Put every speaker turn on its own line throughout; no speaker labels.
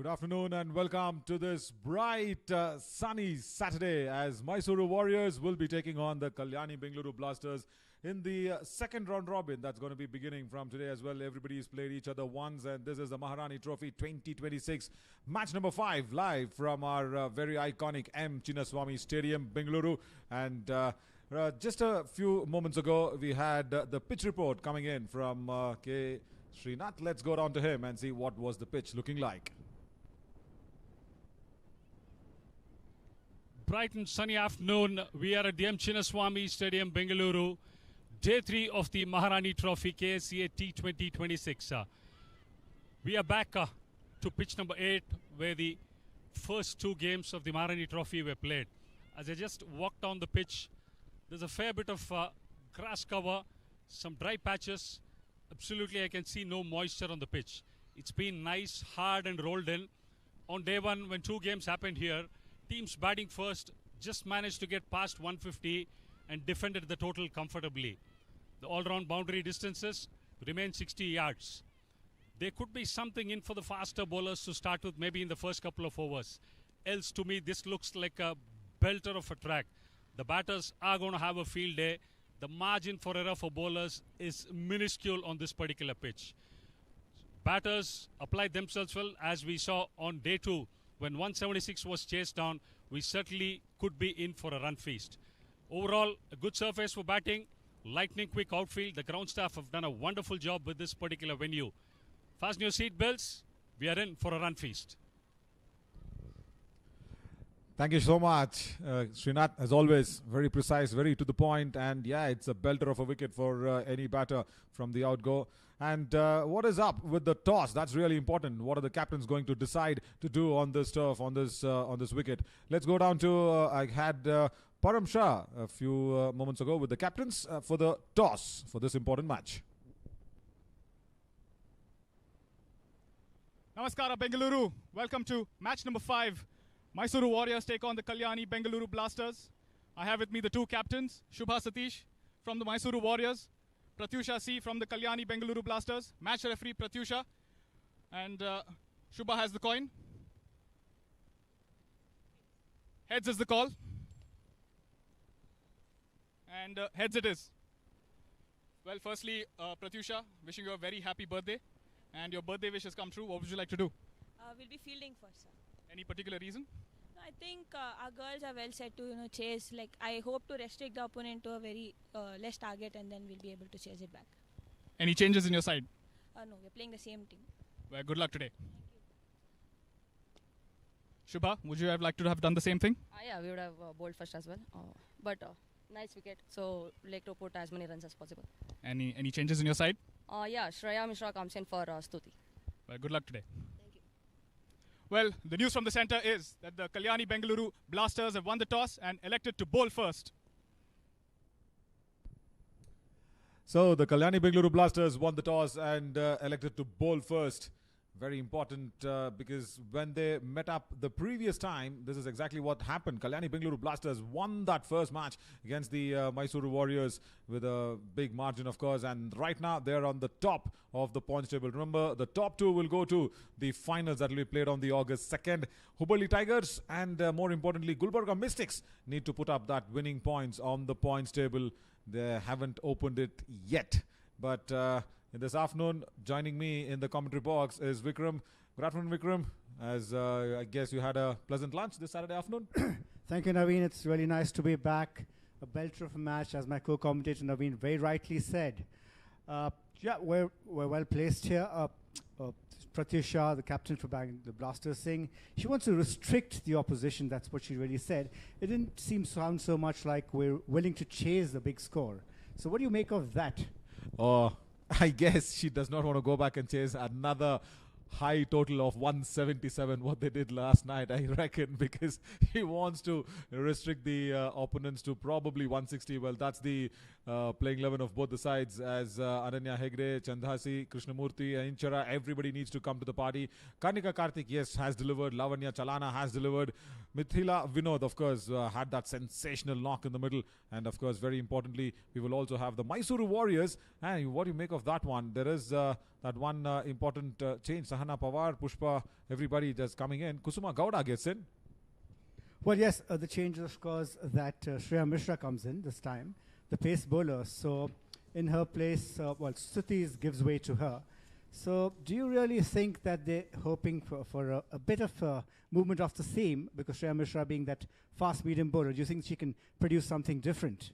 Good afternoon and welcome to this bright, sunny Saturday as Mysore Warriors will be taking on the Kalyani Bengaluru Blasters in the second round robin. That's going to be beginning from today as well. Everybody's played each other once, and this is the Maharani Trophy 2026 match number 5 live from our very iconic M. Chinnaswamy Stadium, Bengaluru. And just a few moments ago, we had the pitch report coming in from K. Srinath. Let's go down to him and see what was the pitch looking like.
Bright and sunny afternoon. We are at the M. Chinnaswamy Stadium, Bengaluru. Day 3 of the Maharani Trophy KSCA T20 26. We are back to pitch number 8, where the first 2 games of the Maharani Trophy were played. As I just walked down the pitch, there's a fair bit of grass cover, some dry patches. Absolutely, I can see no moisture on the pitch. It's been nice, hard and rolled in. On day 1, when 2 games happened here, teams batting first just managed to get past 150 and defended the total comfortably. The all-round boundary distances remain 60 yards. There could be something in for the faster bowlers to start with, maybe in the first couple of overs. Else, to me, this looks like a belter of a track. The batters are going to have a field day. The margin for error for bowlers is minuscule on this particular pitch. Batters applied themselves well, as we saw on day 2. When 176 was chased down, we certainly could be in for a run feast. Overall, a good surface for batting, lightning quick outfield. The ground staff have done a wonderful job with this particular venue. Fasten your seat belts. We are in for a run feast.
Thank you so much, Srinath. As always, very precise, very to the point, and yeah, it's a belter of a wicket for any batter from the outgo. And what is up with the toss? That's really important. What are the captains going to decide to do on this turf, on this wicket? Let's go down to I had Param Shah a few moments ago with the captains for the toss for this important match.
Namaskara Bengaluru. Welcome to match number 5. Mysore Warriors take on the Kalyani Bengaluru Blasters. I have with me the 2 captains, Shubha Satish from the Mysore Warriors, Pratyusha C from the Kalyani Bengaluru Blasters, match referee Pratyusha, and Shubha has the coin. Heads is the call. And heads it is. Well, firstly, Pratyusha, wishing you a very happy birthday. And your birthday wish has come true. What would you like to do?
We'll be fielding first, sir.
Any particular reason?
No, I think our girls are well set to chase. Like, I hope to restrict the opponent to a very less target, and then we'll be able to chase it back.
Any changes in your side?
No, we're playing the same team.
Well, good luck today.
Thank you.
Shubha, would you have liked to have done the same thing?
Yeah, we would have bowled first as well. But nice wicket, so like to put as many runs as possible.
Any changes in your side?
Yeah, Shreya Mishra comes in for Stuti.
Well, good luck today.
Thank you.
Well, the news from the centre is that the Kalyani Bengaluru Blasters have won the toss and elected to bowl first.
So the Kalyani Bengaluru Blasters won the toss and elected to bowl first. Very important because when they met up the previous time, this is exactly what happened. Kalyani Bengaluru Blasters won that first match against the Mysore Warriors with a big margin, of course. And right now, they're on the top of the points table. Remember, the top 2 will go to the finals that will be played on the August 2nd. Hubballi Tigers and more importantly, Gulbarga Mystics need to put up that winning points on the points table. They haven't opened it yet. But in this afternoon, joining me in the commentary box is Vikram. Good afternoon, Vikram. As I guess you had a pleasant lunch this Saturday afternoon.
Thank you, Naveen. It's really nice to be back. A belter of a match, as my co-commentator Naveen very rightly said. Yeah, we're well placed here. Pratyusha, the captain for the Blasters, saying she wants to restrict the opposition. That's what she really said. It didn't sound so much like we're willing to chase the big score. So what do you make of that?
I guess she does not want to go back and chase another high total of 177, what they did last night, I reckon, because he wants to restrict the opponents to probably 160. Well, that's the playing 11 of both the sides, as Ananya Hegde, Chandhasi, Krishnamurthy, Inchara, everybody needs to come to the party. Karnika Karthik, yes, has delivered. Lavanya Chalana has delivered. Mithila Vinod, of course, had that sensational knock in the middle. And, of course, very importantly, we will also have the Mysore Warriors. And what do you make of that one? There is that one important change. Sahana Pawar, Pushpa, everybody just coming in. Kusuma Gowda gets in.
Well, yes, the change is, of course, that Shreya Mishra comes in this time, the pace bowler. So in her place, Stutis gives way to her. So do you really think that they're hoping for a bit of movement off the seam, because Shreya Mishra being that fast medium bowler, do you think she can produce something different?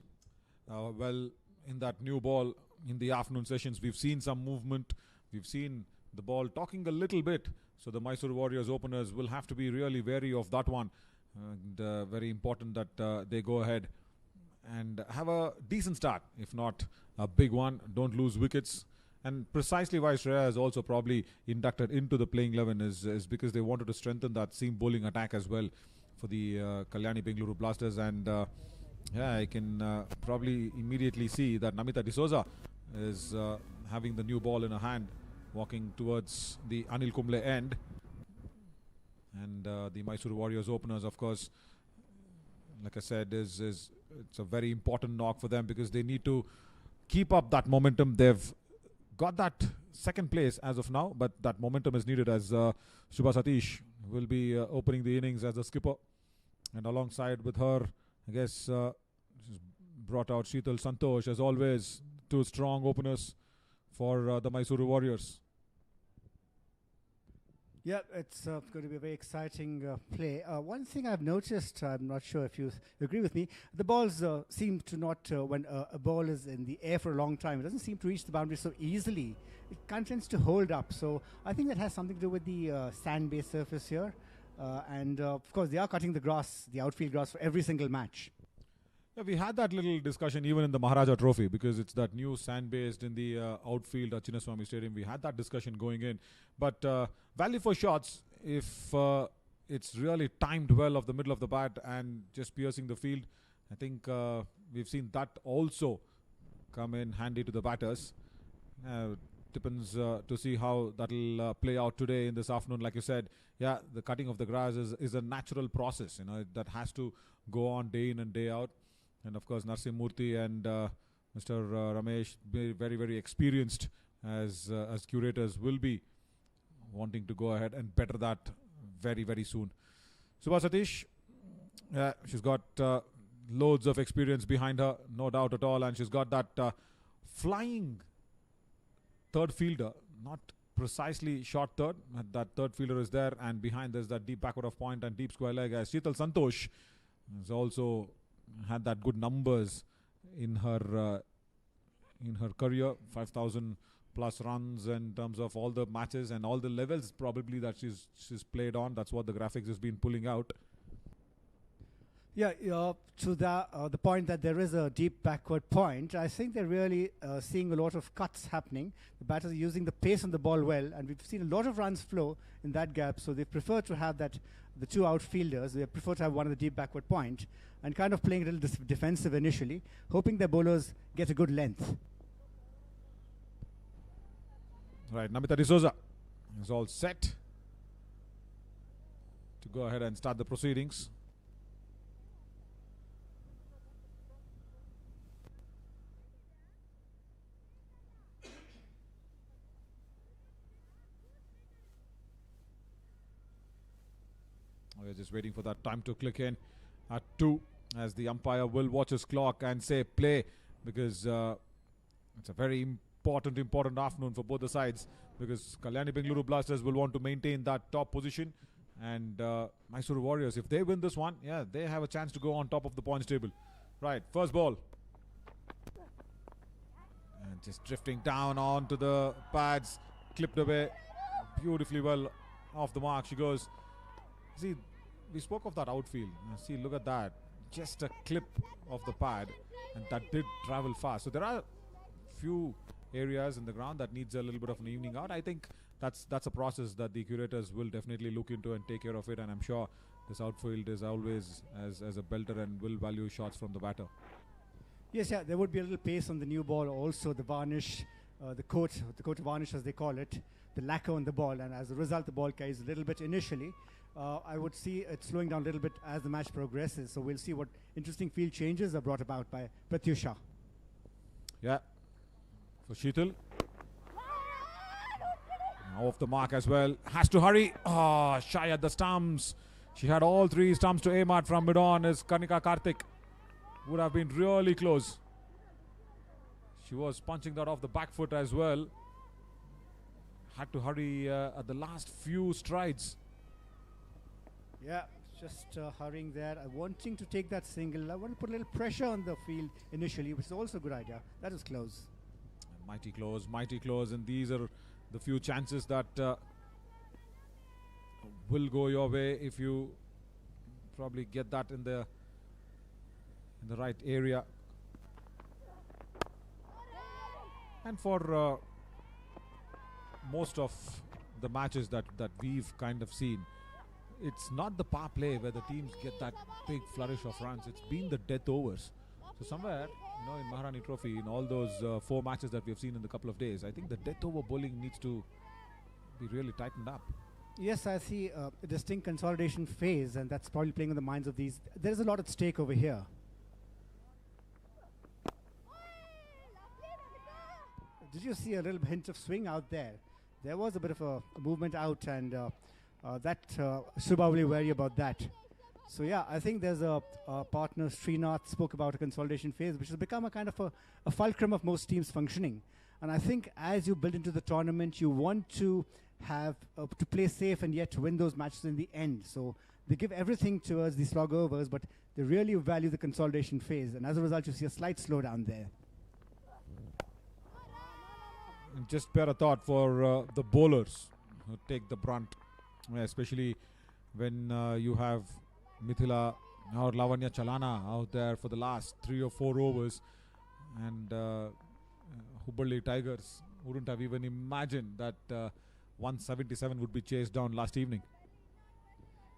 Well, in that new ball, in the afternoon sessions, we've seen some movement. We've seen the ball talking a little bit. So the Mysore Warriors openers will have to be really wary of that one. And very important that they go ahead and have a decent start, if not a big one. Don't lose wickets. And precisely why Shreya is also probably inducted into the playing 11 is because they wanted to strengthen that seam bowling attack as well for the Kalyani Bengaluru Blasters. And yeah, I can probably immediately see that Namita D'Souza is having the new ball in her hand, walking towards the Anil Kumble end. And the Mysore Warriors openers, of course, like I said, it's a very important knock for them, because they need to keep up that momentum. They've got that second place as of now, but that momentum is needed, as Shubha Satish will be opening the innings as a skipper. And alongside with her, I guess, she's brought out Sheetal Santosh, as always, two strong openers for the Mysore Warriors.
Yeah, it's going to be a very exciting play. One thing I've noticed, I'm not sure if you agree with me, the balls seem to not, when a ball is in the air for a long time, it doesn't seem to reach the boundary so easily. It kind of tends to hold up. So I think that has something to do with the sand-based surface here. And of course, they are cutting the grass, the outfield grass, for every single match.
Yeah, we had that little discussion even in the Maharaja Trophy, because it's that new sand-based in the outfield at Chinnaswamy Stadium. We had that discussion going in. But value for shots, if it's really timed well off the middle of the bat and just piercing the field, I think we've seen that also come in handy to the batters. Depends to see how that'll play out today in this afternoon. Like you said, yeah, the cutting of the grass is a natural process, that has to go on day in and day out. And of course, Narsim Murthy and Mr. Ramesh, very, very experienced as curators, will be wanting to go ahead and better that very, very soon. Shubha Satish, she's got loads of experience behind her, no doubt at all. And she's got that flying third fielder, not precisely short third. That third fielder is there, and behind there's that deep backward of point and deep square leg. As Sheetal Santosh has also had that good numbers in her career, 5,000 plus runs in terms of all the matches and all the levels probably that she's played on. That's what the graphics has been pulling out.
Yeah, to the point that there is a deep backward point, I think they're really seeing a lot of cuts happening. The batters are using the pace on the ball well, and we've seen a lot of runs flow in that gap. So they prefer to have the two outfielders. They prefer to have one at the deep backward point, and kind of playing a little defensive initially, hoping their bowlers get a good length.
Right, Namita D'Souza is all set to go ahead and start the proceedings. We're just waiting for that time to click in at 2, as the umpire will watch his clock and say play, because it's a very important afternoon for both the sides, because Kalyani Bengaluru Blasters will want to maintain that top position, and Mysore Warriors, if they win this one, yeah, they have a chance to go on top of the points table. Right, first ball, and just drifting down onto the pads, clipped away beautifully well off the mark she goes. See, we spoke of that outfield. See, look at that. Just a clip of the pad, and that did travel fast. So there are few areas in the ground that needs a little bit of an evening out. I think that's a process that the curators will definitely look into and take care of it. And I'm sure this outfield is always as a belter and will value shots from the batter.
Yes, yeah, there would be a little pace on the new ball. Also, the varnish, the coat varnish as they call it, the lacquer on the ball, and as a result, the ball carries a little bit initially. I would see it slowing down a little bit as the match progresses. So we'll see what interesting field changes are brought about by Pratyusha.
Yeah. For Sheetal. Now off the mark as well. Has to hurry. Ah, shy at the stumps. She had all 3 stumps to aim at from mid-on as Kanika Karthik. Would have been really close. She was punching that off the back foot as well. Had to hurry at the last few strides.
Yeah, just hurrying there, wanting to take that single. I want to put a little pressure on the field initially, which is also a good idea. That is close.
Mighty close, and these are the few chances that will go your way if you probably get that in the right area. And for most of the matches that we've kind of seen, it's not the power play where the teams get that big flourish of runs. It's been the death overs. So somewhere, in Maharani Trophy, in all those 4 matches that we've seen in the couple of days, I think the death over bowling needs to be really tightened up.
Yes, I see a distinct consolidation phase, and that's probably playing on the minds of these. There's a lot at stake over here. Did you see a little hint of swing out there? There was a bit of a movement out, and that Subha will be wary about that. So yeah, I think there's a partner, Srinath, spoke about a consolidation phase, which has become a kind of a fulcrum of most teams functioning. And I think as you build into the tournament, you want to have to play safe and yet win those matches in the end. So they give everything towards the slog overs, but they really value the consolidation phase. And as a result, you see a slight slowdown there.
And just spare a thought for the bowlers who take the brunt, especially when you have Mithila or Lavanya Chalana out there for the last 3 or 4 overs, and Hubballi Tigers wouldn't have even imagined that 177 would be chased down last evening.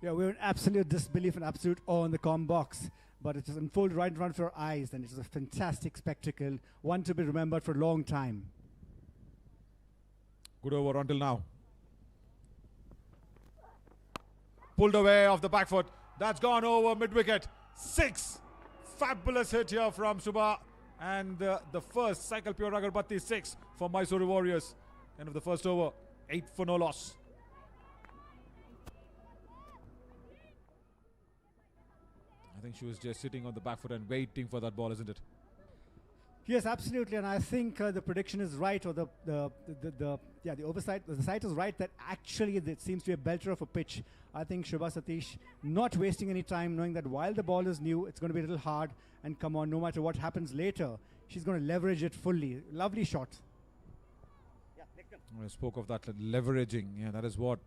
Yeah, we're in absolute disbelief and absolute awe in the comm box, but it has unfolded right in front of our eyes, and it is a fantastic spectacle, one to be remembered for a long time.
Good over until now. Pulled away off the back foot. That's gone over mid-wicket. 6. Fabulous hit here from Subha. And the first cycle pure Agarbatti 6 for Mysore Warriors. End of the first over. 8 for no loss. I think she was just sitting on the back foot and waiting for that ball, isn't it?
Yes, absolutely, and I think the prediction is right, or the oversight, the site is right that actually it seems to be a belter of a pitch. I think Shubha Satish not wasting any time, knowing that while the ball is new, it's going to be a little hard, and come on, no matter what happens later, she's going to leverage it fully. Lovely shot.
I spoke of that leveraging. Yeah, that is what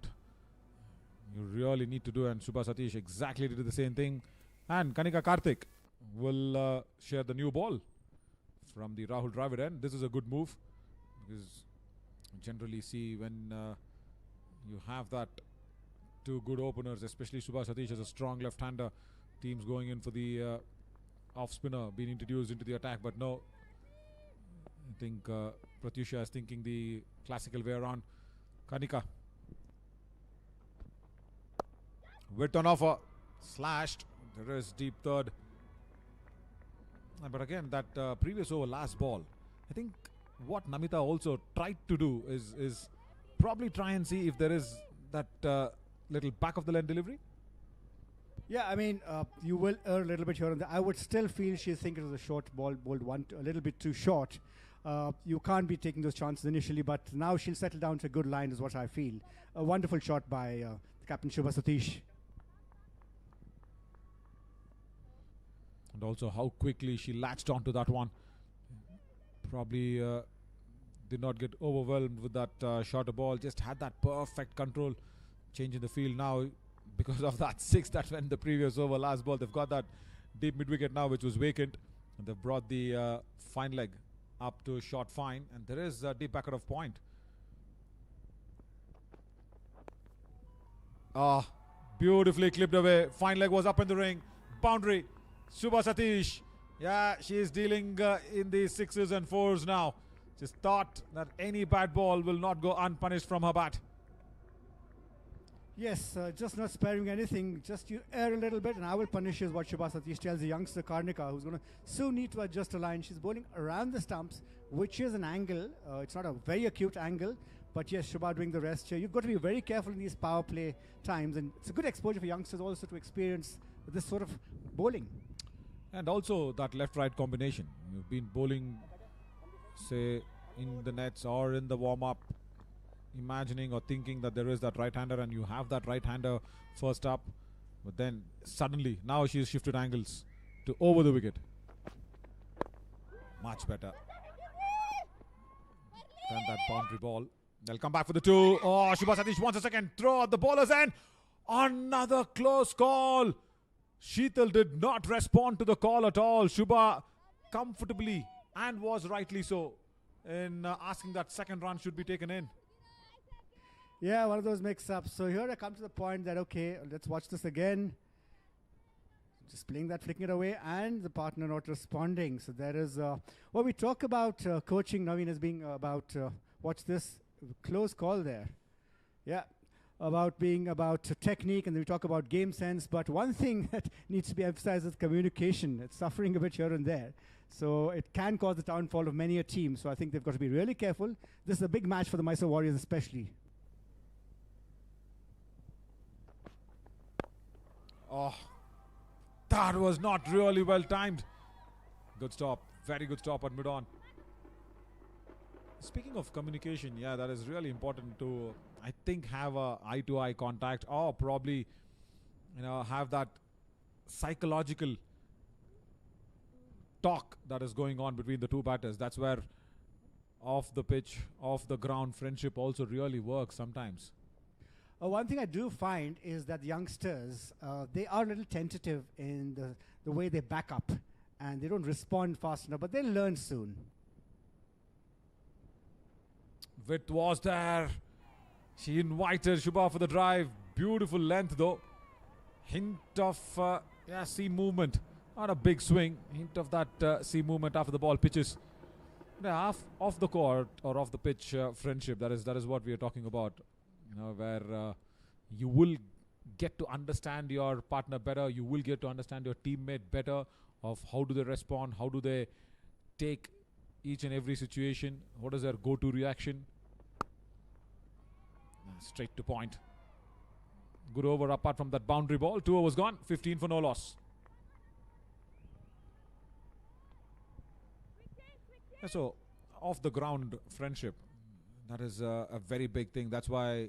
you really need to do, and Shubha Satish exactly did the same thing. And Kanika Karthik will share the new ball from the Rahul Dravid end. This is a good move, because you generally see when you have that 2 good openers, especially Shubha Satish as a strong left-hander, teams going in for the off-spinner being introduced into the attack. But no, I think Pratyusha is thinking the classical way around. Kanika. Width on offer. Slashed. There is deep third. But again, that previous over last ball, I think what Namita also tried to do is probably try and see if there is that little back of the lane delivery.
Yeah, I mean, you will err a little bit here and there. I would still feel she's thinking it was a short ball, bowled a little bit too short. You can't be taking those chances initially, but now she'll settle down to a good line is what I feel. A wonderful shot by Captain Shubha Satish.
And also how quickly she latched onto that one. Probably did not get overwhelmed with that shorter ball. Just had that perfect control. Change in the field now because of that 6 that went the previous over last ball. They've got that deep mid-wicket now, which was vacant. And they've brought the fine leg up to short fine. And there is a deep back out of point. Beautifully clipped away. Fine leg was up in the ring. Boundary. Shubha Satish, yeah, she is dealing in the 6s and 4s now. Just thought that any bad ball will not go unpunished from her bat.
Yes, just not sparing anything. Just you err a little bit and I will punish you is what Shubha Satish tells the youngster Karnika, who's going to soon need to adjust a line. She's bowling around the stumps, which is an angle. It's not a very acute angle, But yes, Shubha doing the rest here. You've got to be very careful in these power play times, and it's a good exposure for youngsters also to experience this sort of bowling.
And also that left-right combination. You've been bowling, say, in the nets or in the warm-up, imagining or thinking that there is that right-hander and you have that right-hander first up. But then suddenly, now she's shifted angles to over the wicket. Much better than that boundary ball. They'll come back for the two. Oh, Shubha Satish wants a second throw at the bowler's end. Another close call. Sheetal did not respond to the call at all. Shubha comfortably, and was rightly so, in asking that second run should be taken in.
Yeah, one of those mix-ups. So here I come to the point that, okay, let's watch this again. Just playing that, flicking it away, and the partner not responding. So there is, we talk about coaching, Naveen, as being about, watch this, close call there. Yeah, about being about technique, and we talk about game sense. But one thing that needs to be emphasized is communication. It's suffering a bit here and there. So it can cause the downfall of many a team. So I think they've got to be really careful. This is a big match for the Mysore Warriors especially.
Oh, that was not really well timed. Good stop. Very good stop on mid-on. Speaking of communication, yeah, that is really important to, I think, have a eye-to-eye contact, or probably, have that psychological talk that is going on between the two batters. That's where off the pitch, off the ground, friendship also really works sometimes.
One thing I do find is that the youngsters, they are a little tentative in the way they back up, and they don't respond fast enough, but they'll learn soon.
Width was there. She invited Shubha for the drive. Beautiful length though. Hint of seam movement. Not a big swing. Hint of that seam movement after the ball pitches. Yeah, off the court or off the pitch friendship. That is what we are talking about. Where you will get to understand your partner better. You will get to understand your teammate better, of how do they respond, how do they take each and every situation, what is their go-to reaction. Straight to point. Good over apart from that boundary ball. 2 overs gone, 15 for no loss. Yeah, so off the ground friendship, that is a very big thing. That's why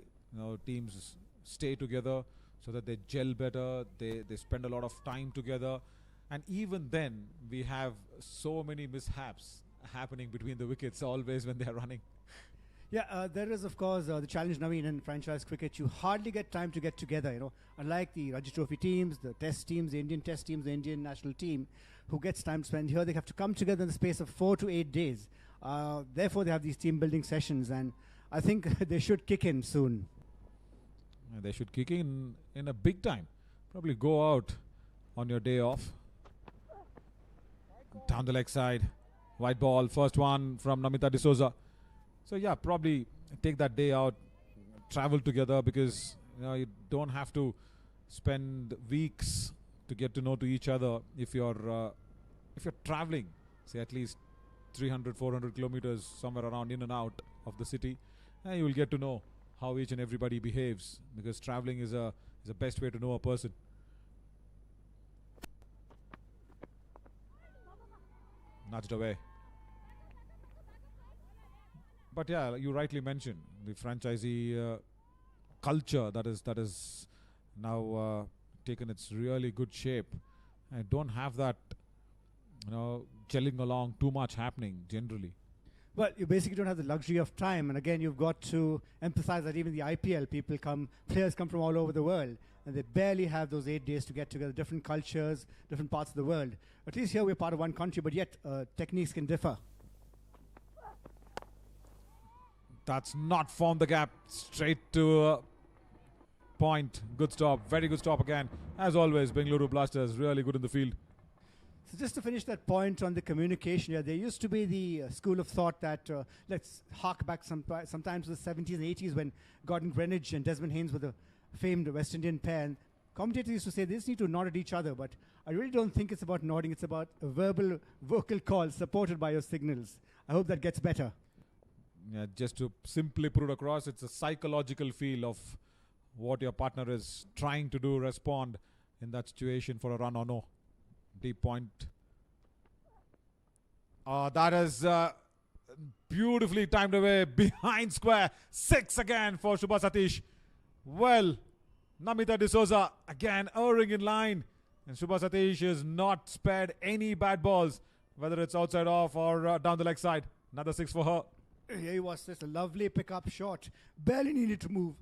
teams stay together, so that they gel better, they spend a lot of time together. And even then we have so many mishaps happening between the wickets always when they are running.
Yeah, there is of course the challenge, Naveen, in franchise cricket. You hardly get time to get together, unlike the Ranji Trophy teams, the test teams, the Indian test teams, the Indian national team, who gets time to spend here. They have to come together in the space of 4 to 8 days. Therefore they have these team building sessions, and I think they should kick in soon.
They should kick in a big time. Probably go out on your day off. Down the leg side. White ball. First one from Namita D'Souza. So yeah, probably take that day out. Travel together, because you don't have to spend weeks to get to know to each other. If you're traveling, say at least 300-400 kilometers somewhere around, in and out of the city, you will get to know how each and everybody behaves, because traveling is the best way to know a person. Nudged away. But yeah, you rightly mentioned the franchisee culture that is now taken its really good shape. I don't have that gelling along too much happening generally.
Well, you basically don't have the luxury of time, and again, you've got to emphasize that even the IPL, players come from all over the world, and they barely have those 8 days to get together, different cultures, different parts of the world. At least here we're part of one country, but yet techniques can differ.
That's not found the gap. Straight to point. Good stop. Very good stop again. As always, Bengaluru Blasters really good in the field.
So just to finish that point on the communication, there used to be the school of thought that, let's hark back sometimes to the 70s and 80s when Gordon Greenwich and Desmond Haynes were the famed West Indian pair. And commentators used to say they just need to nod at each other, but I really don't think it's about nodding. It's about a vocal call supported by your signals. I hope that gets better.
Yeah, just to simply put it across, it's a psychological feel of what your partner is trying to do, respond in that situation for a run or no. Deep point. That is beautifully timed away behind square. 6 again for Shubha Satish. Well, Namita D'Souza again erring in line. And Shubha Satish is not spared any bad balls, whether it's outside off or down the leg side. Another 6 for her.
Here was just a lovely pickup shot. Barely needed to move.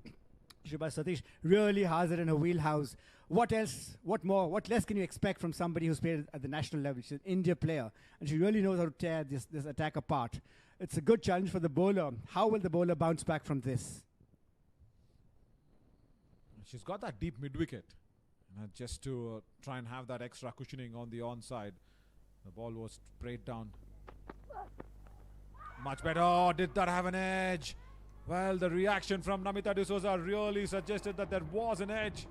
Shubha Satish really has it in her wheelhouse. What else, what more, what less can you expect from somebody who's played at the national level? She's an India player, and she really knows how to tear this attack apart. It's a good challenge for the bowler. How will the bowler bounce back from this?
She's got that deep mid-wicket. Just to try and have that extra cushioning on the onside. The ball was sprayed down. Much better. Oh, did that have an edge? Well, the reaction from Namita D'Souza really suggested that there was an edge.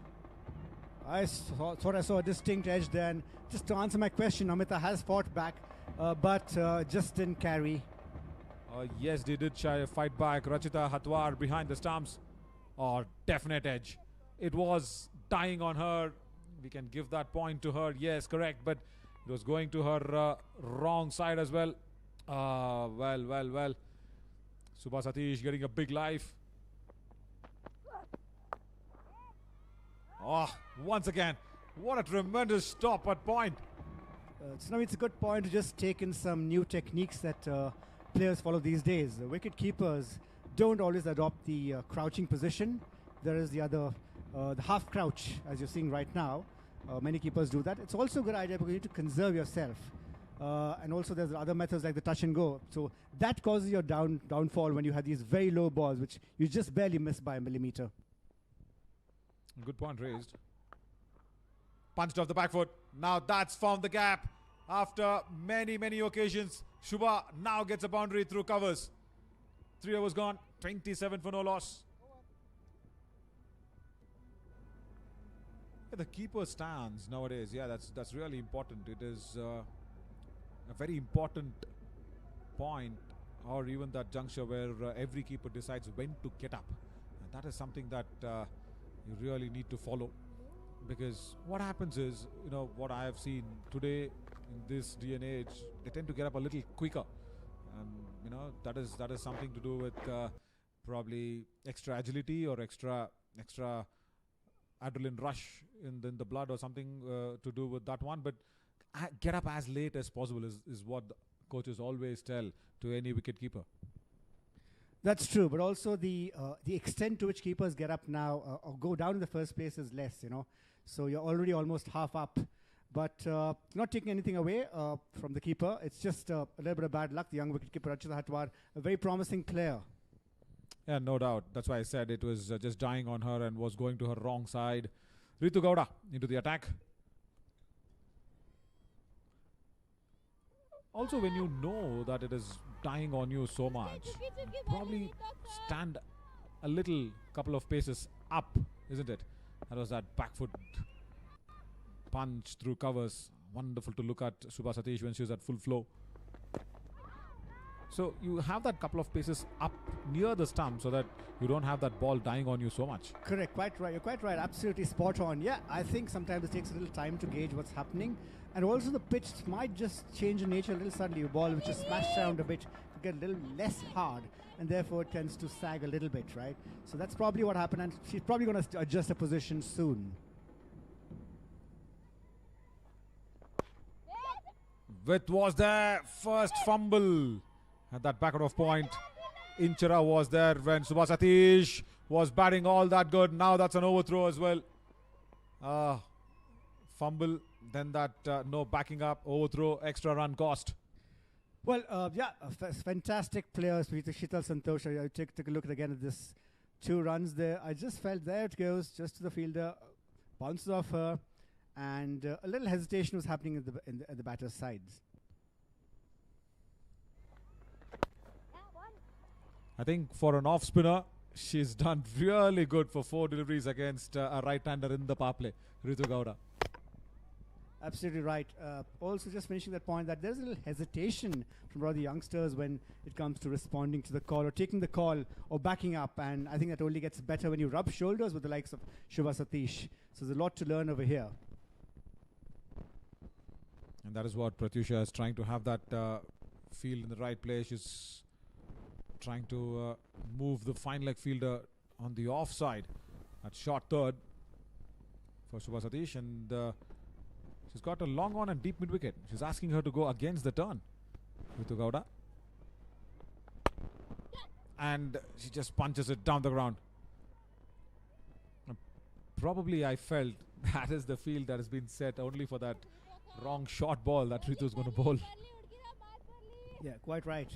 I thought I saw a distinct edge then. Just to answer my question, Namita has fought back, but just didn't carry.
Yes, they did fight back. Rachita Hatwar behind the stumps. Definite edge. It was dying on her. We can give that point to her. Yes, correct. But it was going to her wrong side as well. Well. Shubha Satish getting a big life. Once again, what a tremendous stop at point.
It's a good point to just take in some new techniques that players follow these days. The wicket keepers don't always adopt the crouching position. There is the other, the half crouch, as you're seeing right now. Many keepers do that. It's also a good idea because you need to conserve yourself. And also there's other methods like the touch and go. So that causes your downfall when you have these very low balls, which you just barely miss by a millimeter.
Good point raised. Punched off the back foot. Now that's found the gap. After many occasions, Shubha now gets a boundary through covers. 3 overs gone. 27 for no loss. Yeah, the keeper stands nowadays. Yeah, that's really important. It is a very important point, or even that juncture where every keeper decides when to get up. And that is something that you really need to follow, because what happens is, what I have seen today in this day and age, they tend to get up a little quicker. That is something to do with probably extra agility or extra adrenaline rush in the blood or something to do with that one. But get up as late as possible is what the coaches always tell to any wicket keeper.
That's true, but also the extent to which keepers get up now or go down in the first place is less, So you're already almost half up. But not taking anything away from the keeper. It's just a little bit of bad luck. The young wicketkeeper, Rachita Hatwar, a very promising player.
Yeah, no doubt. That's why I said it was just dying on her and was going to her wrong side. Ritu Gowda into the attack. Also, when you know that it is dying on you so much, probably stand a little couple of paces up, isn't it? That was that back foot punch through covers. Wonderful to look at Shubha Satish when she was at full flow. So you have that couple of paces up near the stump so that you don't have that ball dying on you so much.
Correct, quite right. You're quite right. Absolutely spot on. Yeah, I think sometimes it takes a little time to gauge what's happening. And also the pitch might just change in nature a little suddenly. A ball which is smashed around a bit to get a little less hard, and therefore it tends to sag a little bit, right? So that's probably what happened, and she's probably going to adjust her position soon.
With was there first fumble at that back of point. Inchara was there when Shubha Satish was batting all that good. Now that's an overthrow as well. Fumble, then that no backing up, overthrow, extra run cost.
Well, fantastic players. Shital Santosh. I take a look again at this 2 runs there. I just felt there it goes, just to the fielder, bounces off her, and a little hesitation was happening at the batter's sides.
I think for an off spinner, she's done really good for 4 deliveries against a right-hander in the power play, Ritu Gowda.
Absolutely right. Also, just finishing that point, that there's a little hesitation from a lot of the youngsters when it comes to responding to the call or taking the call or backing up. And I think that only gets better when you rub shoulders with the likes of Shubha Satish. So there's a lot to learn over here.
And that is what Pratyusha is trying to have that field in the right place. She's trying to move the fine leg fielder on the offside at short third for Shubha Satish, and she's got a long on and deep mid wicket. She's asking her to go against the turn, Ritu Gowda, and she just punches it down the ground. Probably I felt that is the field that has been set only for that wrong short ball that Ritu is going to bowl.
Yeah, quite right.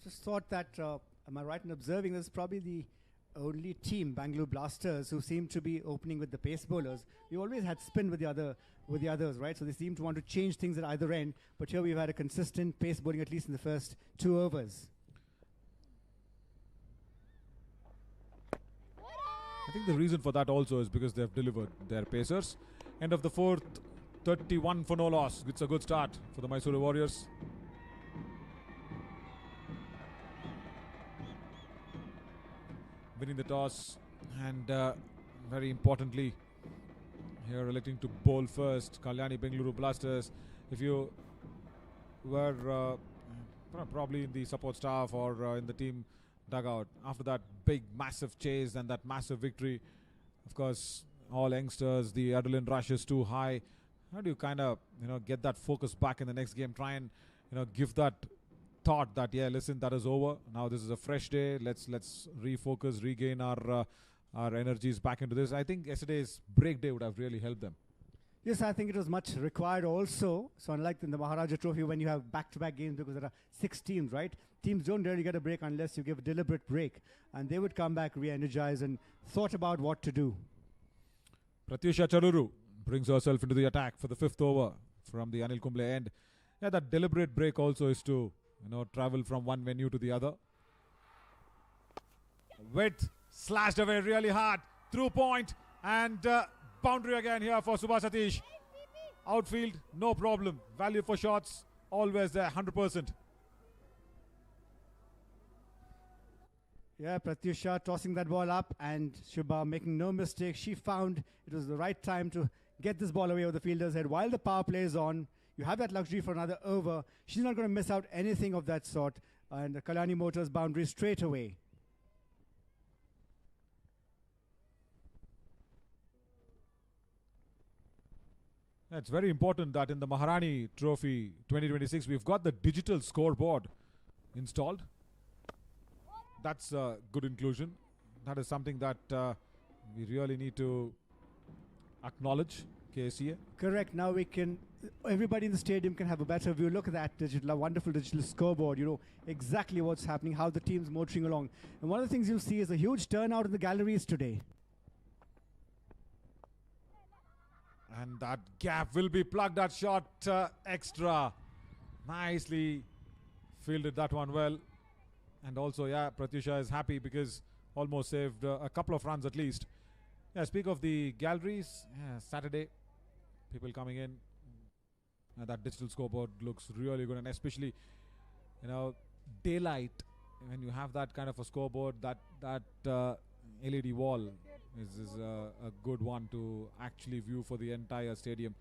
Just thought that, am I right in observing this is probably the only team, Bengaluru Blasters, who seem to be opening with the pace bowlers. We always had spin with the others, right? So they seem to want to change things at either end. But here we've had a consistent pace bowling at least in the first 2 overs.
I think the reason for that also is because they've delivered their pacers. End of the fourth, 31 for no loss. It's a good start for the Mysore Warriors. Winning the toss, and very importantly here electing to bowl first, Kalyani Bengaluru Blasters. If you were probably in the support staff or in the team dugout after that big massive chase and that massive victory, of course all youngsters, the adrenaline rush is too high. How do you kind of get that focus back in the next game, try and give that thought that, yeah, listen, that is over, now this is a fresh day, let's refocus, regain our energies back into this. I think yesterday's break day would have really helped them.
Yes, I think it was much required also. So unlike in the Maharani Trophy when you have back-to-back games, because there are 6 teams, right? Teams don't really get a break unless you give a deliberate break. And they would come back re-energized and thought about what to do.
Pratyusha Charuru brings herself into the attack for the 5th over from the Anil Kumble end. Yeah, that deliberate break also is to travel from one venue to the other. Width slashed away really hard, through point, and boundary again here for Shubha Satish. Outfield, no problem. Value for shots, always there, 100%.
Yeah, Pratyusha tossing that ball up, and Shubha making no mistake. She found it was the right time to get this ball away over the fielder's head while the power play is on. You have that luxury for another over. She's not going to miss out anything of that sort. And the Kalyani Motors boundary straight away.
It's very important that in the Maharani Trophy 2026, we've got the digital scoreboard installed. That's a good inclusion. That is something that we really need to acknowledge, KSCA.
Correct. Now everybody in the stadium can have a better view. Look at that wonderful digital scoreboard. You know exactly what's happening, how the team's motoring along. And one of the things you'll see is a huge turnout in the galleries today.
And that gap will be plugged, that shot extra. Nicely fielded that one well. And also, yeah, Pratyusha is happy because almost saved a couple of runs at least. Yeah, speak of the galleries, yeah, Saturday, people coming in. That digital scoreboard looks really good, and especially, daylight, when you have that kind of a scoreboard, that LED wall is a good one to actually view for the entire stadium.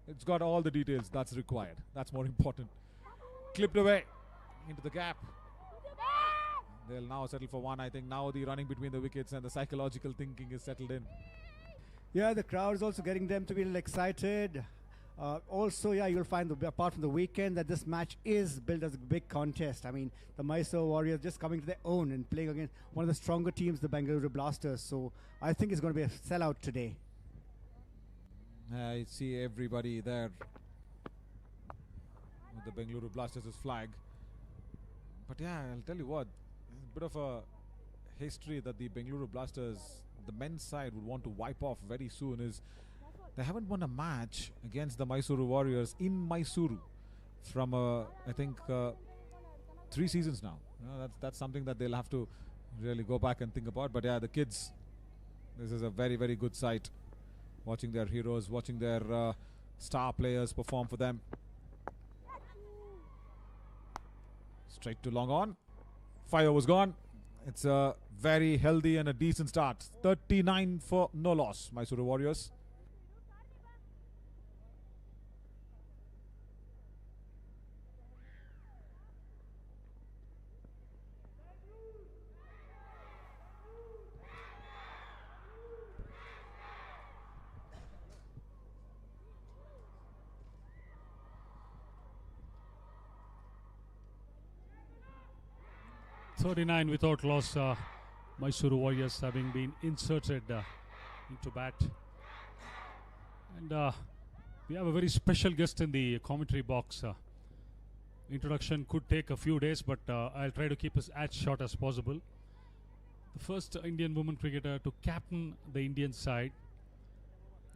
It's got all the details that's required. That's more important. Clipped away into the gap. They'll now settle for one. I think now the running between the wickets and the psychological thinking is settled in.
Yeah, the crowd is also getting them to be a little excited. Also, yeah, you'll find, apart from the weekend, that this match is built as a big contest. I mean, the Mysore Warriors just coming to their own and playing against one of the stronger teams, the Bengaluru Blasters. So I think it's going to be a sellout today.
I see everybody there with the Bengaluru Blasters' flag. But yeah, I'll tell you what, a bit of a history that the Bengaluru Blasters, the men's side, would want to wipe off very soon is they haven't won a match against the Mysore Warriors in Mysuru from I think 3 seasons now. That's something that they'll have to really go back and think about. But yeah, the kids, this is a very, very good sight. Watching their heroes, watching their star players perform for them. Straight to long on. Fire was gone. It's a very healthy and a decent start. 39 for no loss, Mysore Warriors.
.39 without loss. Mysore Warriors having been inserted into bat. And we have a very special guest in the commentary box. Introduction could take a few days, but I'll try to keep it as short as possible. The first Indian women cricketer to captain the Indian side.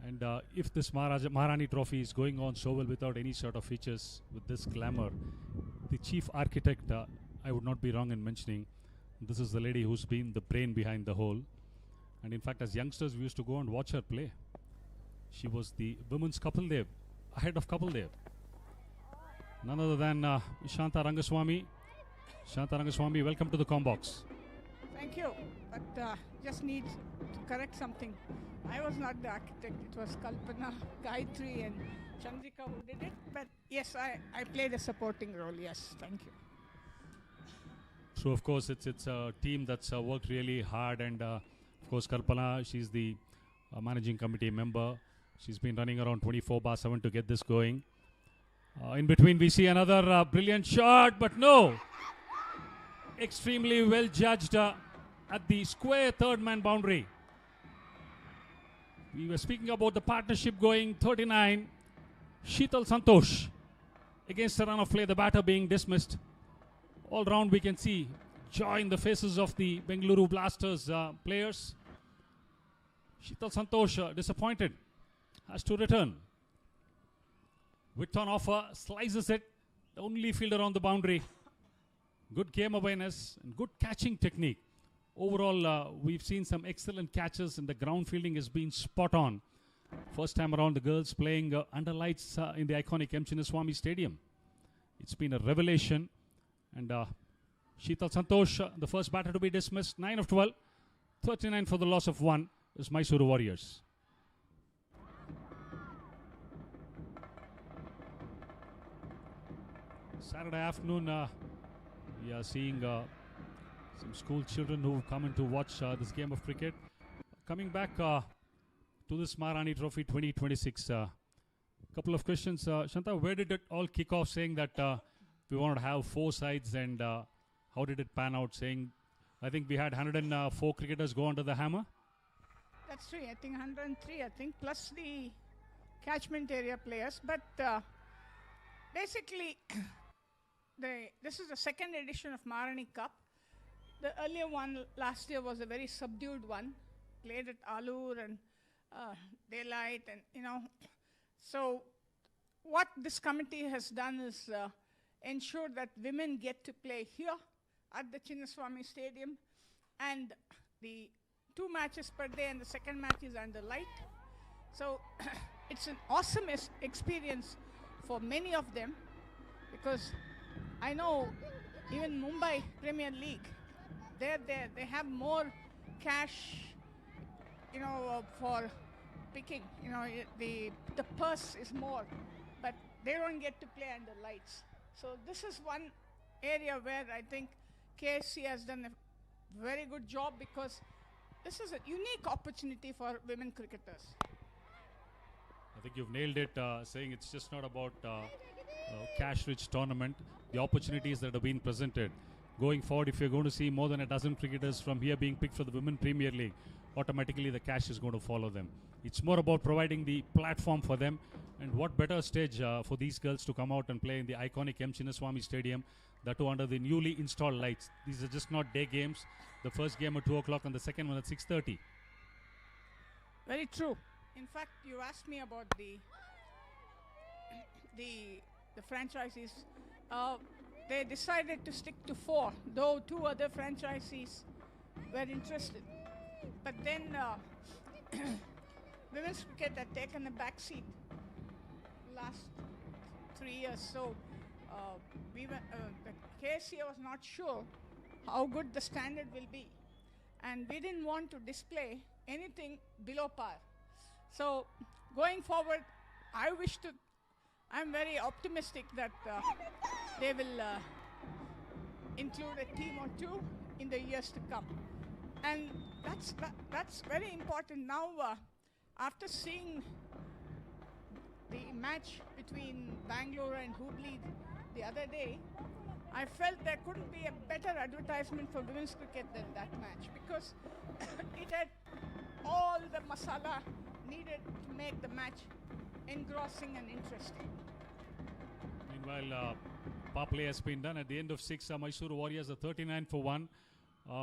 And if this Maharani Trophy is going on so well without any sort of features, with this glamour, the chief architect, I would not be wrong in mentioning, this is the lady who's been the brain behind the whole. And in fact, as youngsters, we used to go and watch her play. She was the women's couple there, ahead of couple there. None other than Shanta Rangaswamy. Shanta Rangaswamy, welcome to the Combox.
Thank you, but just need to correct something. I was not the architect, it was Kalpana, Gayatri and Chandrika who did it. But yes, I played a supporting role, yes, thank you.
So of course, it's a team that's worked really hard, and of course Kalpana, she's the managing committee member. She's been running around 24/7 to get this going. In between, we see another brilliant shot, but no. Extremely well judged at the square third man boundary. We were speaking about the partnership going 39. Sheetal Santosh against a run of play, the batter being dismissed. All round we can see joy in the faces of the Bengaluru Blasters players. Sheetal Santosh disappointed, has to return. Width on offer, slices it, the only fielder on the boundary. Good game awareness and good catching technique. Overall, we've seen some excellent catches, and the ground fielding has been spot on. First time around, the girls playing under lights in the iconic M. Chinnaswamy Stadium. It's been a revelation. And Sheetal Santosh, the first batter to be dismissed, 9 of 12, 39 for the loss of 1, is Mysore Warriors. Saturday afternoon, we are seeing some school children who come in to watch this game of cricket. Coming back to this Maharani Trophy 2026, couple of questions. Shanta, where did it all kick off, saying that we wanted to have 4 sides, and how did it pan out, saying I think we had 104 cricketers go under the hammer?
That's true, I think 103, plus the catchment area players. But basically, this is the second edition of Maharani Cup. The earlier one last year was a very subdued one, played at Alur and Daylight, and So what this committee has done is ensure that women get to play here at the Chinnaswamy Stadium, and the 2 matches per day, and the second match is under light. So it's an awesome experience for many of them, because I know even Mumbai Premier League, they're there, they have more cash, for picking, the purse is more, but they don't get to play under lights. So this is one area where I think KSC has done a very good job, because this is a unique opportunity for women cricketers.
I think you've nailed it, saying it's just not about cash-rich tournament. The opportunities that have been presented. Going forward, if you're going to see more than a dozen cricketers from here being picked for the Women Premier League, automatically the cash is going to follow them. It's more about providing the platform for them, and what better stage for these girls to come out and play in the iconic M. Chinnaswamy Stadium, that too under the newly installed lights. These are just not day games. The first game at 2 o'clock and the second one at 6:30.
Very true. In fact, you asked me about the franchisees. They decided to stick to 4, though 2 other franchisees were interested. But then women's cricket had taken a back seat last 3 years. So the KSCA was not sure how good the standard will be. And we didn't want to display anything below par. So going forward, I'm very optimistic that they will include a team or two in the years to come. And that's very important. Now, after seeing the match between Bangalore and Hubli the other day, I felt there couldn't be a better advertisement for women's cricket than that match, because it had all the masala needed to make the match engrossing and interesting.
Meanwhile, power play has been done. At the end of 6, Mysore Warriors are 39 for 1.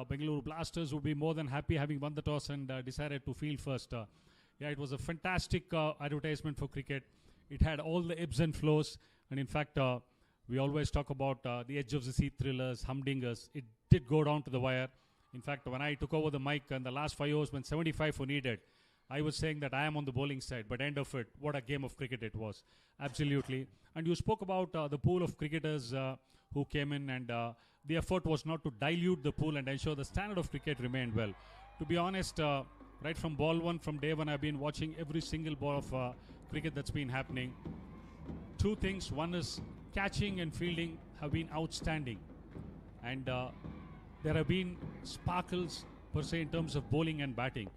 Bengaluru Blasters would be more than happy having won the toss and decided to field first. Yeah, it was a fantastic advertisement for cricket. It had all the ebbs and flows, and in fact, we always talk about the edge of the seat thrillers, humdingers. It did go down to the wire. In fact, when I took over the mic in the last 5 overs when 75 were needed, I was saying that I am on the bowling side, but end of it, what a game of cricket it was. Absolutely. And you spoke about the pool of cricketers who came in, and the effort was not to dilute the pool and ensure the standard of cricket remained well. To be honest, right from ball one, from day one, I've been watching every single ball of cricket that's been happening. Two things. One is catching and fielding have been outstanding. And there have been sparkles, per se, in terms of bowling and batting.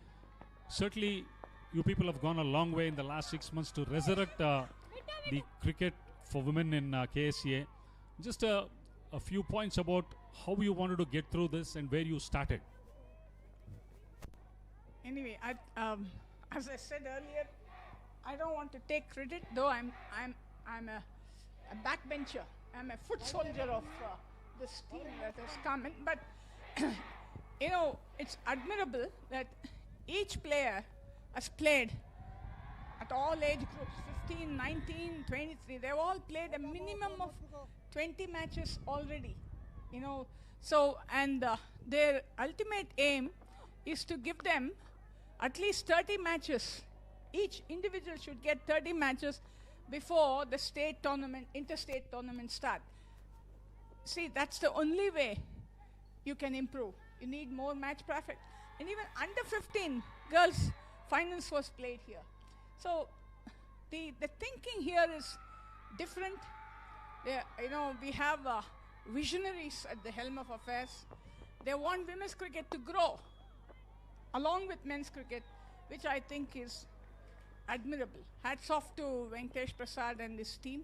Certainly, you people have gone a long way in the last 6 months to resurrect the cricket for women in KSCA. Just a few points about how you wanted to get through this and where you started.
Anyway, as I said earlier, I don't want to take credit, though I'm a backbencher. I'm a foot soldier of this team that has come in. But you know, it's admirable that each player has played at all age groups, 15, 19, 23. They've all played a minimum of 20 matches already, you know. So, and their ultimate aim is to give them at least 30 matches. Each individual should get 30 matches before the state tournament, interstate tournament start. See, that's the only way you can improve. You need more match perfect. And even under 15 girls finals was played here. So the thinking here is different. You know, we have visionaries at the helm of affairs. They want women's cricket to grow along with men's cricket, which I think is admirable. Hats off to Venkatesh Prasad and his team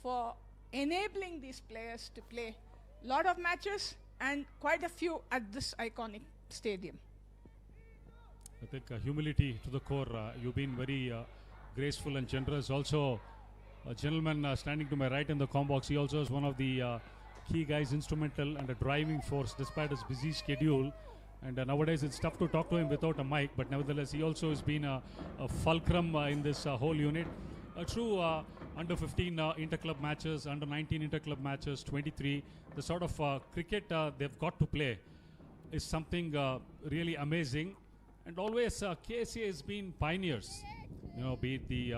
for enabling these players to play a lot of matches and quite a few at this iconic stadium.
I think humility to the core. You've been very graceful and generous. Also, a gentleman standing to my right in the comm box, he also is one of the key guys, instrumental and a driving force despite his busy schedule. And nowadays it's tough to talk to him without a mic, but nevertheless he also has been a fulcrum in this whole unit. A true under 15 inter-club matches, under 19 inter-club matches, 23. The sort of cricket they've got to play is something really amazing. And always KSCA has been pioneers, you know, be it the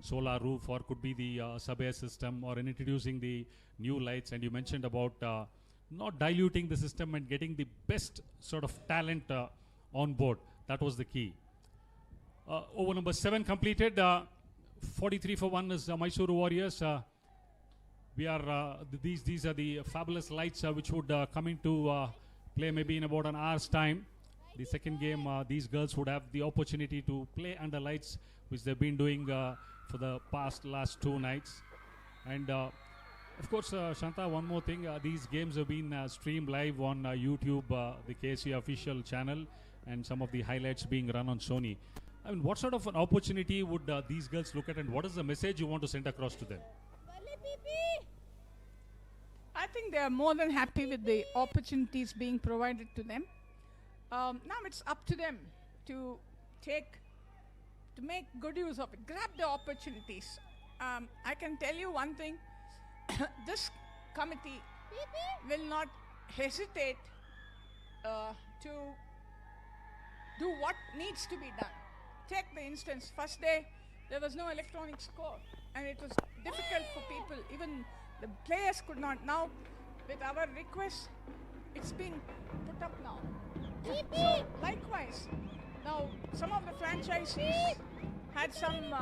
solar roof or could be the sub-air system or in introducing the new lights. And you mentioned about not diluting the system and getting the best sort of talent on board. That was the key. Over number 7 completed. 43 for 1 is Mysore Warriors. We are these are the fabulous lights which would come into play maybe in about an hour's time. The second game, these girls would have the opportunity to play under lights, which they've been doing for the last 2 nights. And of course, Shanta, one more thing. These games have been streamed live on YouTube, the KSCA official channel, and some of the highlights being run on Sony. I mean, what sort of an opportunity would these girls look at, and what is the message you want to send across to them?
I think they are more than happy with the opportunities being provided to them. Now it's up to them to make good use of it, grab the opportunities. I can tell you one thing, this committee will not hesitate to do what needs to be done. Take the instance, first day there was no electronic score and it was difficult for people. Even the players could not. Now with our request, it's been put up now. So likewise, now some of the franchisees had some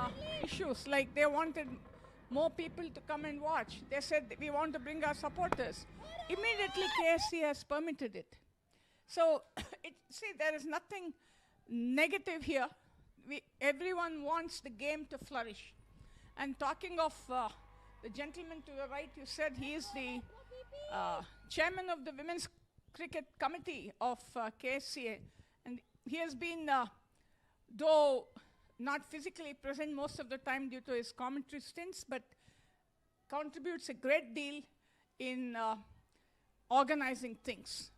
issues, like they wanted more people to come and watch. They said, we want to bring our supporters. Immediately KSC has permitted it. So see, there is nothing negative here. Everyone wants the game to flourish. And talking of the gentleman to the right, you said he is the chairman of the Women's Cricket Committee of KSCA. And he has been, though not physically present most of the time due to his commentary stints, but contributes a great deal in organizing things.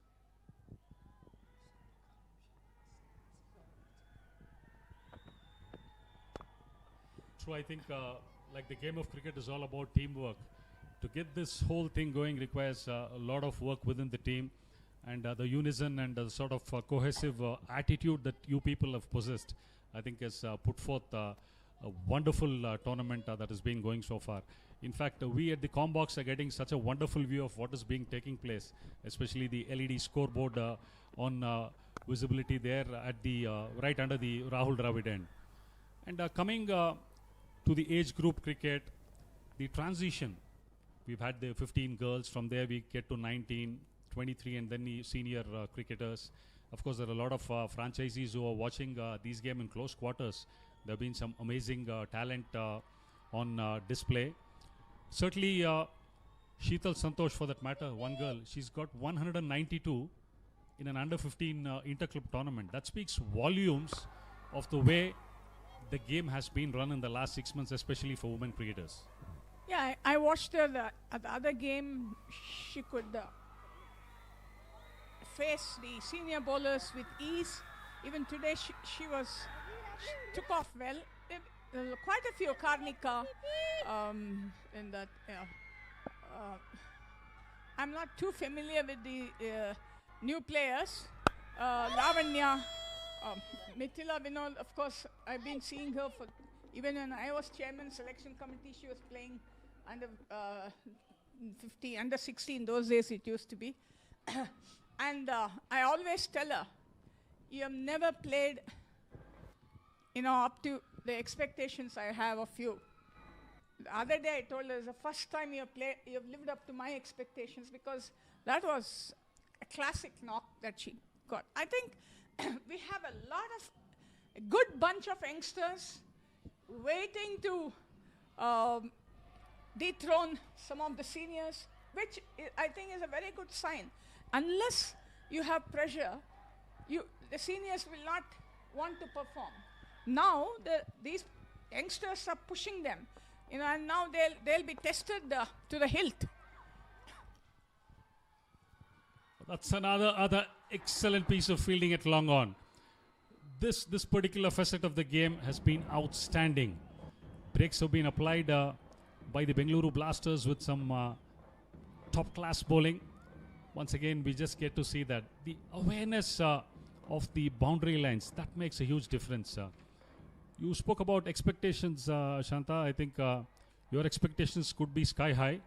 True, I think like the game of cricket is all about teamwork. To get this whole thing going requires a lot of work within the team, and the unison and the sort of cohesive attitude that you people have possessed, I think has put forth a wonderful tournament that has been going so far. In fact, we at the Combox are getting such a wonderful view of what is being taking place, especially the LED scoreboard on visibility there at the right under the Rahul Dravid end. And coming to the age group cricket, the transition, we've had the 15 girls, from there we get to 19, 23, and then the senior cricketers. Of course, there are a lot of franchisees who are watching these games in close quarters. There have been some amazing talent on display. Certainly, Sheetal Santosh, for that matter, one girl, she's got 192 in an under-15 inter-club tournament. That speaks volumes of the way the game has been run in the last 6 months, especially for women cricketers.
Yeah, I watched her at the other game. She could face the senior bowlers with ease. Even today, she took off well. Quite a few Karnika in that. I'm not too familiar with the new players. Lavanya, Mithila Vinod, of course, I've been seeing her for, even when I was chairman selection committee, she was playing under 50, under 60 in those days it used to be. And I always tell her, you have never played, up to the expectations I have of you. The other day I told her, it's the first time you have lived up to my expectations, because that was a classic knock that she got. I think we have a good bunch of youngsters waiting to dethrone some of the seniors, which I think is a very good sign. Unless you have pressure, the seniors will not want to perform. Now these youngsters are pushing them, and now they'll be tested to the hilt.
That's another excellent piece of fielding at long on. This particular facet of the game has been outstanding. Breaks have been applied by the Bengaluru Blasters with some top-class bowling. Once again, we just get to see that the awareness of the boundary lines, that makes a huge difference. You spoke about expectations, Shanta. I think your expectations could be sky high.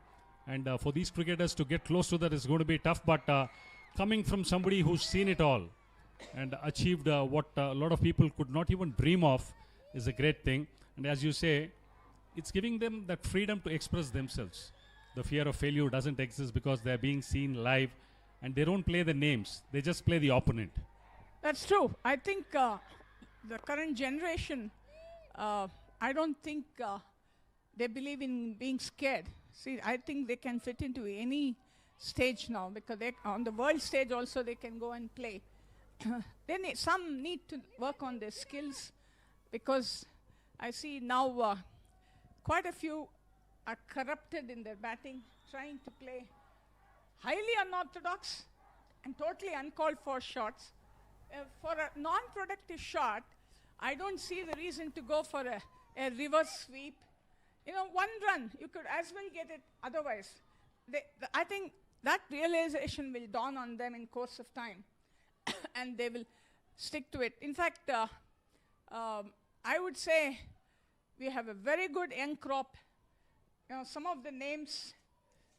And for these cricketers to get close to that is going to be tough. But coming from somebody who's seen it all and achieved what a lot of people could not even dream of is a great thing. And as you say, it's giving them that freedom to express themselves. The fear of failure doesn't exist because they're being seen live and they don't play the names. They just play the opponent.
That's true. I think the current generation, I don't think they believe in being scared. See, I think they can fit into any stage now, because on the world stage also they can go and play. Some need to work on their skills, because I see now quite a few are corrupted in their batting, trying to play highly unorthodox and totally uncalled for shots. For a non-productive shot, I don't see the reason to go for a reverse sweep. One run, you could as well get it otherwise. I think that realization will dawn on them in course of time. And they will stick to it. In fact, I would say we have a very good young crop. Some of the names,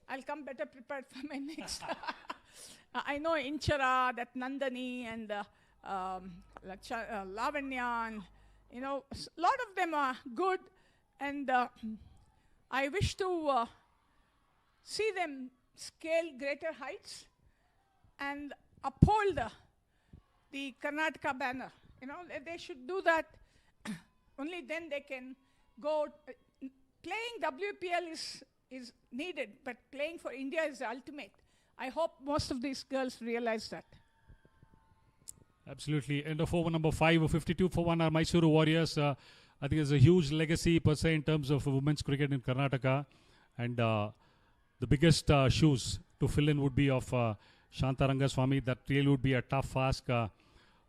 I'll come better prepared for my next. I know Inchara, that Nandani, and Lavanya, and a lot of them are good, and I wish to see them scale greater heights and uphold the Karnataka banner. They should do that. Only then they can go. Playing WPL is needed, but playing for India is the ultimate. I hope most of these girls realize that.
Absolutely. End of over number 5, 52 for 1 are Mysore Warriors. I think there's a huge legacy per se in terms of women's cricket in Karnataka. And the biggest shoes to fill in would be of Shanta Rangaswamy. That really would be a tough ask.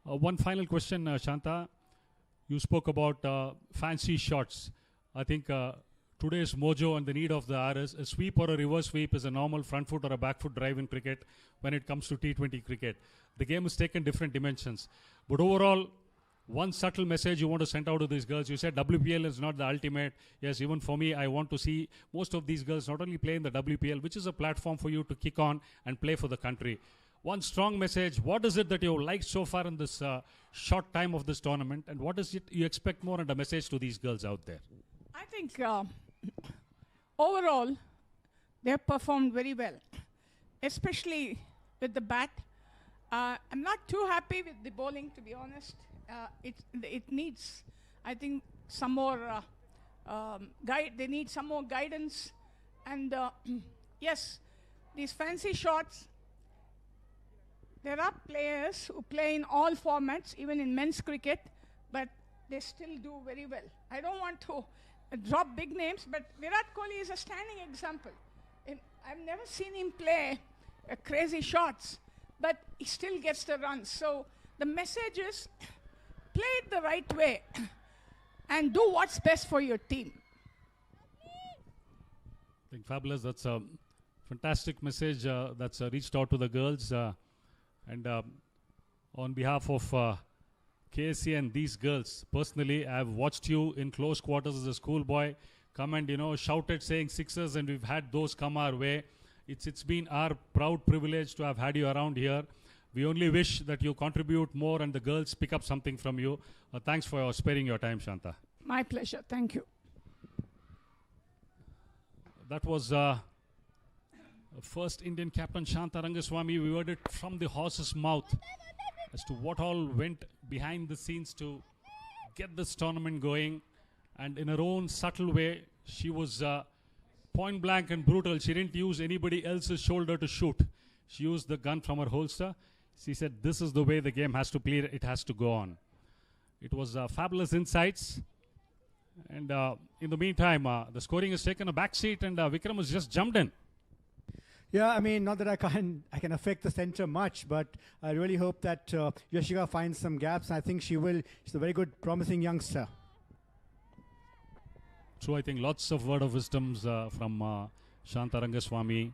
One final question, Shanta. You spoke about fancy shots. I think today's mojo and the need of the hour is a sweep or a reverse sweep is a normal front foot or a back foot drive in cricket when it comes to T20 cricket. The game has taken different dimensions. But overall, one subtle message you want to send out to these girls. You said WPL is not the ultimate. Yes, even for me, I want to see most of these girls not only play in the WPL, which is a platform for you to kick on and play for the country. One strong message. What is it that you liked so far in this short time of this tournament? And what is it you expect more and a message to these girls out there?
I think overall, they have performed very well, especially with the bat. I'm not too happy with the bowling, to be honest. It needs, I think, some more they need some more guidance. And yes, these fancy shots, there are players who play in all formats, even in men's cricket, but they still do very well. I don't want to drop big names, but Virat Kohli is a standing example. I've never seen him play crazy shots, but he still gets the runs. So the message is, play it the right way and do what's best for your team.
I think fabulous. That's a fantastic message that's reached out to the girls. And on behalf of KSCA and these girls, personally, I've watched you in close quarters as a schoolboy come and, shouted saying sixes, and we've had those come our way. It's been our proud privilege to have had you around here. We only wish that you contribute more and the girls pick up something from you. Thanks for sparing your time, Shanta.
My pleasure. Thank you.
That was first Indian captain Shanta Rangaswamy. We heard it from the horse's mouth as to what all went behind the scenes to get this tournament going. And in her own subtle way, she was point blank and brutal. She didn't use anybody else's shoulder to shoot. She used the gun from her holster. She said, this is the way the game has to play. It has to go on. It was fabulous insights. And in the meantime, the scoring has taken a back seat, and Vikram has just jumped in.
Yeah, I mean, not that I can affect the center much, but I really hope that Yashika finds some gaps. I think she will. She's a very good, promising youngster.
So I think lots of word of wisdoms from Shanta Rangaswamy.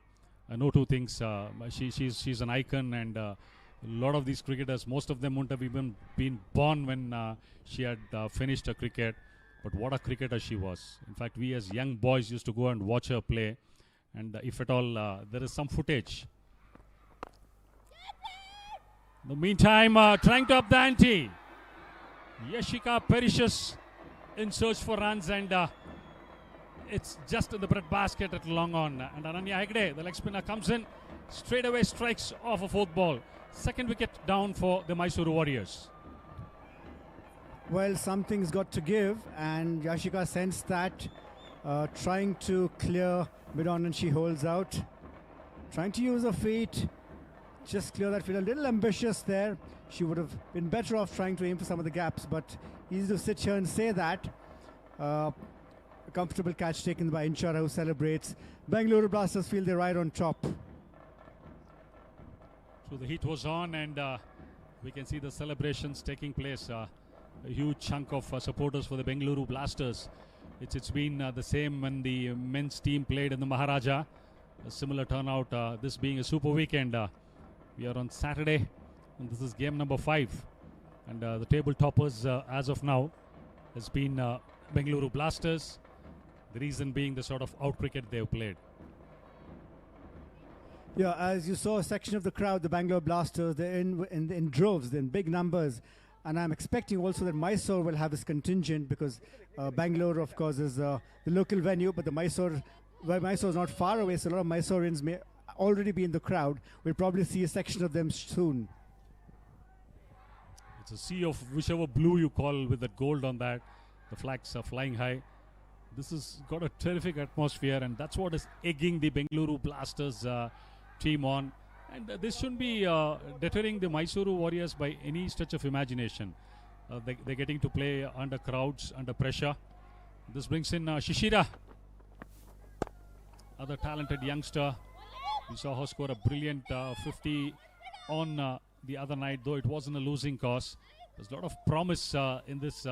I know two things. She's an icon, and a lot of these cricketers, most of them wouldn't have even been born when she had finished her cricket. But what a cricketer she was. In fact, we as young boys used to go and watch her play. And if at all there is some footage. In the meantime, trying to up the ante. Yashika perishes in search for runs, and it's just in the bread basket at long on. And Ananya Hegde, the leg spinner, comes in, straight away strikes off a fourth ball. Second wicket down for the Mysore Warriors.
Well, something's got to give, and Yashika sensed that, trying to clear mid-on, and she holds out. Trying to use her feet, just clear that field. A little ambitious there. She would have been better off trying to aim for some of the gaps, but easy to sit here and say that. A comfortable catch taken by Inchara, who celebrates. Bengaluru Blasters feel they're right on top.
So the heat was on, and we can see the celebrations taking place. A huge chunk of supporters for the Bengaluru Blasters. It's been the same when the men's team played in the Maharaja. A similar turnout, this being a super weekend. We are on Saturday, and this is game number 5. And the table toppers as of now has been Bengaluru Blasters. The reason being the sort of out cricket they've played.
Yeah, as you saw a section of the crowd, the Bangalore Blasters, they're in droves, they're in big numbers. And I'm expecting also that Mysore will have this contingent because Bangalore, of course, is the local venue, but Mysore is not far away, so a lot of Mysoreans may already be in the crowd. We'll probably see a section of them soon.
It's a sea of whichever blue you call with that gold on that. The flags are flying high. This has got a terrific atmosphere, and that's what is egging the Bengaluru Blasters team on. And this shouldn't be deterring the Mysore Warriors by any stretch of imagination. They're getting to play under crowds, under pressure. This brings in Shishira, other talented youngster. We saw her score a brilliant 50 on the other night, though it wasn't a losing cause. There's a lot of promise in this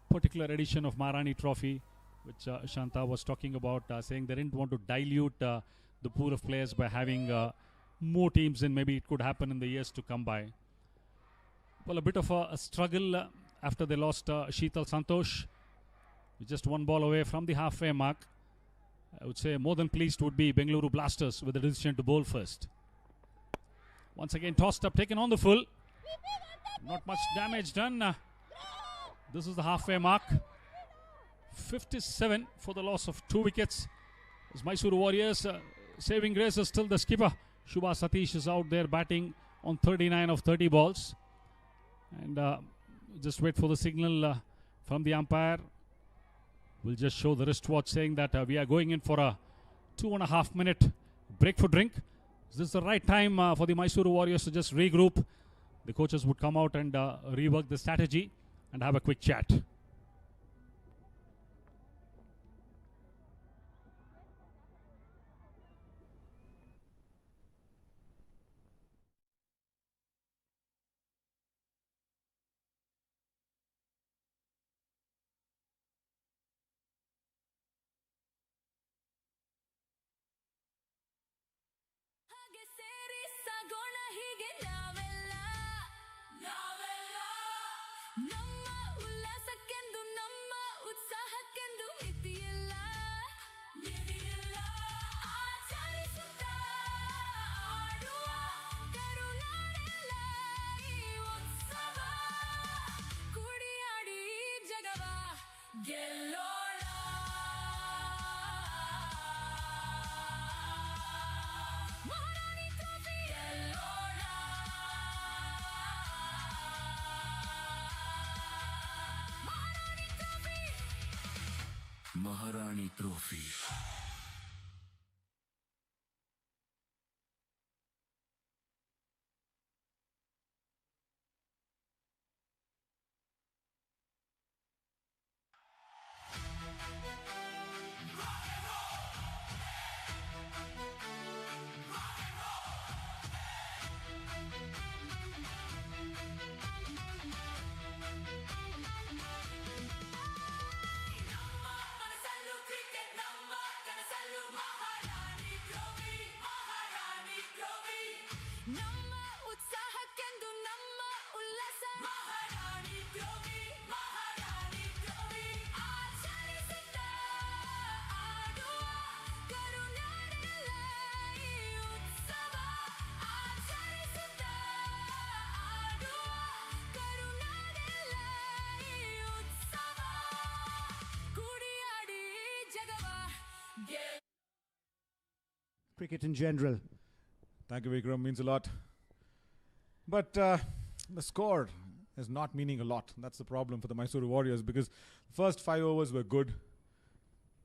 particular edition of Maharani Trophy, which Shanta was talking about, saying they didn't want to dilute the pool of players by having more teams than maybe it could happen in the years to come by. Well, a bit of a struggle after they lost Sheetal Santosh. Just one ball away from the halfway mark. I would say more than pleased would be Bengaluru Blasters with the decision to bowl first. Once again tossed up, taken on the full. Not much damage done. This is the halfway mark. 57 for the loss of 2 wickets. As Mysore Warriors saving grace is still the skipper. Shubha Satish is out there batting on 39 of 30 balls. And just wait for the signal from the umpire. We'll just show the wristwatch saying that we are going in for a 2.5 minute break for drink. Is this the right time for the Mysore Warriors to just regroup? The coaches would come out and rework the strategy and have a quick chat.
Maharani Trophy.
Cricket in general.
Thank you, Vikram. Means a lot. But the score is not meaning a lot. That's the problem for the Mysore Warriors because the first 5 overs were good.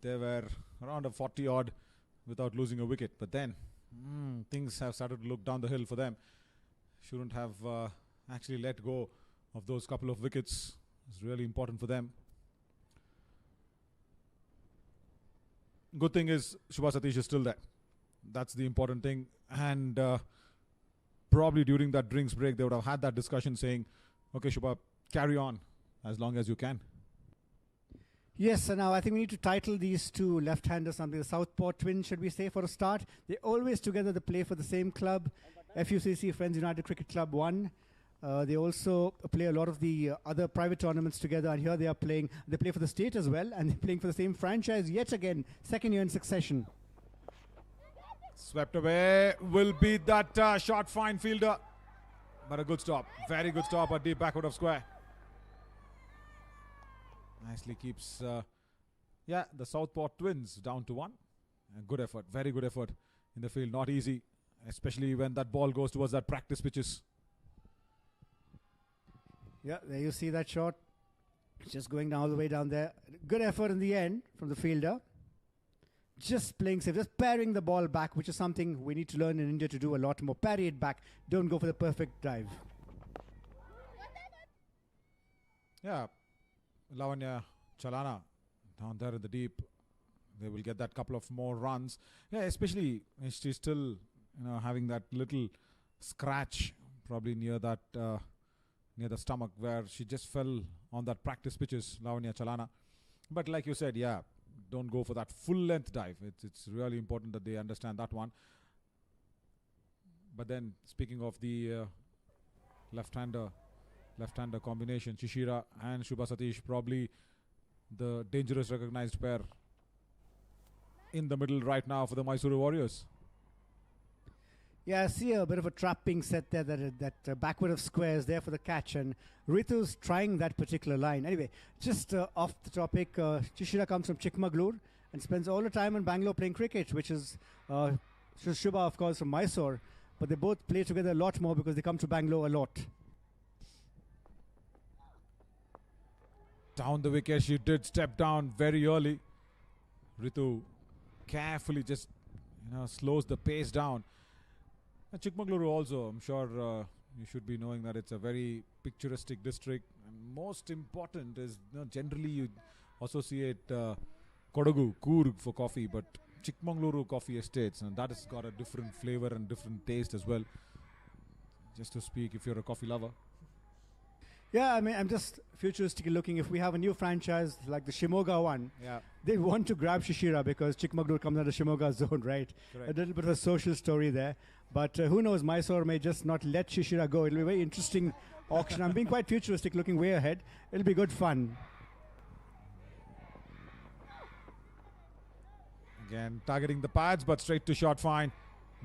They were around a 40 odd without losing a wicket. But then things have started to look down the hill for them. Shouldn't have actually let go of those couple of wickets. It's really important for them. Good thing is Shubha Satish is still there. That's the important thing. And probably during that drinks break, they would have had that discussion saying, okay, Shubha, carry on as long as you can.
Yes, and now I think we need to title these two left-handers something. The Southpaw twins, should we say, for a start. They're always together. They play for the same club, FUCC, Friends United Cricket Club 1. They also play a lot of the other private tournaments together, and here they are playing. They play for the state as well, and they're playing for the same franchise yet again, second year in succession.
Swept away will be that short fine fielder. But a good stop. Very good stop at deep backward of square. Nicely keeps, the Southpaw twins down to 1. And good effort. Very good effort in the field. Not easy, especially when that ball goes towards that practice pitches.
Yeah, there you see that shot. Just going all the way down there. Good effort in the end from the fielder. Just playing safe, just parrying the ball back, which is something we need to learn in India to do a lot more. Parry it back. Don't go for the perfect dive.
Yeah, Lavanya Chalana down there in the deep. They will get that couple of more runs. Yeah, especially she's still, having that little scratch probably near that near the stomach where she just fell on that practice pitches, Lavanya Chalana. But like you said, yeah, don't go for that full length dive. It's really important that they understand that one. But then speaking of the left-hander combination, Shishira and Shubha Satish, probably the dangerous recognized pair in the middle right now for the Mysore Warriors.
Yeah, I see a bit of a trap being set there, that backward of squares there for the catch, and Ritu's trying that particular line. Anyway, just off the topic, Shishira comes from Chikmagalur and spends all the time in Bangalore playing cricket, which is Shubha, of course, from Mysore, but they both play together a lot more because they come to Bangalore a lot.
Down the wicket, she did step down very early. Ritu carefully just slows the pace down. And Chikmagaluru also, I'm sure you should be knowing that it's a very picturesque district. And most important is, generally you associate Kodagu, Coorg for coffee, but Chikmagaluru coffee estates, and that has got a different flavor and different taste as well. Just to speak, if you're a coffee lover.
Yeah, I mean, I'm just futuristically looking. If we have a new franchise like the Shimoga one, they want to grab Shishira because Chikmagalur comes under Shimoga zone, right?
Correct.
A little bit of a social story there. But who knows, Mysore may just not let Shishira go. It'll be a very interesting auction. I'm being quite futuristic, looking way ahead. It'll be good fun.
Again, targeting the pads, but straight to short fine.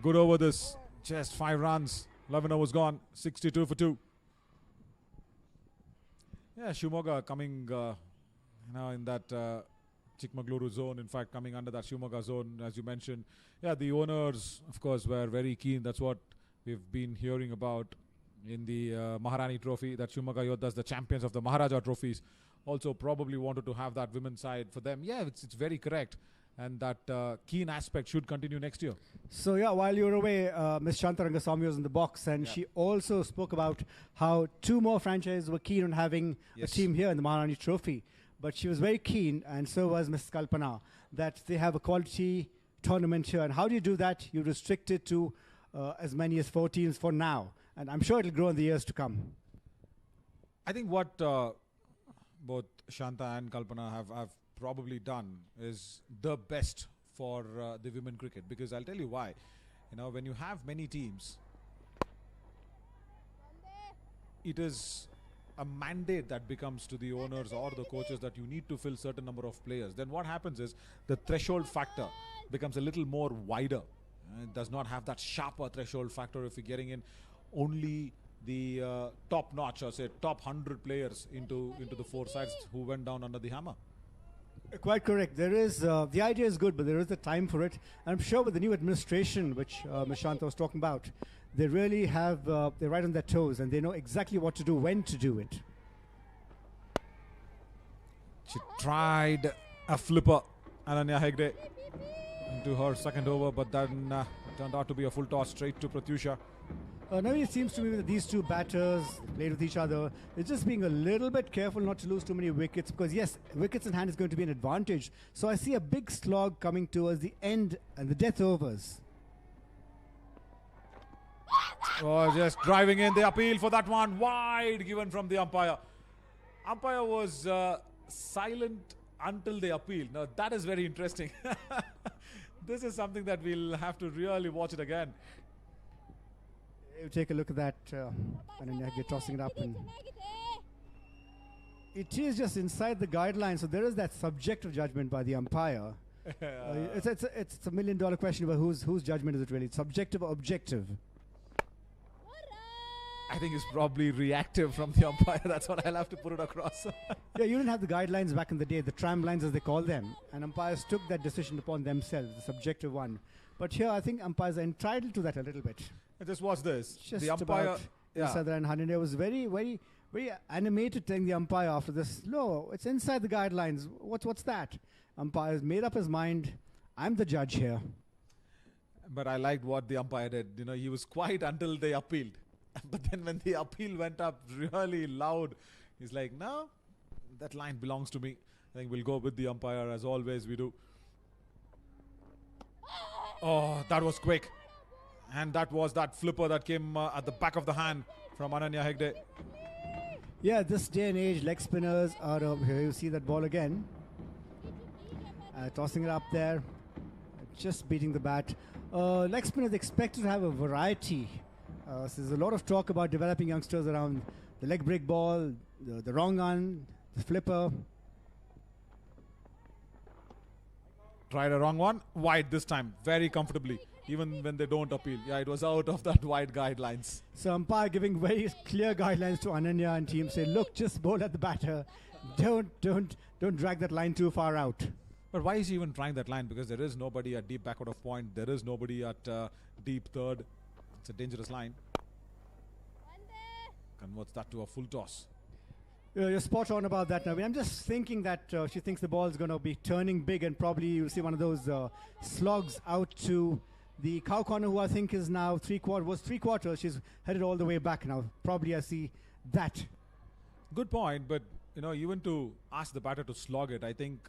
Good over this. Just 5 runs. 11 overs gone. 62 for 2. Yeah, Shimoga coming, in that Chikmagaluru zone. In fact, coming under that Shimoga zone, as you mentioned. Yeah, the owners, of course, were very keen. That's what we've been hearing about in the Maharani Trophy. That Shimoga Yodhas, the champions of the Maharaja trophies, also probably wanted to have that women's side for them. Yeah, it's very correct. And that keen aspect should continue next year.
So, yeah, while you were away, Ms. Shanta Rangasamy was in the box, and she also spoke about how 2 more franchises were keen on having a team here in the Maharani Trophy. But she was very keen, and so was Ms. Kalpana, that they have a quality tournament here. And how do you do that? You restrict it to as many as 4 teams for now. And I'm sure it'll grow in the years to come.
I think what both Shanta and Kalpana have probably done is the best for the women cricket, because I'll tell you why. When you have many teams, it is a mandate that becomes to the owners or the coaches that you need to fill certain number of players. Then what happens is the threshold factor becomes a little more wider. It does not have that sharper threshold factor if you're getting in only the top notch, or say top 100 players into the 4 sides who went down under the hammer.
Quite correct. There is the idea is good, but there is the time for it. And I'm sure with the new administration, which Ms. Shanta was talking about, they really have they're right on their toes, and they know exactly what to do, when to do it.
She tried a flipper, Ananya Hegde, into her second over, but then turned out to be a full toss straight to Pratyusha.
Now it seems to me that these 2 batters played with each other. It's just being a little bit careful not to lose too many wickets, because yes, wickets in hand is going to be an advantage. So I see a big slog coming towards the end and the death overs.
Oh, just driving in the appeal for that one. Wide given from the umpire. Umpire was silent until the appeal. Now that is very interesting. This is something that we'll have to really watch it again.
You take a look at that, and then you're tossing it up, and it is just inside the guidelines. So there is that subjective judgment by the umpire. It's a $1 million question about whose judgment is it really? Subjective or objective?
I think it's probably reactive from the umpire. That's what I'll have to put it across.
Yeah, you didn't have the guidelines back in the day, the tram lines as they call them, and umpires took that decision upon themselves, the subjective one. But here, I think umpires are entitled to that a little bit.
Just watch this.
Just
the umpire.
Southern Haninde was very, very, very animated telling the umpire after this. No, it's inside the guidelines. What's that? Umpire made up his mind. I'm the judge here.
But I liked what the umpire did. You know, he was quiet until they appealed. But then when the appeal went up really loud, he's like, no, that line belongs to me. I think we'll go with the umpire as always we do. Oh, that was quick. And that was that flipper that came at the back of the hand from Ananya Hegde.
Yeah, this day and age, leg spinners are here. You see that ball again. Tossing it up there. Just beating the bat. Leg spinners expected to have a variety. So there's a lot of talk about developing youngsters around the leg break ball, the wrong one, the flipper.
Tried a wrong one. Wide this time. Very comfortably. Even when they don't appeal. Yeah, it was out of that wide guidelines.
So umpire giving very clear guidelines to Ananya and team. Say, look, just bowl at the batter. Don't drag that line too far out.
But why is he even trying that line? Because there is nobody at deep backward of point. There is nobody at deep third. It's a dangerous line. Converts that to a full toss.
You're spot on about that, Naveen. I'm just thinking that she thinks the ball is going to be turning big, and probably you'll see one of those slugs out to the cow corner, who I think is now three quarters. She's headed all the way back now. Probably I see that.
Good point, but you know, even to ask the batter to slog it, I think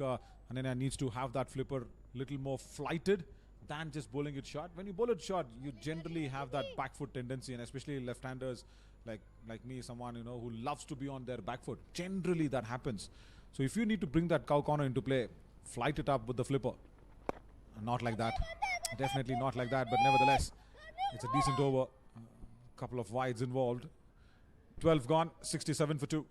Ananya needs to have that flipper little more flighted than just bowling it short. When you bowl it short, you generally have that back foot tendency, and especially left-handers like me, someone you know who loves to be on their back foot. Generally, that happens. So if you need to bring that cow corner into play, flight it up with the flipper. Not like that. Definitely not like that. But nevertheless, it's a decent over. A couple of wides involved. 12 gone. 67 for 2.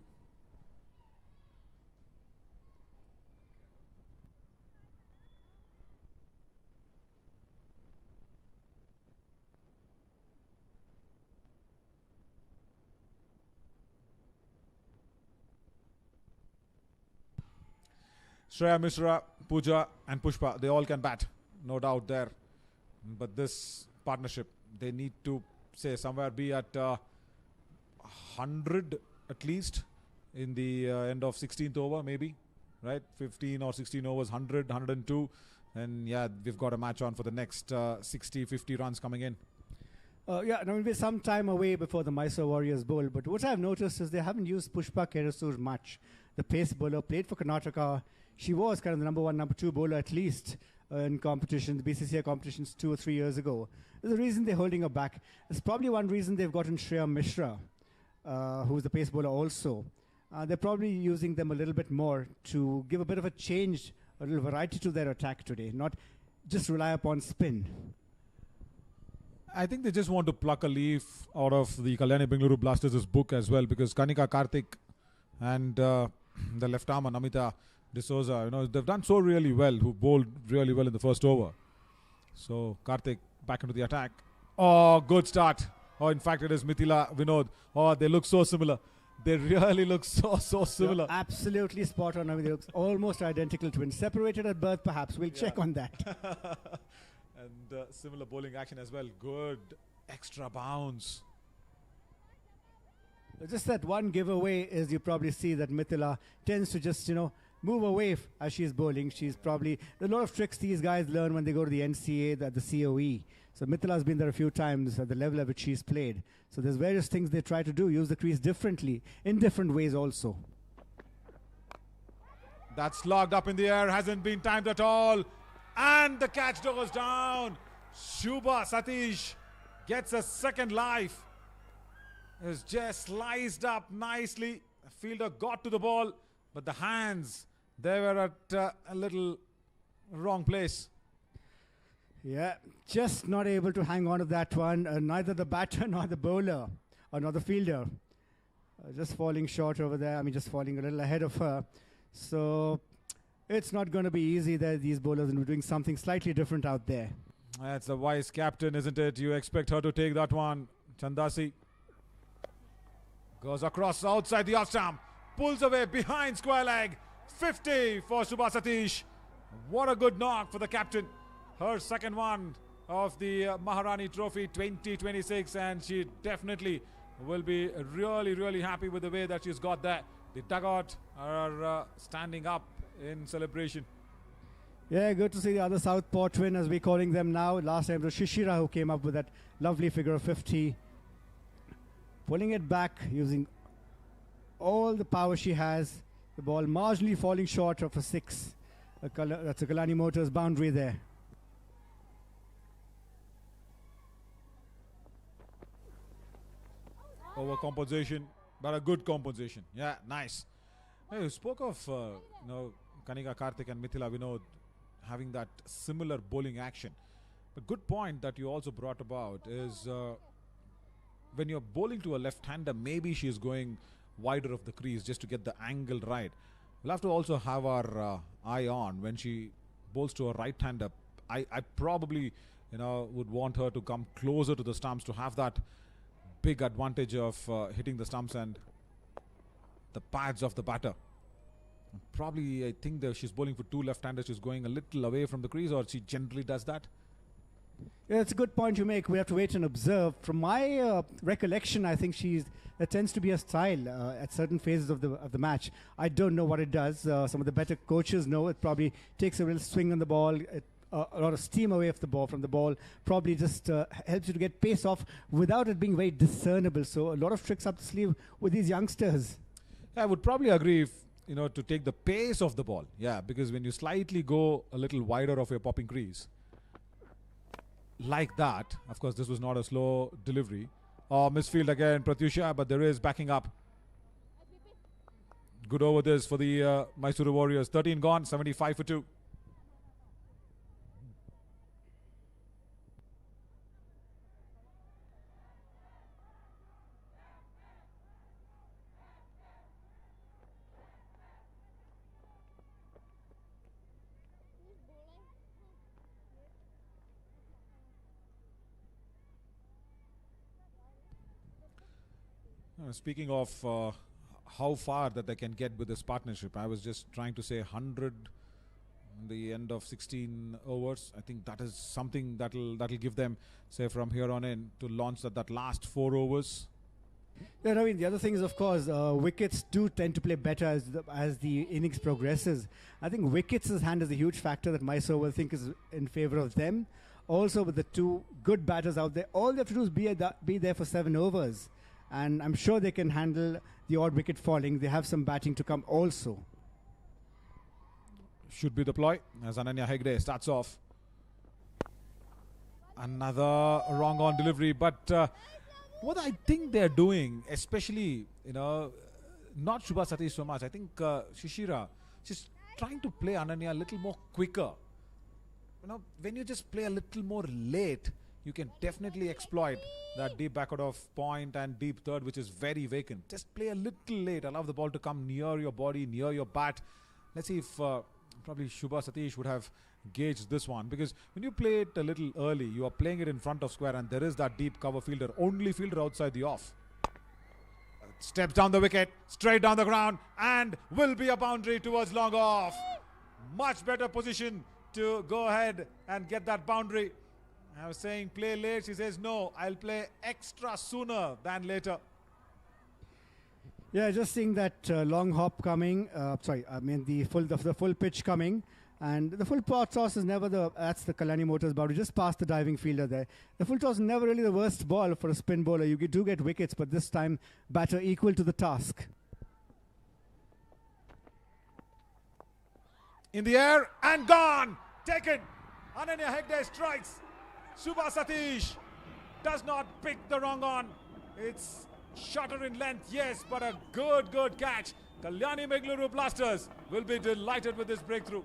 Shreya Mishra, Pooja and Pushpa, they all can bat. No doubt there. But this partnership, they need to say somewhere be at 100 at least in the end of 16th over maybe. Right? 15 or 16 overs, 100, 102. And yeah, we've got a match on for the next 60, 50 runs coming in.
Yeah, now we'll be some time away before the Mysore Warriors bowl. But what I've noticed is they haven't used Pushpa Keresur much. The pace bowler played for Karnataka. She was kind of the number 1, number 2 bowler at least in competition, the BCCI competitions 2 or 3 years ago. There's a reason they're holding her back. There's probably one reason they've gotten Shreya Mishra, who's the pace bowler also. They're probably using them a little bit more to give a bit of a change, a little variety to their attack today, not just rely upon spin.
I think they just want to pluck a leaf out of the Kalyani Bengaluru Blasters' book as well, because Kanika Karthik and the left armer Namita D'Souza, you know, they've done so really well, who bowled really well in the first over. So Karthik back into the attack. Oh, good start. Oh, in fact, it is Mithila Vinod. Oh, they look so similar. They really look so similar.
You're absolutely spot on. I mean, they look almost identical twins. Separated at birth, perhaps. We'll check on that.
And similar bowling action as well. Good extra bounce.
Just that one giveaway is you probably see that Mithila tends to just, you know, move away as she's bowling. She's probably, a lot of tricks these guys learn when they go to the NCA, the COE. So Mithila's been there a few times at the level at which she's played. So there's various things they try to do, use the crease differently, in different ways also.
That's logged up in the air, hasn't been timed at all. And the catch goes down. Shubha Satish gets a second life. It's just sliced up nicely. The fielder got to the ball, but the hands, they were at a little wrong place.
Yeah, just not able to hang on to that one. Neither the batter nor the bowler, or nor the fielder. Just falling short over there. I mean, just falling a little ahead of her. So it's not going to be easy there. These bowlers are doing something slightly different out there.
That's a wise captain, isn't it? You expect her to take that one. Chandasi goes across outside the off stump. Pulls away behind square leg. 50 for Shubha Satish. What a good knock for the captain. Her second one of the Maharani Trophy 2026, and she definitely will be really happy with the way that she's got there. The dugout are standing up in celebration.
Yeah, good to see the other Southpaw twin, as we're calling them now. Last time it was Shishira who came up with that lovely figure of 50. Pulling it back, using all the power she has. The ball marginally falling short of a 6. That's a Kalyani Motors boundary there.
Over compensation, but a good compensation. Yeah, nice. Hey, you spoke of Kanika Karthik and Mithila Vinod having that similar bowling action. But good point that you also brought about is when you're bowling to a left-hander, maybe she's going wider of the crease just to get the angle right. We'll have to also have our eye on when she bowls to a right-hander. I probably would want her to come closer to the stumps to have that big advantage of hitting the stumps and the pads of the batter. Probably, I think that she's bowling for 2 left-handers. She's going a little away from the crease, or she generally does that.
Yeah, it's a good point you make. We have to wait and observe. From my recollection, I think that tends to be a style at certain phases of the match. I don't know what it does. Some of the better coaches know it probably takes a real swing on the ball. A lot of steam away from the ball, probably just helps you to get pace off without it being very discernible. So a lot of tricks up the sleeve with these youngsters.
I would probably agree if, to take the pace of the ball. Yeah, because when you slightly go a little wider of your popping crease, like that, of course this was not a slow delivery. Misfield again, Pratyusha, but there is backing up. Good over this for the Mysore Warriors. 13 gone, 75 for 2. Speaking of how far that they can get with this partnership, I was just trying to say 100 the end of 16 overs. I think that is something that'll give them, say, from here on in to launch that last 4 overs.
Yeah, I mean, the other thing is, of course, wickets do tend to play better as the innings progresses. I think wickets' hand is a huge factor that Mysore will think is in favour of them. Also, with the 2 good batters out there, all they have to do is be there for 7 overs. And I'm sure they can handle the odd wicket falling. They have some batting to come also.
Should be the ploy as Ananya Hegde starts off. Another wrong on delivery, but what I think they're doing, especially, not Shubha Satish so much. I think Shishira, she's trying to play Ananya a little more quicker. When you just play a little more late, you can definitely exploit that deep backward of point and deep third, which is very vacant. Just play a little late. Allow the ball to come near your body, near your bat. Let's see if probably Shubha Satish would have gauged this one. Because when you play it a little early, you are playing it in front of square and there is that deep cover fielder. Only fielder outside the off. Steps down the wicket, straight down the ground, and will be a boundary towards long off. Much better position to go ahead and get that boundary. I was saying play late. She says no, I'll play extra sooner than later.
Yeah, just seeing that long hop coming. The full pitch coming, and the full toss is never that's the Kalyani Motors boundary, just past the diving fielder there. The full toss is never really the worst ball for a spin bowler. You do get wickets, but this time batter equal to the task.
In the air and gone. Taken. Ananya Hegde strikes. Shubha Satish does not pick the wrong on. It's shorter in length, yes, but a good catch. Kalyani Bengaluru Blasters will be delighted with this breakthrough.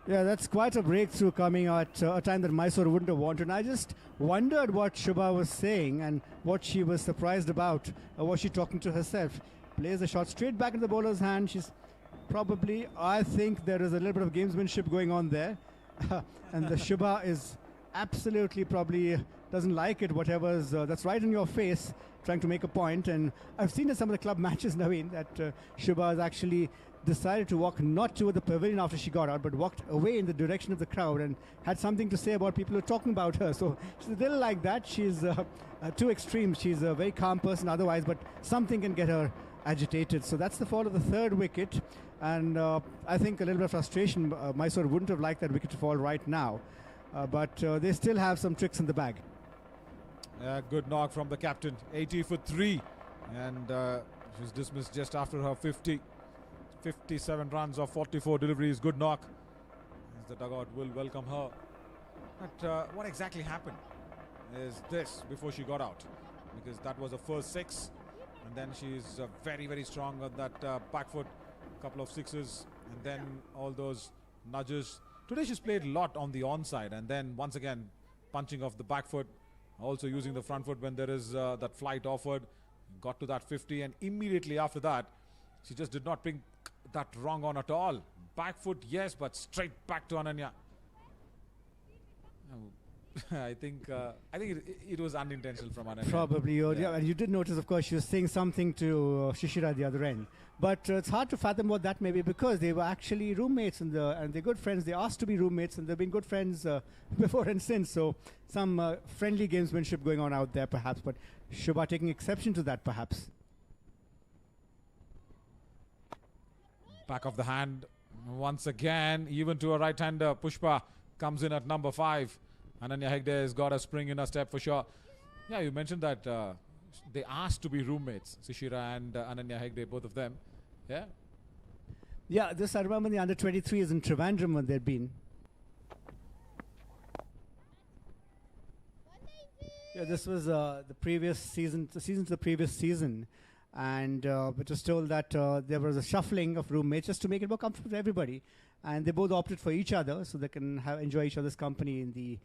Yeah, that's quite a breakthrough coming at a time that Mysore wouldn't have wanted. And I just wondered what Shubha was saying and what she was surprised about. Was she talking to herself? Plays the shot straight back into the bowler's hand. She's probably, I think there is a little bit of gamesmanship going on there. And the Shubha is absolutely probably doesn't like it, whatever's that's right in your face, trying to make a point. And I've seen in some of the club matches, Naveen, that Shubha has actually decided to walk not toward the pavilion after she got out, but walked away in the direction of the crowd and had something to say about people who are talking about her. So she's a little like that. She's too extreme. She's a very calm person otherwise, but something can get her agitated. So that's the fall of the third wicket. And I think a little bit of frustration. Mysore wouldn't have liked that wicket to fall right now. But they still have some tricks in the bag.
Good knock from the captain. 80 for 3. And she's dismissed just after her 50. 57 runs of 44 deliveries. Good knock. As the dugout will welcome her. But what exactly happened is this before she got out. Because that was the first 6. And then she's very, very strong on that back foot. Couple of sixes. And then all those nudges. Today she's played a lot on the onside. And then once again punching off the back foot. Also using the front foot when there is that flight offered. Got to that 50. And immediately after that, she just did not pick that wrong on at all. Back foot, yes, but straight back to Ananya. I think it was unintentional from Ananya.
Probably, yeah. And you did notice, of course, she was saying something to Shishira at the other end. But it's hard to fathom what that may be because they were actually roommates and they're good friends. They asked to be roommates and they've been good friends before and since. So some friendly gamesmanship going on out there, perhaps. But Shubha taking exception to that, perhaps.
Back of the hand once again, even to a right-hander. Pushpa comes in at number 5. Ananya Hegde has got a spring in her step for sure. Yeah, you mentioned that they asked to be roommates, Shishira and Ananya Hegde, both of them. Yeah.
Yeah, this I remember the under-23 is in Trivandrum when they'd been. Yeah, this was the previous season, the season to the previous season. And it was told that there was a shuffling of roommates just to make it more comfortable for everybody. And they both opted for each other so they can enjoy each other's company. In the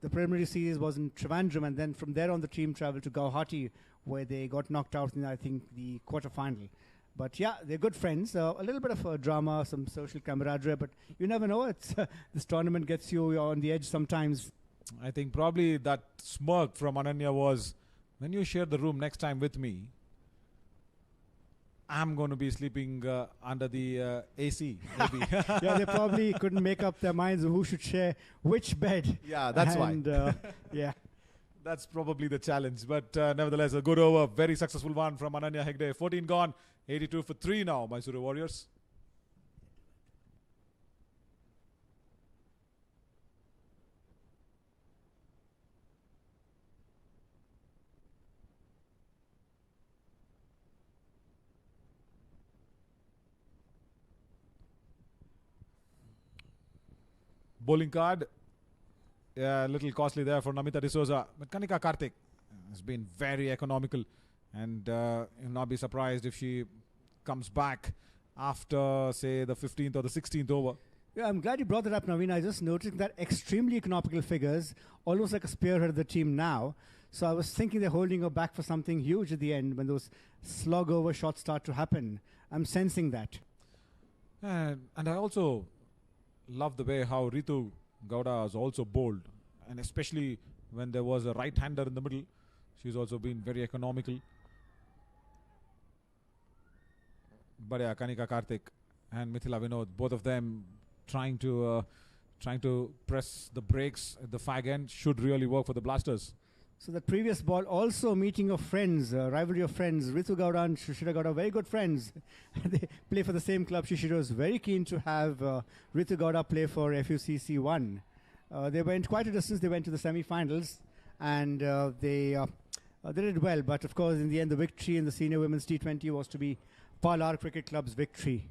preliminary series was in Trivandrum, and then from there on the team traveled to Guwahati, where they got knocked out in, I think, the quarterfinal. But yeah, they're good friends. A little bit of drama, some social camaraderie, but you never know. It's this tournament gets you on the edge sometimes.
I think probably that smirk from Ananya was, when you share the room next time with me, I'm going to be sleeping under the AC, maybe.
Yeah, they probably couldn't make up their minds who should share which bed.
Yeah, that's why.
Yeah.
That's probably the challenge. But nevertheless, a good over. Very successful one from Ananya Hegde. 14 gone. 82 for 3 now, Mysore Warriors. Bowling card, a little costly there for Namita D'Souza. But Kanika Karthik has been very economical. And you'll not be surprised if she comes back after, say, the 15th or the 16th over.
Yeah, I'm glad you brought that up, Naveen. I just noticed that extremely economical figures, almost like a spearhead of the team now. So I was thinking they're holding her back for something huge at the end when those slog-over shots start to happen. I'm sensing that.
And I also love the way how Ritu Gowda is also bowled, and especially when there was a right-hander in the middle. She's also been very economical. But yeah, Kanika Karthik and Mithila Vinod, both of them trying to press the brakes at the fag end should really work for the Blasters.
So the previous ball, also a meeting of friends, rivalry of friends. Ritu Gowda and Shishira Gowda, very good friends. They play for the same club. Shishira was very keen to have Ritu Gowda play for FUCC 1. They went quite a distance. They went to the semi-finals, and they did well. But of course, in the end, the victory in the Senior Women's T20 was to be Palar Cricket Club's victory.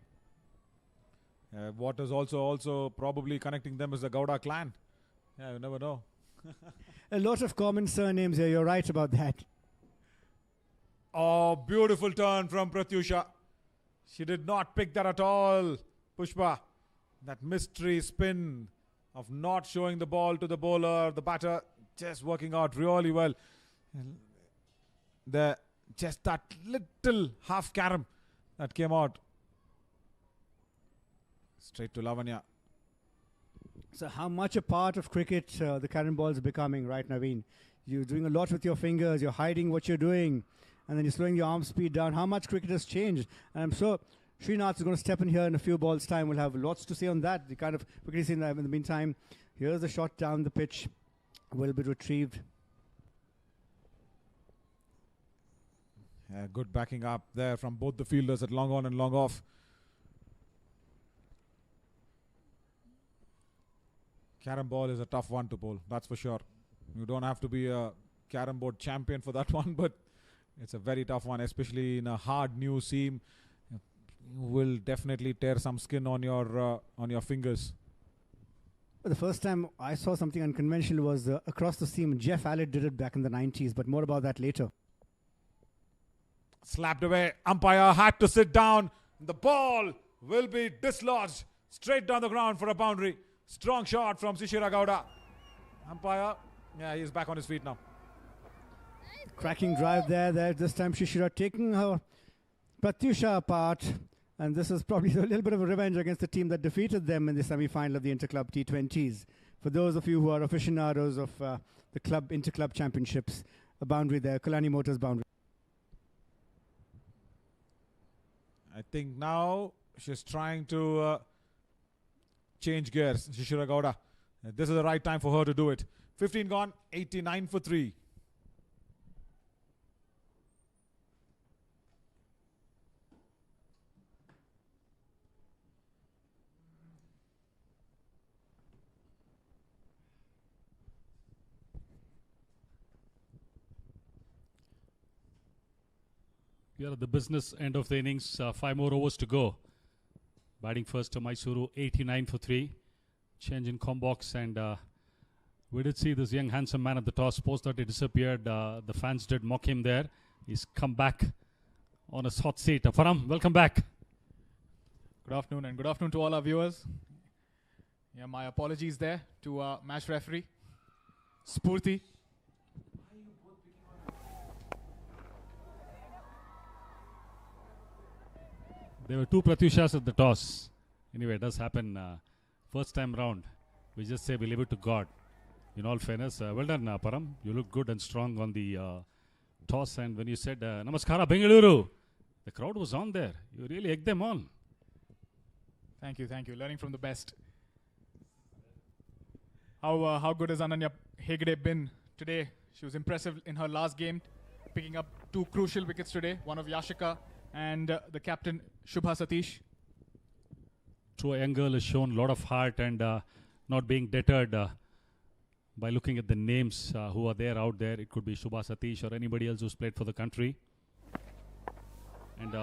What is also probably connecting them is the Gowda clan. Yeah, you never know.
A lot of common surnames here. You're right about that.
Oh, beautiful turn from Pratyusha. She did not pick that at all. Pushpa. That mystery spin of not showing the ball to the bowler, the batter just working out really well. Just that little half carom that came out. Straight to Lavanya.
So how much a part of cricket the carom ball is becoming, right, Naveen? You're doing a lot with your fingers, you're hiding what you're doing, and then you're slowing your arm speed down. How much cricket has changed? And I'm sure Srinath is going to step in here in a few balls' time. We'll have lots to say on that. The kind of quickly see in the meantime. Here's the shot down the pitch. Will be retrieved.
Good backing up there from both the fielders at long on and long off. Carom ball is a tough one to bowl, that's for sure. You don't have to be a carom board champion for that one, but it's a very tough one, especially in a hard new seam. You will definitely tear some skin on your fingers.
But the first time I saw something unconventional was across the seam. Jeff Allett did it back in the 90s, but more about that later.
Slapped away. Umpire had to sit down. The ball will be dislodged straight down the ground for a boundary. Strong shot from Shishira Gowda. Umpire, yeah, he's back on his feet now.
Cracking drive there. This time Shishira taking her Pratyusha apart. And this is probably a little bit of a revenge against the team that defeated them in the semi-final of the Interclub T20s. For those of you who are aficionados of the club Interclub Championships, a boundary there, Kalyani Motors boundary.
I think now she's trying to change gears, Shishira Gowda. This is the right time for her to do it. 15 gone, 89 for 3.
We are at the business end of the innings. 5 more overs to go. Batting first to Mysuru, 89 for 3. Change in combox, and we did see this young handsome man at the toss. Post that he disappeared. The fans did mock him there. He's come back on a hot seat. Param, welcome back.
Good afternoon, and good afternoon to all our viewers. Yeah, my apologies there to match referee Spurti.
There were 2 Pratyushas at the toss. Anyway, it does happen first time round. We just say we leave it to God. In all fairness, well done, Param. You look good and strong on the toss. And when you said, Namaskara Bengaluru, the crowd was on there. You really egged them on.
Thank you. Learning from the best. How good has Ananya Hegde been today? She was impressive in her last game, picking up 2 crucial wickets today. One of Yashika and the captain Shubha Satish.
True, a young girl has shown a lot of heart and not being deterred by looking at the names who are there out there. It could be Shubha Satish or anybody else who's played for the country. And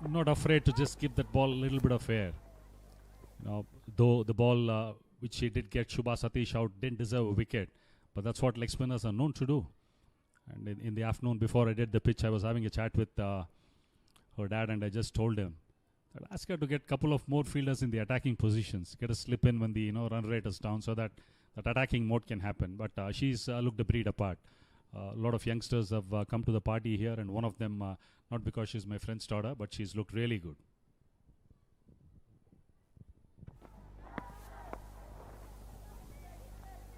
not afraid to just give that ball a little bit of air. Though the ball which she did get Shubha Satish out didn't deserve a wicket. But that's what leg spinners are known to do. And in the afternoon before I did the pitch, I was having a chat with her dad, and I just told him, I'd ask her to get a couple of more fielders in the attacking positions, get a slip in when the run rate is down, so that attacking mode can happen. But she's looked a breed apart. A lot of youngsters have come to the party here, and one of them, not because she's my friend's daughter, but she's looked really good.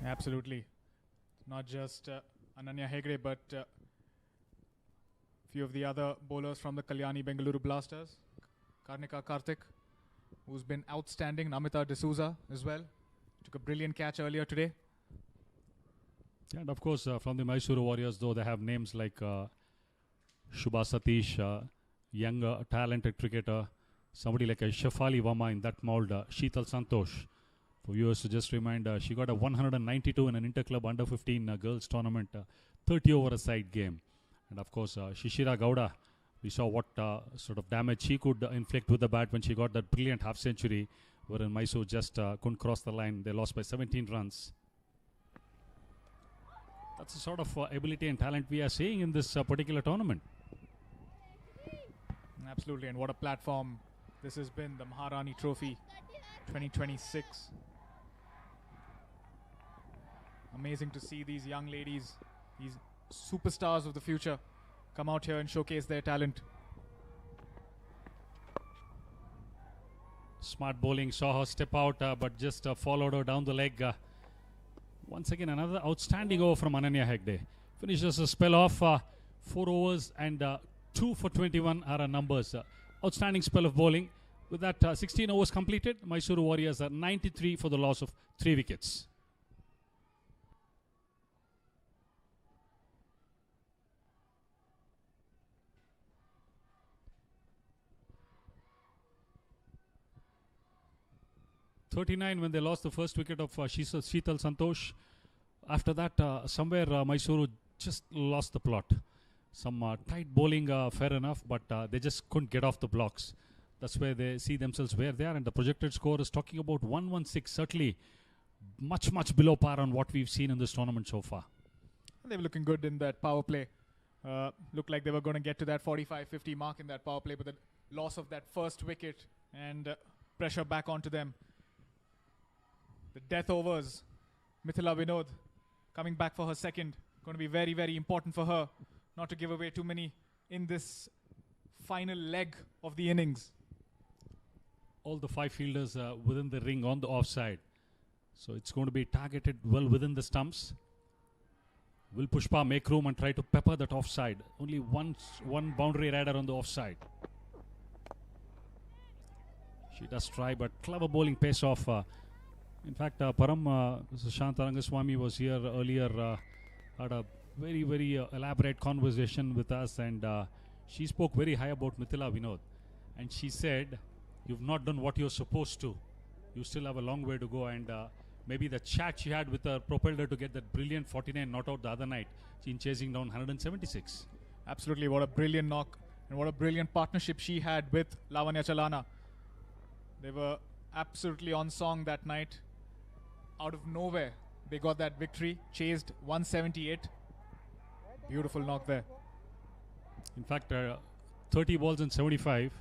Absolutely. Not just Ananya Hegde, but few of the other bowlers from the Kalyani Bengaluru Blasters. Karnika Karthik, who's been outstanding. Namita D'Souza as well. Took a brilliant catch earlier today.
Yeah, and of course, from the Mysore Warriors, though, they have names like Shubha Satish, young, talented cricketer. Somebody like a Shefali Vama in that mold. Sheetal Santosh. For viewers to just remind, she got a 192 in an Interclub Under-15 girls tournament. 30 over a side game. And of course, Shishira Gowda, we saw what sort of damage she could inflict with the bat when she got that brilliant half century, wherein Mysore just couldn't cross the line. They lost by 17 runs. That's the sort of ability and talent we are seeing in this particular tournament.
Absolutely, and what a platform this has been, the Maharani Trophy 2026. Amazing to see these young ladies, these superstars of the future, come out here and showcase their talent.
Smart bowling, saw her step out, but just followed her down the leg. Once again, another outstanding over from Ananya Hegde. Finishes a spell off, 4 overs and 2 for 21 are her numbers. Outstanding spell of bowling. With that, 16 overs completed, Mysore Warriors are 93 for the loss of 3 wickets. .39 when they lost the first wicket of Sheetal Santosh. After that, somewhere Mysore just lost the plot. Some tight bowling, fair enough, but they just couldn't get off the blocks. That's where they see themselves where they are, and the projected score is talking about 116. Certainly much below par on what we've seen in this tournament so far.
They were looking good in that power play. Looked like they were going to get to that 45-50 mark in that power play, but the loss of that first wicket and pressure back onto them. The death overs, Mithila Vinod coming back for her second. Going to be very important for her not to give away too many in this final leg of the innings.
All the 5 fielders within the ring on the offside. So it's going to be targeted well within the stumps. Will Pushpa make room and try to pepper that offside? Only one boundary rider on the offside. She does try, but clever bowling pays off. In fact, Param, Shant Rangaswamy was here earlier, had a very elaborate conversation with us, and she spoke very high about Mithila Vinod. And she said, you've not done what you're supposed to. You still have a long way to go, and maybe the chat she had with her propelled her to get that brilliant 49 not out the other night, in chasing down 176.
Absolutely, what a brilliant knock, and what a brilliant partnership she had with Lavanya Chalana. They were absolutely on song that night. Out of nowhere, they got that victory, chased 178. Beautiful knock there.
In fact, 30 balls and 75.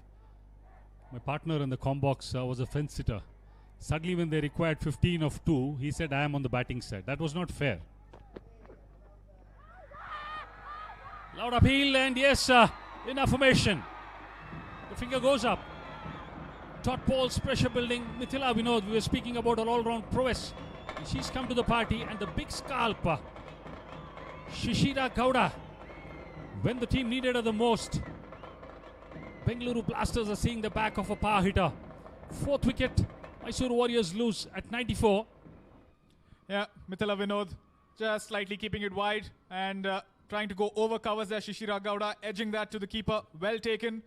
My partner in the combox was a fence sitter. Suddenly when they required 15 of 2, he said, I am on the batting side. That was not fair. Loud appeal, and yes, in affirmation. The finger goes up. Dot balls, pressure building. Mithila Vinod, we were speaking about her all-round prowess. And she's come to the party, and the big scalp. Shishira Gowda, when the team needed her the most. Bengaluru Blasters are seeing the back of a power hitter. 4th wicket, Mysore Warriors lose at 94.
Yeah, Mithila Vinod just slightly keeping it wide and trying to go over covers there. Shishira Gowda edging that to the keeper. Well taken.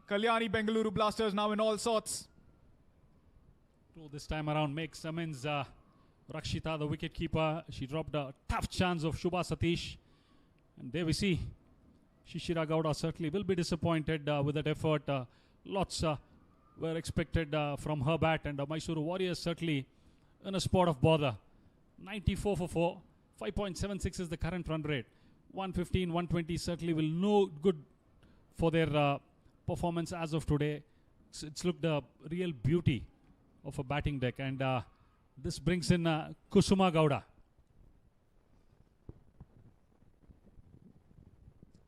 Kalyani Bengaluru Blasters now in all sorts.
This time around makes amends. Rakshita, the wicket keeper, she dropped a tough chance of Shubha Satish. And there we see Shishira Gowda certainly will be disappointed with that effort. Lots were expected from her bat, and Mysore Warriors certainly in a spot of bother. 94 for 4. 5.76 is the current run rate. 115, 120 certainly will no good for their performance as of today. It's looked a real beauty of a batting deck, and this brings in Kusuma Gowda.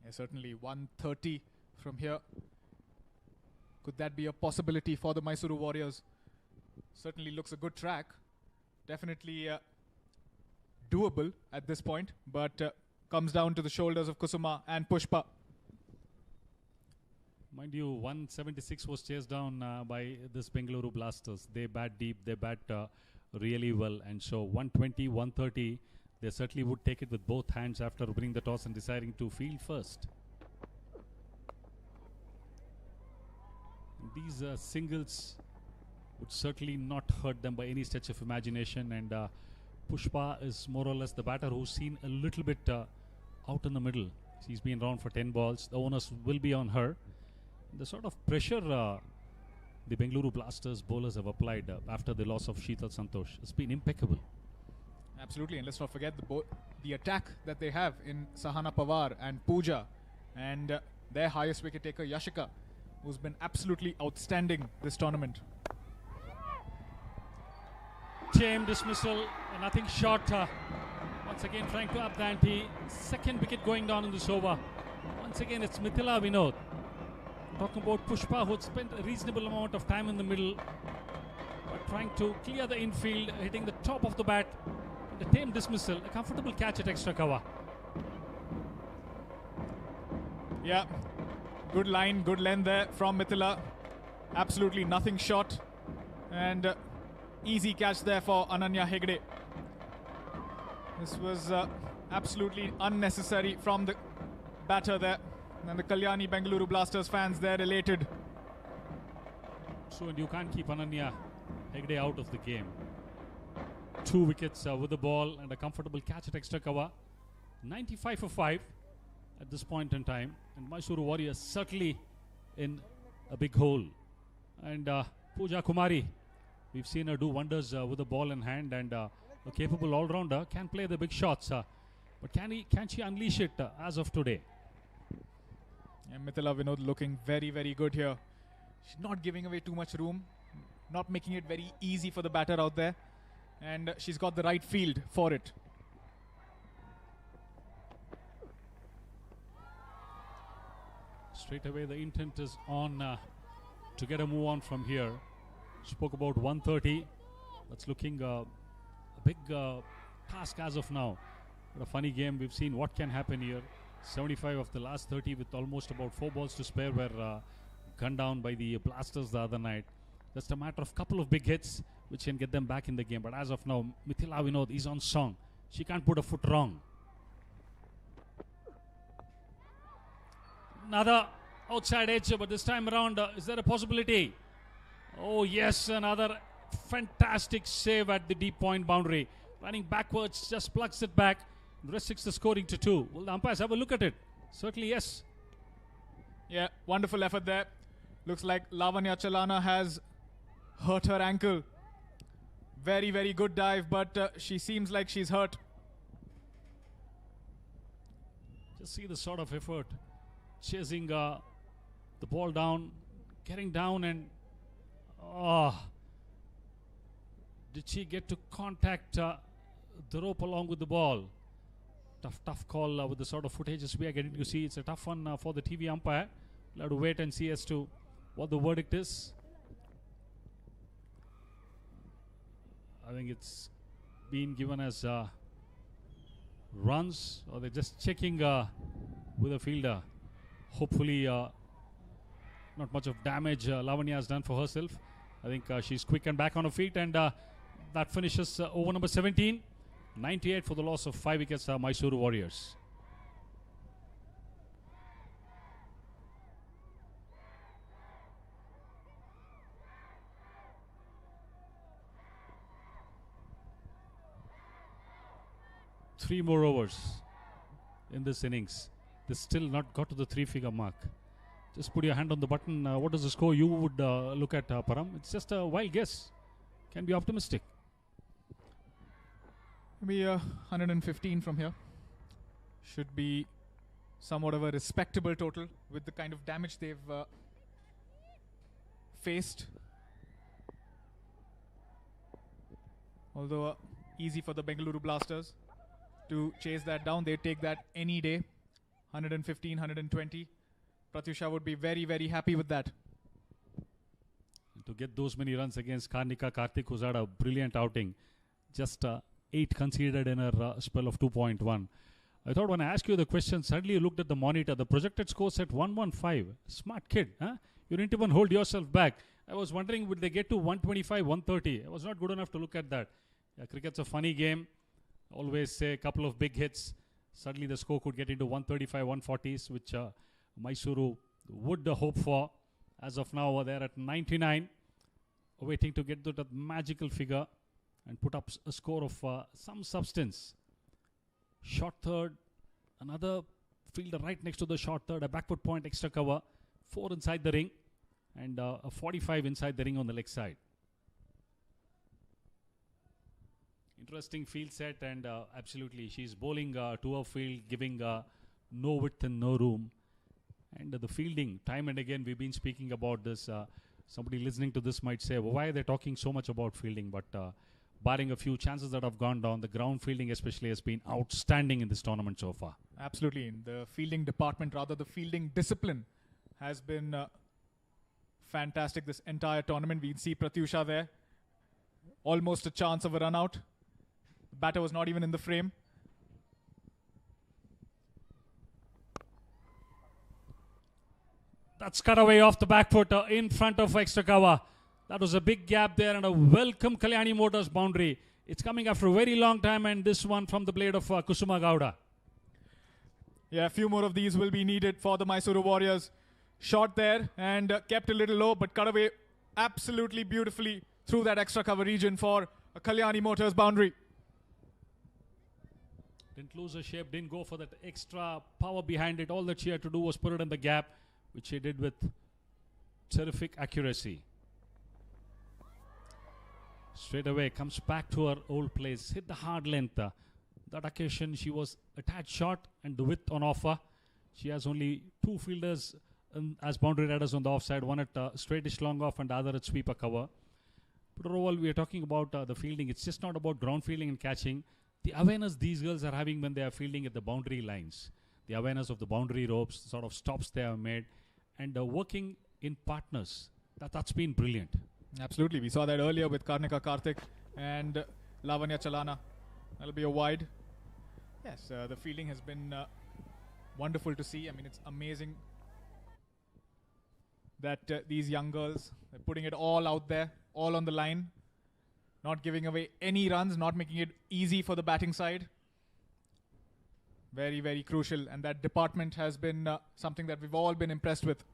Yeah, certainly 130 from here. Could that be a possibility for the Mysore Warriors? Certainly looks a good track. Definitely doable at this point, but comes down to the shoulders of Kusuma and Pushpa.
Mind you, 176 was chased down by this Bengaluru Blasters. They bat deep, they bat really well, and so 120, 130, they certainly would take it with both hands after winning the toss and deciding to field first. These singles would certainly not hurt them by any stretch of imagination, and Pushpa is more or less the batter who's seen a little bit out in the middle. She's been around for 10 balls. The onus will be on her. The sort of pressure the Bengaluru Blasters bowlers have applied after the loss of Sheetal Santosh has been impeccable.
Absolutely, and let's not forget the attack that they have in Sahana Pawar and Pooja, and their highest wicket taker Yashika, who's been absolutely outstanding this tournament.
tame dismissal, nothing short. Once again trying to up the ante. Second wicket going down in this over. Once again it's Mithila Vinod. Talking about Pushpa, who had spent a reasonable amount of time in the middle, but trying to clear the infield, hitting the top of the bat. And a tame dismissal, a comfortable catch at extra cover.
Yeah, good line, good length there from Mithila. Absolutely nothing short. And easy catch there for Ananya Hegde. This was absolutely unnecessary from the batter there. And the Kalyani Bengaluru Blasters fans, they're elated.
So you can't keep Ananya Hegde out of the game. 2 wickets with the ball and a comfortable catch at extra cover. 95 for 5 at this point in time. And Mysore Warriors certainly in a big hole. And Pooja Kumari, we've seen her do wonders with the ball in hand, and a capable all-rounder, can play the big shots. But can she unleash it as of today?
And Mithila Vinod looking very, very good here. She's not giving away too much room, not making it very easy for the batter out there. And she's got the right field for it.
Straight away the intent is on to get a move on from here. Spoke about 130. That's looking a big task as of now. But a funny game. We've seen what can happen here. 75 of the last 30 with almost about 4 balls to spare were gunned down by the Blasters the other night. Just a matter of couple of big hits which can get them back in the game. But as of now, Mithila Vinod is on song. She can't put a foot wrong. Another outside edge, but this time around, is there a possibility? Oh yes, another fantastic save at the deep point boundary. Running backwards, just plugs it back. Restricts the scoring to 2. Will the umpires have a look at it? Certainly yes.
Yeah, wonderful effort there. Looks like Lavanya Chalana has hurt her ankle. Very, very good dive, but she seems like she's hurt.
Just see the sort of effort. Chasing the ball down, getting down, and did she get to contact the rope along with the ball? Tough call with the sort of footages we are getting to see. It's a tough one for the TV umpire. We'll have to wait and see as to what the verdict is. I think it's been given as runs, or they're just checking with a fielder. Hopefully not much of damage Lavanya has done for herself. I think she's quick and back on her feet, and that finishes over number 17. 98 for the loss of 5 wickets, Mysore Warriors. Three more overs in this innings. They still not got to the 3-figure mark. Just put your hand on the button. What is the score you would look at, Param? It's just a wild guess. Can be optimistic.
Maybe 115 from here. Should be somewhat of a respectable total with the kind of damage they've faced. Although easy for the Bengaluru Blasters to chase that down. They take that any day. 115, 120. Pratyusha would be very, very happy with that.
To get those many runs against Karnika Karthik, who's had a brilliant outing. Just 8 conceded in her spell of 2.1. I thought when I asked you the question, suddenly you looked at the monitor. The projected score said 115. Smart kid, huh? You didn't even hold yourself back. I was wondering, would they get to 125, 130? I was not good enough to look at that. Yeah, cricket's a funny game. Always say a couple of big hits. Suddenly the score could get into 135, 140s, which Mysuru would hope for. As of now, they're at 99, waiting to get to that magical figure and put up a score of some substance. Short third, another fielder right next to the short third, a backward point, extra cover, 4 inside the ring, and a 45 inside the ring on the leg side. Interesting field set, and absolutely she's bowling to her field, giving no width and no room. And the fielding, time and again we've been speaking about this. Somebody listening to this might say, well, why are they talking so much about fielding? But barring a few chances that have gone down, the ground fielding especially has been outstanding in this tournament so far.
Absolutely. In the fielding department, rather the fielding discipline has been fantastic this entire tournament. We see Pratyusha there. Almost a chance of a run out. The batter was not even in the frame.
That's cut away off the back foot in front of extra cover. That was a big gap there and a welcome Kalyani Motors boundary. It's coming after a very long time, and this one from the blade of Kusuma Gowda.
Yeah, a few more of these will be needed for the Mysore Warriors. Shot there and kept a little low, but cut away absolutely beautifully through that extra cover region for a Kalyani Motors boundary.
Didn't lose her shape, didn't go for that extra power behind it. All that she had to do was put it in the gap, which she did with terrific accuracy. Straight away comes back to her old place, hit the hard length. That occasion she was a tad short and the width on offer. She has only two fielders as boundary riders on the offside, one at straightish long off and the other at sweeper cover. But overall we are talking about the fielding. It's just not about ground fielding and catching. The awareness these girls are having when they are fielding at the boundary lines, the awareness of the boundary ropes, the sort of stops they have made, and working in partners, that's been brilliant.
Absolutely. We saw that earlier with Karnika Karthik and Lavanya Chalana. That'll be a wide. Yes, the fielding has been wonderful to see. I mean, it's amazing that these young girls, they're putting it all out there, all on the line, not giving away any runs, not making it easy for the batting side. Very, very crucial. And that department has been something that we've all been impressed with.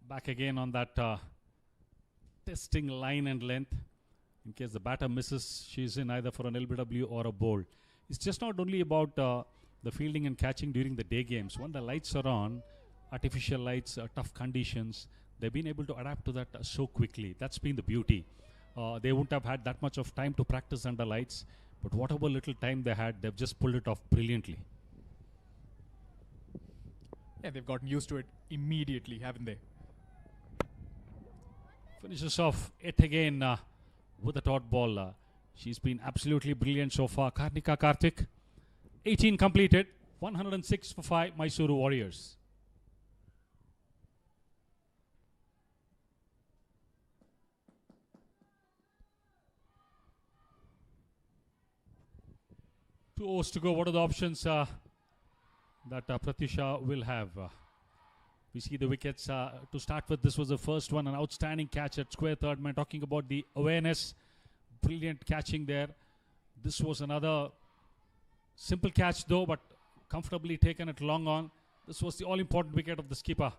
Back again on that testing line and length. In case the batter misses, she's in either for an LBW or a bowl. It's just not only about the fielding and catching during the day games. When the lights are on, artificial lights, tough conditions, they've been able to adapt to that so quickly. That's been the beauty. They wouldn't have had that much of time to practice under lights, but whatever little time they had, they've just pulled it off brilliantly.
Yeah, they've gotten used to it immediately, haven't they?
Finishes off it again with a dot ball. She's been absolutely brilliant so far. Karnika Karthik, 18 completed, 106 for 5 Mysore Warriors. Two overs to go. What are the options that Pratyusha will have? We see the wickets to start with. This was the first one, an outstanding catch at square third man. Talking about the awareness, brilliant catching there. This was another simple catch though, but comfortably taken at long on. This was the all-important wicket of the skipper.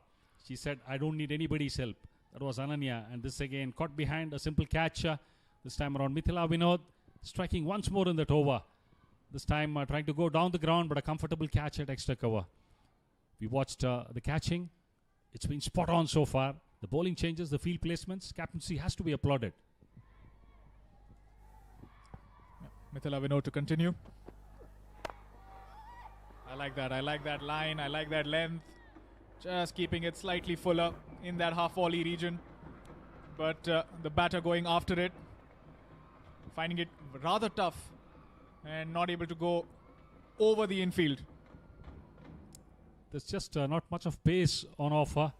She said, I don't need anybody's help. That was Ananya, and this again caught behind, a simple catch. This time around Mithila Vinod striking once more in that over. This time trying to go down the ground, but a comfortable catch at extra cover. We watched the catching. It's been spot on so far. The bowling changes, the field placements, captaincy has to be applauded.
Mithila Vinod to continue. I like that. I like that line. I like that length. Just keeping it slightly fuller in that half volley region. But the batter going after it, finding it rather tough and not able to go over the infield.
There's just not much of pace on offer,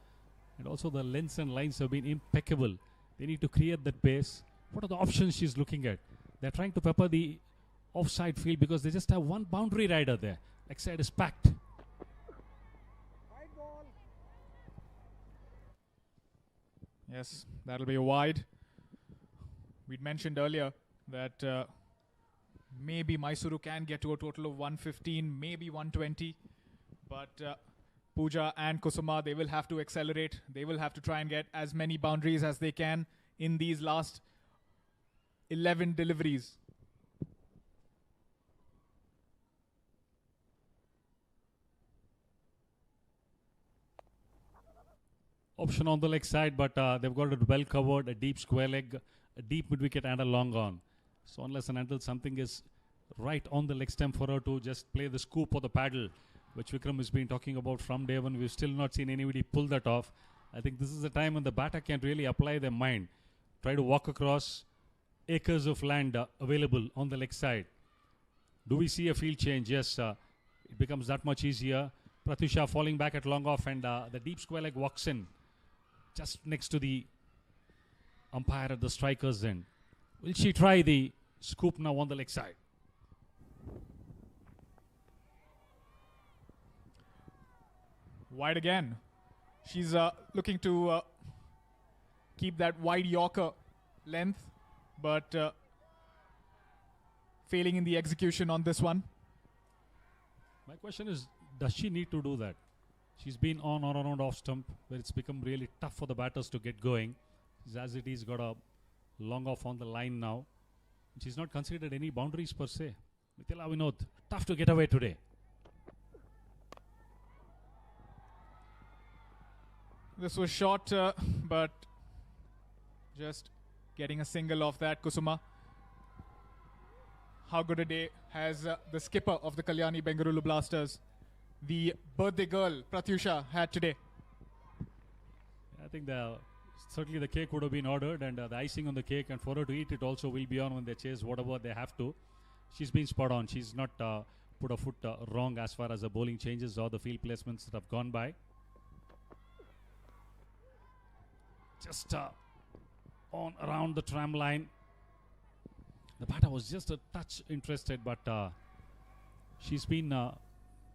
and also the lengths and lines have been impeccable. They need to create that pace. What are the options she's looking at? They're trying to pepper the offside field because they just have one boundary rider there. Leg side is packed.
Yes, that'll be a wide. We'd mentioned earlier that maybe Mysuru can get to a total of 115, maybe 120. But Pooja and Kusuma, they will have to accelerate. They will have to try and get as many boundaries as they can in these last 11 deliveries.
Option on the leg side, but they've got it well covered, a deep square leg, a deep mid-wicket and a long on. So unless and until something is right on the leg stump for her to just play the scoop or the paddle, which Vikram has been talking about from day one, we've still not seen anybody pull that off. I think this is the time when the batter can really apply their mind. Try to walk across acres of land available on the leg side. Do we see a field change? Yes, it becomes that much easier. Pratyusha falling back at long off, and the deep square leg walks in just next to the umpire at the striker's end. Will she try the scoop now on the leg side?
Wide again. She's looking to keep that wide Yorker length, but failing in the execution on this one.
My question is, does she need to do that? She's been on or around off stump, where it's become really tough for the batters to get going. As it is, got a long off on the line now. She's not considered any boundaries per se. Mithila Vinod, tough to get away today.
This was short, but just getting a single off that, Kusuma. How good a day has the skipper of the Kalyani Bengaluru Blasters, the birthday girl, Pratyusha, had today?
I think certainly the cake would have been ordered, and the icing on the cake, and for her to eat it also will be on when they chase whatever they have to. She's been spot on. She's not put a foot wrong as far as the bowling changes or the field placements that have gone by. Just on around the tram line. The batter was just a touch interested, but she's been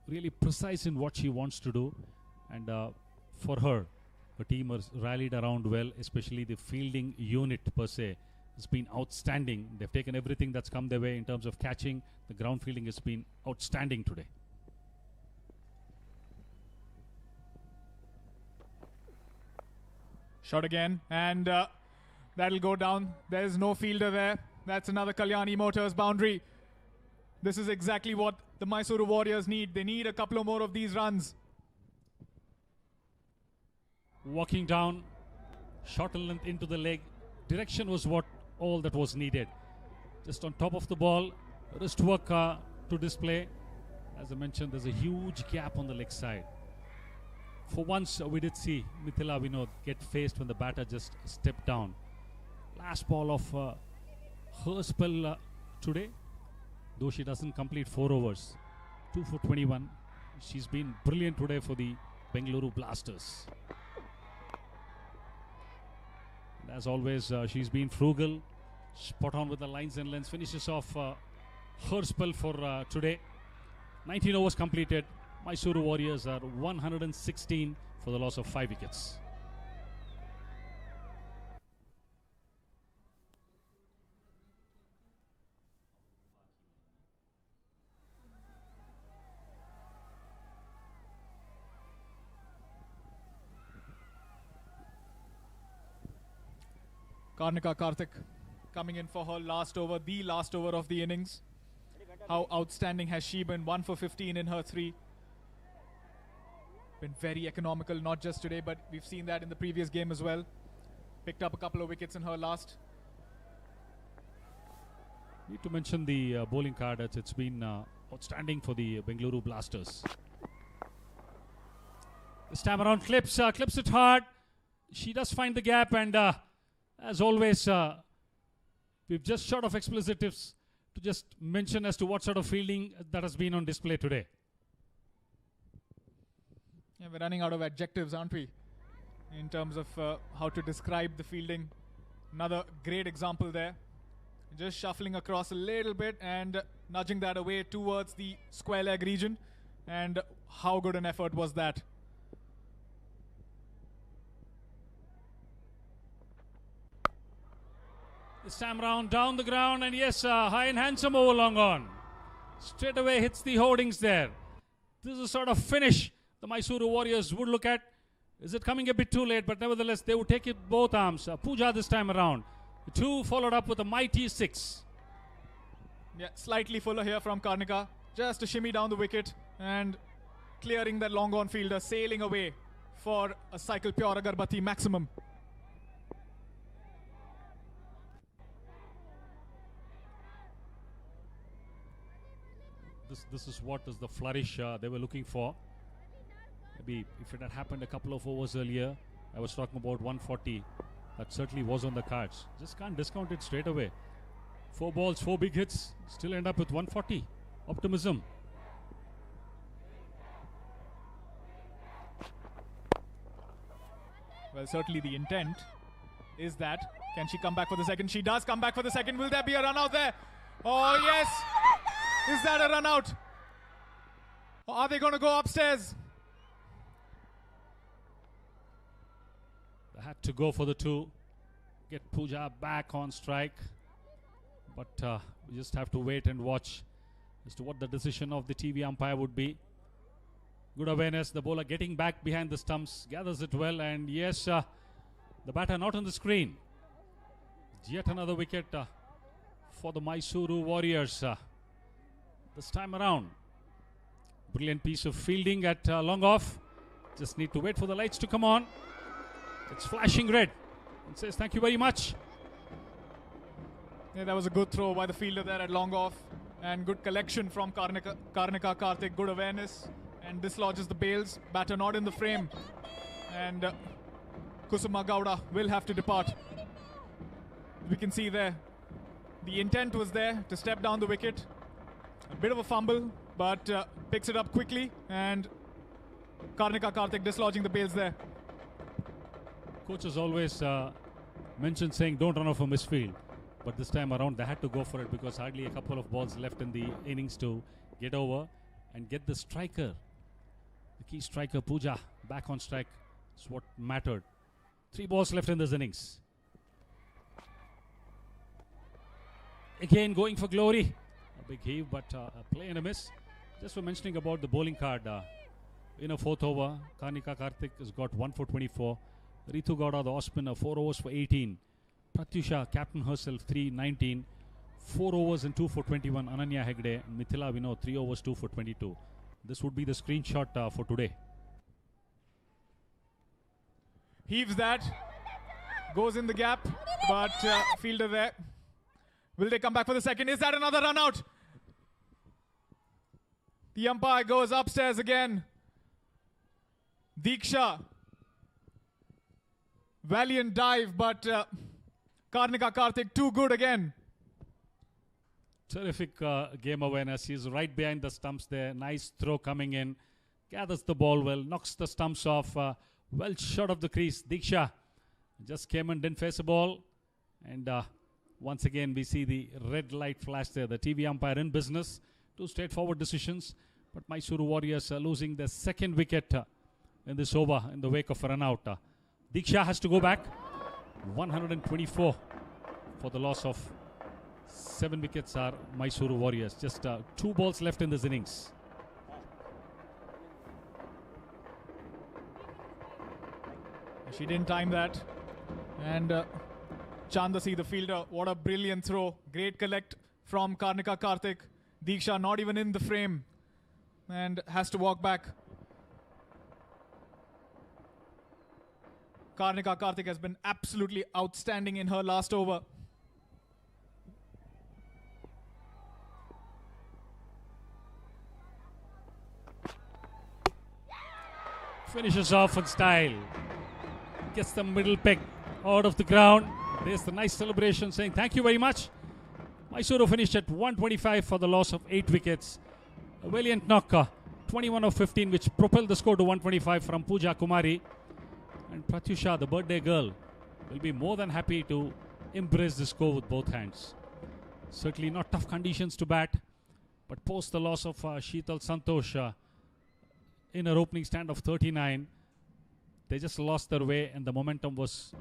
really precise in what she wants to do. And for her team has rallied around well, especially the fielding unit per se has been outstanding. They've taken everything that's come their way in terms of catching. The ground fielding has been outstanding today.
Shot again, and that'll go down. There's no fielder there. That's another Kalyani Motors boundary. This is exactly what the Mysore Warriors need. They need a couple of more of these runs.
Walking down, short length into the leg. Direction was all that was needed. Just on top of the ball, wrist work to display. As I mentioned, there's a huge gap on the leg side. For once, we did see Mithila Vinod get faced when the batter just stepped down. Last ball of her spell today, though she doesn't complete 4 overs. 2 for 21. She's been brilliant today for the Bengaluru Blasters. And as always, she's been frugal, spot on with the lines and lengths. Finishes off her spell for today. 19 overs completed. Mysore Warriors are 116 for the loss of 5 wickets.
Karnika Karthik coming in for her last over, the last over of the innings. How outstanding has she been? 1 for 15 in her 3. Been very economical, not just today, but we've seen that in the previous game as well. Picked up a couple of wickets in her last.
Need to mention the bowling card. It's been outstanding for the Bengaluru Blasters. This time around, clips it hard. She does find the gap, and as always, we've just short of explicitives to just mention as to what sort of fielding that has been on display today.
Yeah, we're running out of adjectives, aren't we? In terms of how to describe the fielding. Another great example there. Just shuffling across a little bit and nudging that away towards the square leg region. And how good an effort was that?
This time round, down the ground, and yes, high and handsome over long on. Straight away hits the hoardings there. This is a sort of finish the Mysore Warriors would look at. Is it coming a bit too late? But nevertheless, they would take it both arms. Pooja this time around. 2 followed up with a mighty 6.
Yeah, slightly fuller here from Karnika. Just a shimmy down the wicket and clearing that long on fielder, sailing away for a cycle pure Agarbatti maximum.
This is what is the flourish they were looking for. Maybe if it had happened a couple of overs earlier, I was talking about 140. That certainly was on the cards. Just can't discount it straight away. 4 balls, 4 big hits, still end up with 140. Optimism.
Well, certainly the intent is that. Can she come back for the second? She does come back for the second. Will there be a run out there? Oh, yes. Is that a run out? Or are they going to go upstairs?
They had to go for the 2. Get Pooja back on strike. But we just have to wait and watch as to what the decision of the TV umpire would be. Good awareness. The bowler getting back behind the stumps. Gathers it well. And yes, the batter not on the screen. Yet another wicket for the Mysore Warriors this time around. Brilliant piece of fielding at long off. Just need to wait for the lights to come on. It's flashing red. It says thank you very much.
Yeah, that was a good throw by the fielder there at long off. And good collection from Karnika Karthik. Good awareness. And dislodges the bails. Batter not in the frame. And Kusuma Gowda will have to depart. We can see there, the intent was there to step down the wicket. A bit of a fumble, but picks it up quickly. And Karnika Karthik dislodging the bails there.
Coach has always mentioned saying don't run off a misfield. But this time around they had to go for it because hardly a couple of balls left in the innings to get over and get the striker. The key striker Pooja back on strike is what mattered. 3 balls left in this innings. Again going for glory. A big heave but a play and a miss. Just for mentioning about the bowling card. In a 4th over, Karnika Karthik has got 1 for 24. Ritu Gowda, the off-spinner, 4 overs for 18. Pratyusha, captain herself, 3-19. 4 overs and 2 for 21. Ananya Hegde and Mithila Vinod, 3 overs, 2 for 22. This would be the screenshot for today.
Heaves that. Goes in the gap. But fielder there. Will they come back for the second? Is that another run out? The umpire goes upstairs again. Diksha. Valiant dive, but Karnika Karthik too good again.
Terrific game awareness. He's right behind the stumps there. Nice throw coming in. Gathers the ball well. Knocks the stumps off. Well short of the crease. Diksha just came and didn't face the ball. And once again we see the red light flash there. The TV umpire in business. 2 straightforward decisions. But Mysore Warriors are losing their 2nd wicket in this over in the wake of a run out. Diksha has to go back. 124 for the loss of 7 wickets are Mysore Warriors. Just 2 balls left in this innings.
She didn't time that. And Chandasi, the fielder, what a brilliant throw. Great collect from Karnika Karthik. Diksha not even in the frame and has to walk back. Karnika Karthik has been absolutely outstanding in her last over.
Finishes off in style. Gets the middle peg out of the ground. There's the nice celebration saying thank you very much. Mysore finished at 125 for the loss of 8 wickets. A valiant knock, 21 of 15, which propelled the score to 125 from Pooja Kumari. And Pratyusha, the birthday girl, will be more than happy to embrace the score with both hands. Certainly not tough conditions to bat, but post the loss of Sheetal Santosh in her opening stand of 39, they just lost their way and the momentum was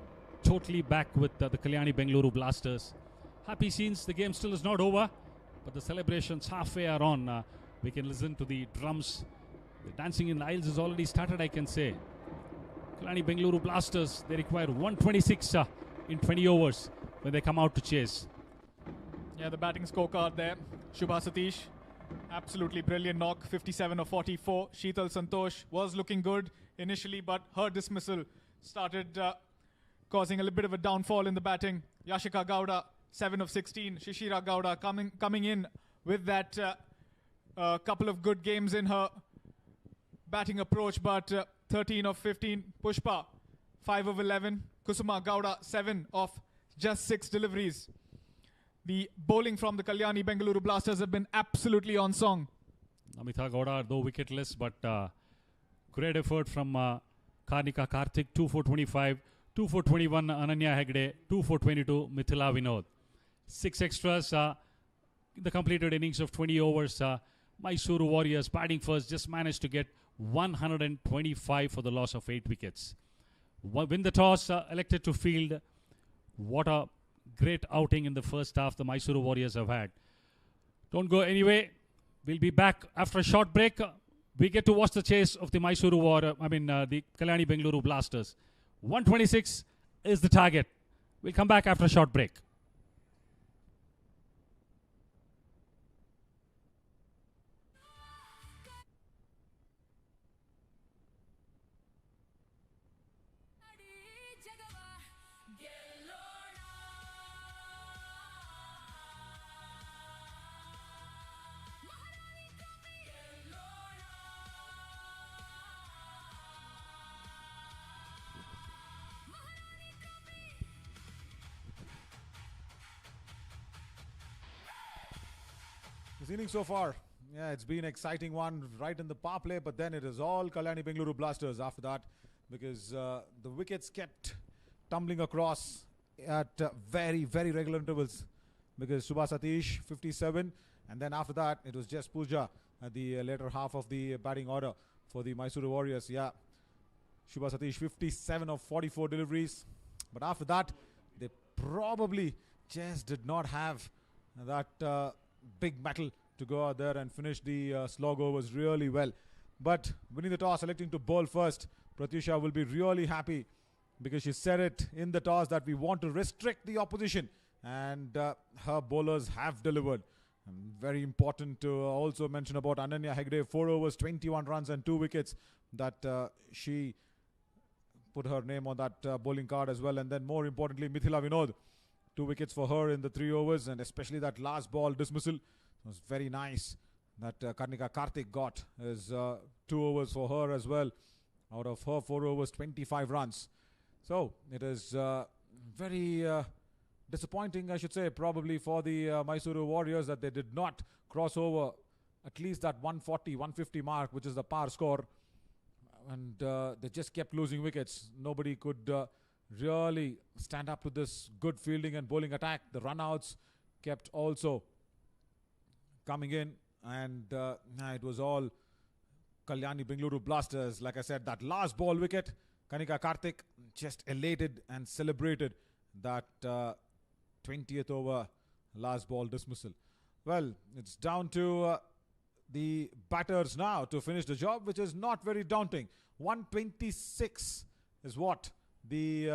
totally back with the Kalyani Bengaluru Blasters. Happy scenes, the game still is not over, but the celebrations halfway are on. We can listen to the drums. The dancing in the aisles has already started, I can say. Kalyani Bengaluru Blasters, they require 126 in 20 overs when they come out to chase.
Yeah, the batting scorecard there. Shubha Satish, absolutely brilliant knock, 57 of 44. Sheetal Santosh was looking good initially, but her dismissal started causing a little bit of a downfall in the batting. Yashika Gowda, 7 of 16. Shishira Gowda coming in with that couple of good games in her batting approach, but 13 of 15. Pushpa, 5 of 11. Kusuma Gowda, 7 of just 6 deliveries. The bowling from the Kalyani Bengaluru Blasters have been absolutely on song.
Amitha Gowda, though wicketless, but great effort from Karnika Karthik, 2 for 25, 2 for 21, Ananya Hegde, 2 for 22, Mithila Vinod. 6 extras, the completed innings of 20 overs. Mysore Warriors batting first just managed to get 125 for the loss of 8 wickets. Win the toss, elected to field. What a great outing in the first half the Mysore Warriors have had. Don't go anyway. We'll be back after a short break. We get to watch the chase of the the Kalyani Bengaluru Blasters. 126 is the target. We'll come back after a short break.
This inning so far, yeah, it's been an exciting one right in the power play, but then it is all Kalyani Bengaluru Blasters after that, because the wickets kept tumbling across at very, very regular intervals, because Shubha Satish 57, and then after that it was just Pooja at the later half of the batting order for the Mysore Warriors. Yeah, Shubha Satish 57 of 44 deliveries, but after that they probably just did not have that big metal to go out there and finish the slog overs really well. But winning the toss, selecting to bowl first, Pratyusha will be really happy, because she said it in the toss that we want to restrict the opposition, and her bowlers have delivered. And very important to also mention about Ananya Hegde, 4 overs, 21 runs and 2 wickets, that she put her name on that bowling card as well. And then more importantly, Mithila Vinod, 2 wickets for her in the 3 overs, and especially that last ball dismissal was very nice that Karnika Karthik got is 2 overs for her as well. Out of her 4 overs, 25 runs. So it is very disappointing, I should say, probably for the Mysore Warriors, that they did not cross over at least that 140, 150 mark, which is the par score. And they just kept losing wickets. Nobody could really stand up to this good fielding and bowling attack. The runouts kept also coming in, and it was all Kalyani Bengaluru Blasters. Like I said, that last ball wicket, Kanika Karthik just elated and celebrated that 20th over last ball dismissal. Well, it's down to the batters now to finish the job, which is not very daunting. 126 is what the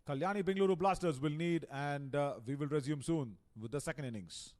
Kalyani Bengaluru Blasters will need, and we will resume soon with the second innings.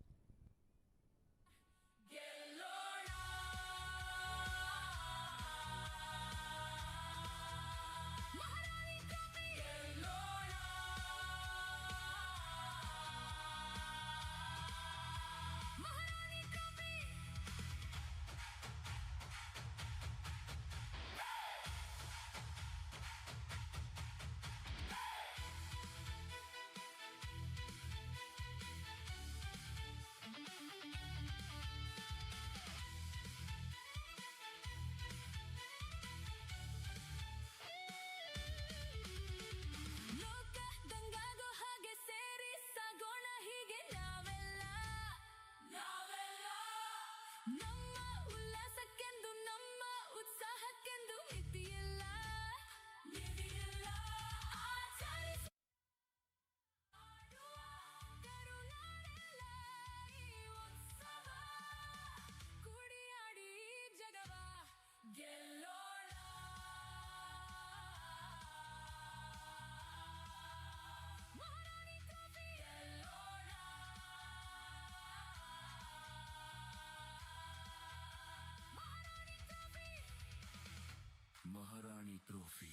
Maharani Trophy.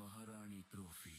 Maharani Trophy.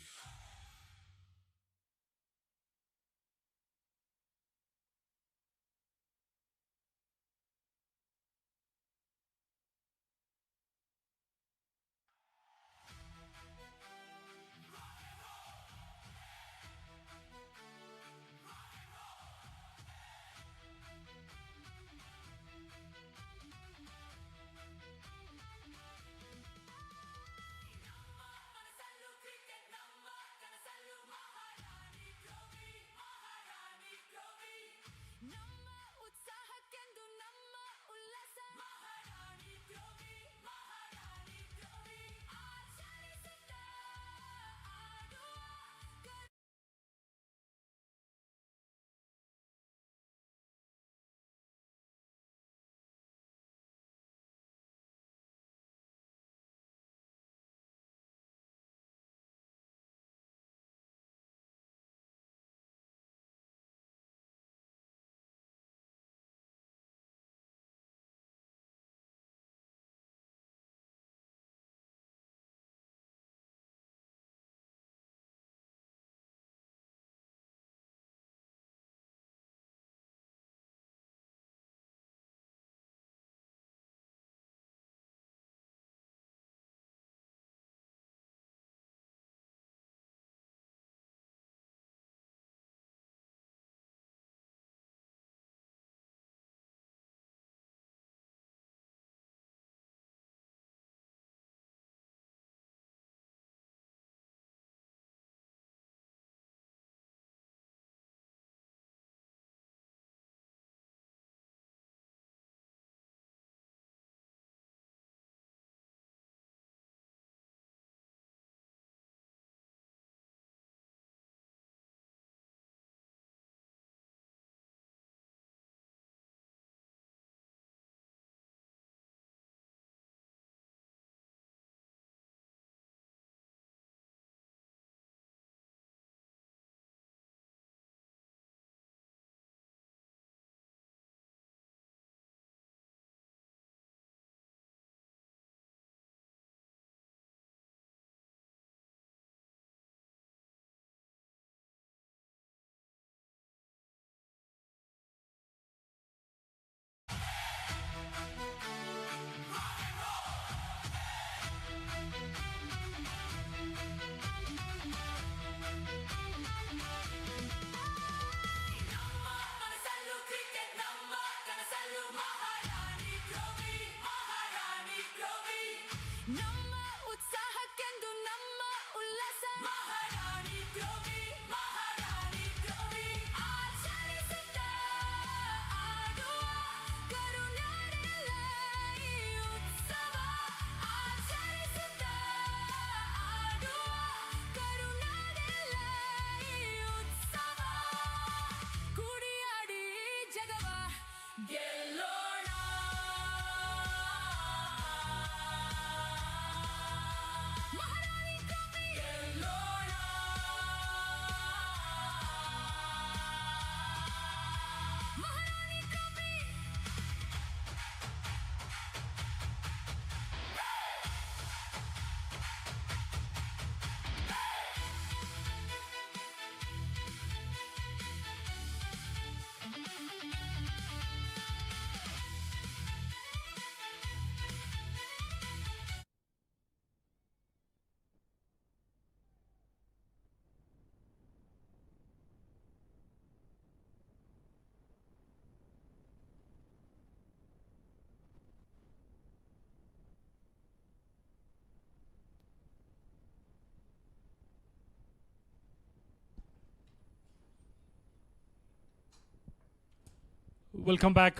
Welcome back.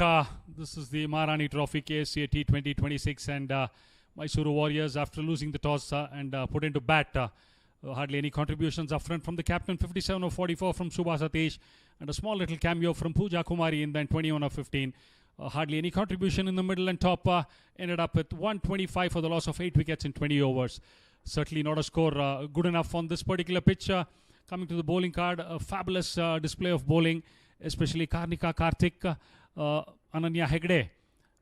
This is the Maharani Trophy KSCA T20 26, and Mysore Warriors, after losing the toss and put into bat, hardly any contributions up front from the captain. 57 of 44 from Subha Satish, and a small little cameo from Pooja Kumari in then 21 of 15. Hardly any contribution in the middle and top. Ended up with 125 for the loss of 8 wickets in 20 overs. Certainly not a score good enough on this particular pitch. Coming to the bowling card, a fabulous display of bowling, especially Karnika Karthik, Ananya Hegde,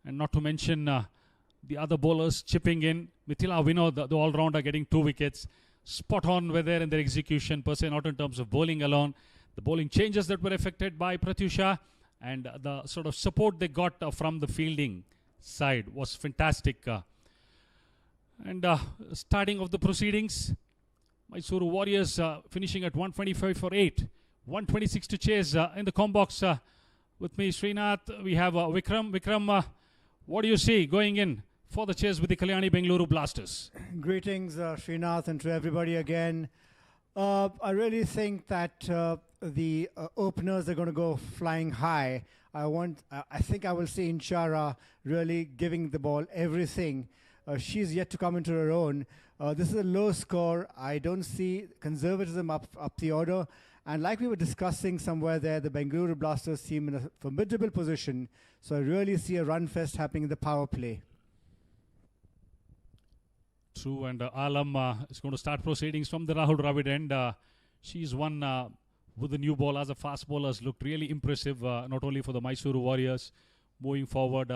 and not to mention the other bowlers chipping in. Mithila Vinod, the all-rounder, getting 2 wickets. spot on were there in their execution per se, not in terms of bowling alone. The bowling changes that were effected by Pratyusha and the sort of support they got from the fielding side was fantastic. Starting of the proceedings, Mysore Warriors finishing at 125 for 8. 126 to chase in the combox. With me, Srinath, we have Vikram. Vikram, what do you see going in for the chase with the Kalyani Bengaluru Blasters?
Greetings, Srinath, and to everybody again. I really think that the openers are going to go flying high. I think I will see Inchara really giving the ball everything. She's yet to come into her own. This is a low score. I don't see conservatism up the order. And like we were discussing somewhere there, the Bengaluru Blasters seem in a formidable position. So I really see a run fest happening in the power play.
True, and Alam is going to start proceedings from the Rahul Dravid end. She's one with the new ball as a fast bowler, has looked really impressive, not only for the Mysore Warriors. Moving forward,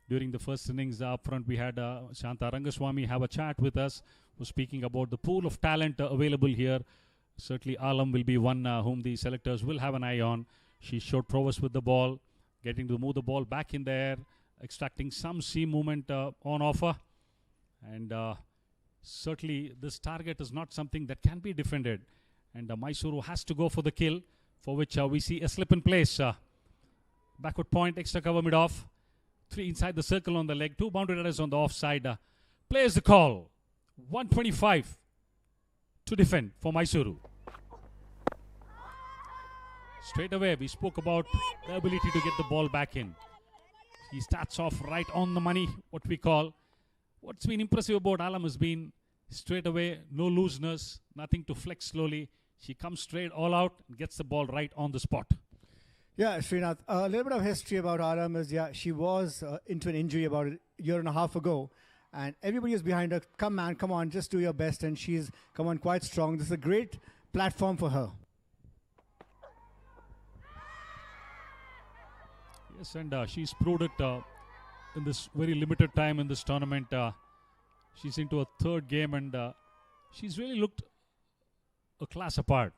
during the first innings up front, we had Shanta Rangaswamy have a chat with us, was speaking about the pool of talent available here. Certainly Alam will be one whom the selectors will have an eye on. She showed prowess with the ball, getting to move the ball back in the air, extracting some seam movement on offer. And certainly this target is not something that can be defended. And Mysuru has to go for the kill, for which we see a slip in place. Backward point, extra cover mid-off. 3 inside the circle on the leg, 2 boundary runners on the offside. Plays the call. 125 to defend for Mysuru. Straight away, we spoke about the ability to get the ball back in. He starts off right on the money, what we call. What's been impressive about Alam has been straight away, no looseness, nothing to flex slowly. She comes straight all out and gets the ball right on the spot.
Yeah, Srinath, a little bit of history about Alam is, she was into an injury about a year and a half ago. And everybody is behind her. Come, man, come on, just do your best. And she's come on quite strong. This is a great platform for her.
Yes, and she's proved it in this very limited time in this tournament. She's into a third game and she's really looked a class apart.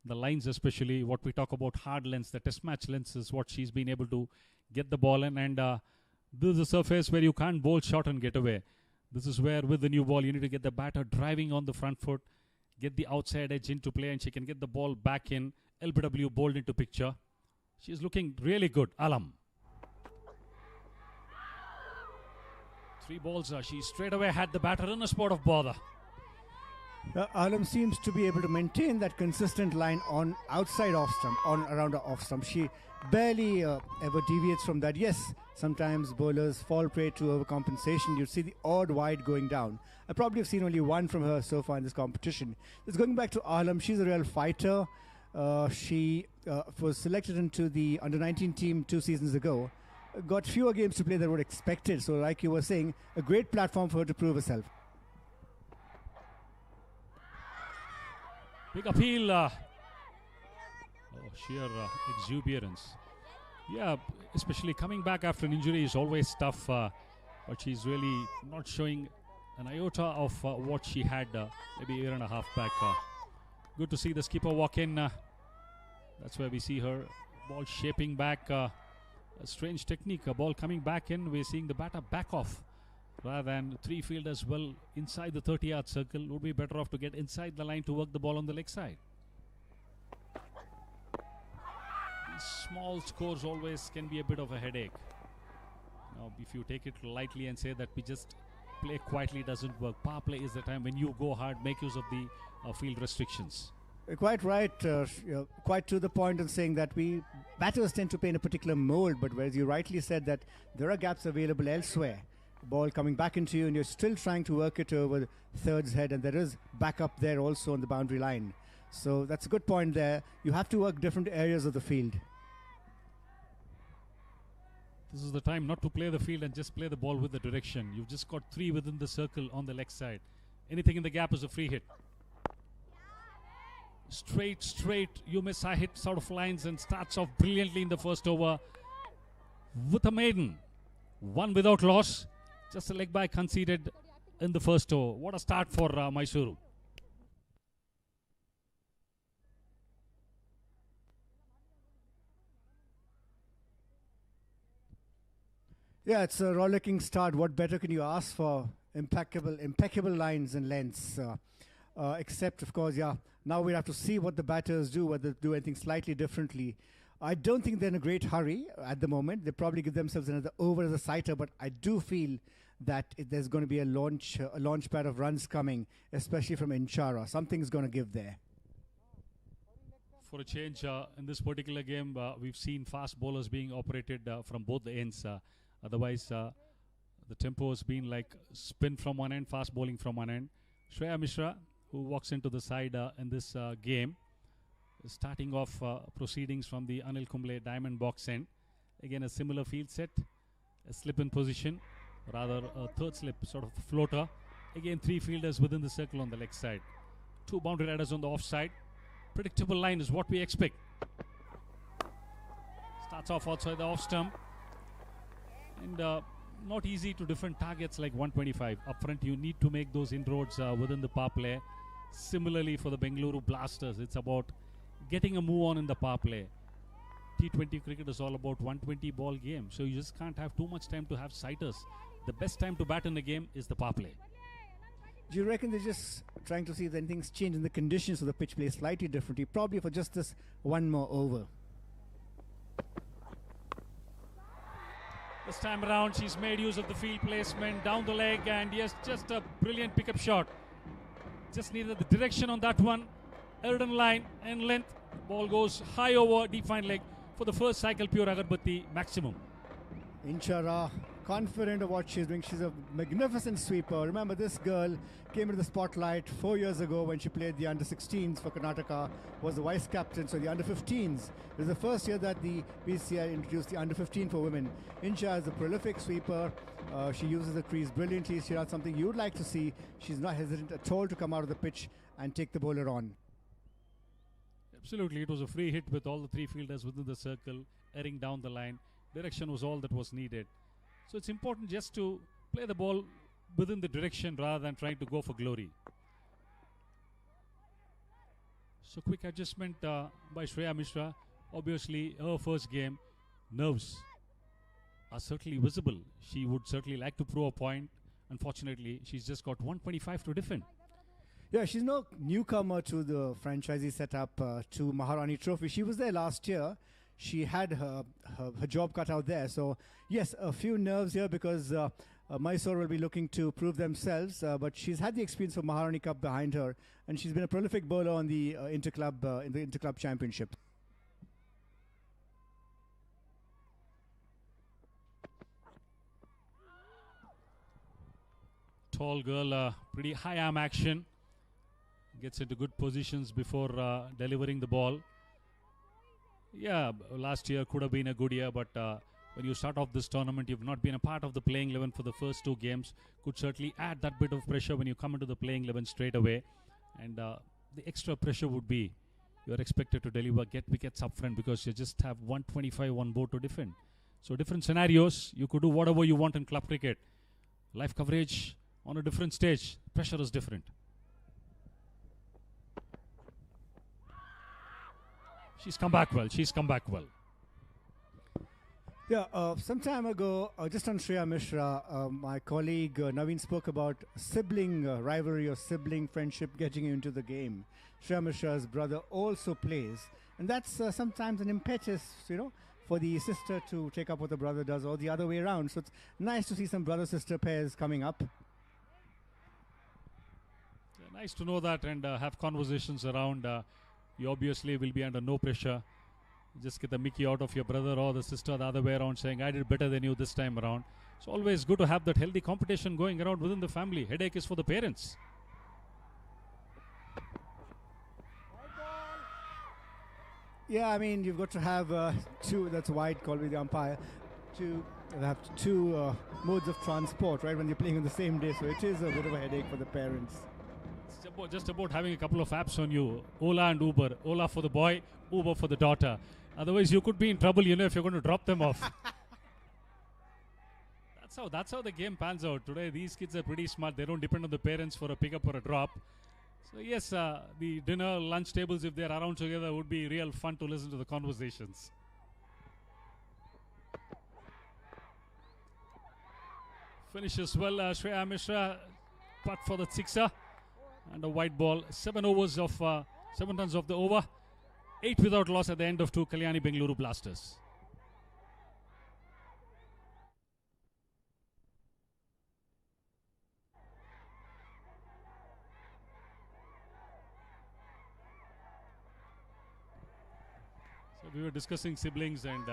The lines especially, what we talk about hard lengths, the test match lengths is what she's been able to get the ball in. And this is a surface where you can't bowl short and get away. This is where with the new ball you need to get the batter driving on the front foot, get the outside edge into play, and she can get the ball back in. LBW bowled into picture. She's looking really good. Alam. 3 balls. She straight away had the batter in a spot of bother.
Alam seems to be able to maintain that consistent line on outside off stump, on around the off stump. She barely ever deviates from that. Yes, sometimes bowlers fall prey to overcompensation. You see the odd wide going down. I probably have seen only one from her so far in this competition. Just going back to Alam, she's a real fighter. She was selected into the under-19 team 2 seasons ago. Got fewer games to play than were expected. So like you were saying, a great platform for her to prove herself.
Big appeal. Sheer exuberance. Yeah, especially coming back after an injury is always tough. But she's really not showing an iota of what she had maybe a year and a half back. Good to see the skipper walk in. That's where we see her ball shaping back. A strange technique. A ball coming back in. We're seeing the batter back off. Rather than 3 fielders well inside the 30-yard circle, would be better off to get inside the line to work the ball on the leg side. These small scores always can be a bit of a headache. Now, if you take it lightly and say that we just play quietly, doesn't work. Power play is the time when you go hard, make use of the field restrictions.
Quite right. Quite to the point in saying that we batters tend to play in a particular mold, but whereas you rightly said that there are gaps available elsewhere. Ball coming back into you and you're still trying to work it over third's head, and there is backup there also on the boundary line. So that's a good point there. You have to work different areas of the field.
This is the time not to play the field and just play the ball with the direction. You've just got 3 within the circle on the leg side. Anything in the gap is a free hit. Straight, you miss high hit sort of lines and starts off brilliantly in the first over with a maiden. 1 without loss. Just a leg by conceded in the first over. What a start for Mysuru.
Yeah, it's a rollicking start. What better can you ask for? Impeccable lines and lengths. Except, of course, yeah, now we have to see what the batters do, whether they do anything slightly differently. I don't think they're in a great hurry at the moment. They probably give themselves another over as a sighter, but I do feel that there's going to be a launch pad of runs coming, especially from Inchara. Something's going to give there.
For a change, in this particular game, we've seen fast bowlers being operated from both the ends. Otherwise, the tempo has been like spin from one end, fast bowling from one end. Shreya Mishra, who walks into the side in this game, is starting off proceedings from the Anil Kumble diamond box end. Again, a similar field set, a slip in position, rather a third slip, sort of floater. Again, 3 fielders within the circle on the leg side. 2 boundary riders on the off side. Predictable line is what we expect. Starts off outside the off stump. And not easy to defend targets like 125. Up front, you need to make those inroads within the power play. Similarly, for the Bengaluru Blasters, it's about getting a move on in the power play. T20 cricket is all about 120 ball game, so you just can't have too much time to have sighters. The best time to bat in the game is the power play.
Do you reckon they're just trying to see if anything's changed in the conditions of the pitch play slightly differently, probably for just this one more over?
This time around, she's made use of the field placement down the leg, and yes, just a brilliant pickup shot. Just needed the direction on that one. Erden line and length. Ball goes high over, deep fine leg for the first cycle, pure Agarbatti maximum.
Inchara, confident of what she's doing. She's a magnificent sweeper. Remember, this girl came into the spotlight 4 years ago when she played the under-16s for Karnataka, was the vice captain, so the under-15s. It was the first year that the BCI introduced the under-15 for women. Inchara is a prolific sweeper. She uses the crease brilliantly. She's not something you'd like to see. She's not hesitant at all to come out of the pitch and take the bowler on.
Absolutely, it was a free hit with all the 3 fielders within the circle, airing down the line. Direction was all that was needed. So it's important just to play the ball within the direction rather than trying to go for glory. So quick adjustment by Shreya Mishra. Obviously, her first game, nerves are certainly visible. She would certainly like to prove a point. Unfortunately, she's just got 125 to defend.
Yeah, she's no newcomer to the franchisee setup, to Maharani Trophy. She was there last year. She had her job cut out there. So, yes, a few nerves here because Mysore will be looking to prove themselves. But she's had the experience of Maharani Cup behind her. And she's been a prolific bowler on the Interclub in the Interclub Championship.
Tall girl, pretty high arm action. Gets into good positions before delivering the ball. Yeah, last year could have been a good year, but when you start off this tournament, you've not been a part of the playing 11 for the first 2 games. Could certainly add that bit of pressure when you come into the playing 11 straight away. And the extra pressure would be you're expected to deliver, get wickets up front because you just have 125 on board to defend. So different scenarios, you could do whatever you want in club cricket. Live coverage on a different stage, pressure is different. She's come back well.
Yeah, some time ago, just on Shreya Mishra, my colleague Naveen spoke about sibling rivalry or sibling friendship getting into the game. Shreya Mishra's brother also plays, and that's sometimes an impetus, for the sister to take up what the brother does, or the other way around. So it's nice to see some brother-sister pairs coming up.
Yeah, nice to know that and have conversations around. You obviously will be under no pressure. Just get the Mickey out of your brother or the sister the other way around saying, I did better than you this time around. It's always good to have that healthy competition going around within the family. Headache is for the parents.
Yeah, I mean, you've got to have 2, that's a wide call with the umpire, to have 2 modes of transport, right, when you're playing on the same day. So it is a bit of a headache for the parents.
Just about having a couple of apps on you. Ola and Uber. Ola for the boy, Uber for the daughter. Otherwise, you could be in trouble, if you're going to drop them off. That's how the game pans out. Today, these kids are pretty smart. They don't depend on the parents for a pickup or a drop. So, yes, the dinner, lunch tables, if they're around together, would be real fun to listen to the conversations. Finishes well, Shreya Mishra, but for the sixer. And a white ball. 7 overs of 7 runs of the over. 8 without loss at the end of 2 Kalyani Bengaluru Blasters. So we were discussing siblings, and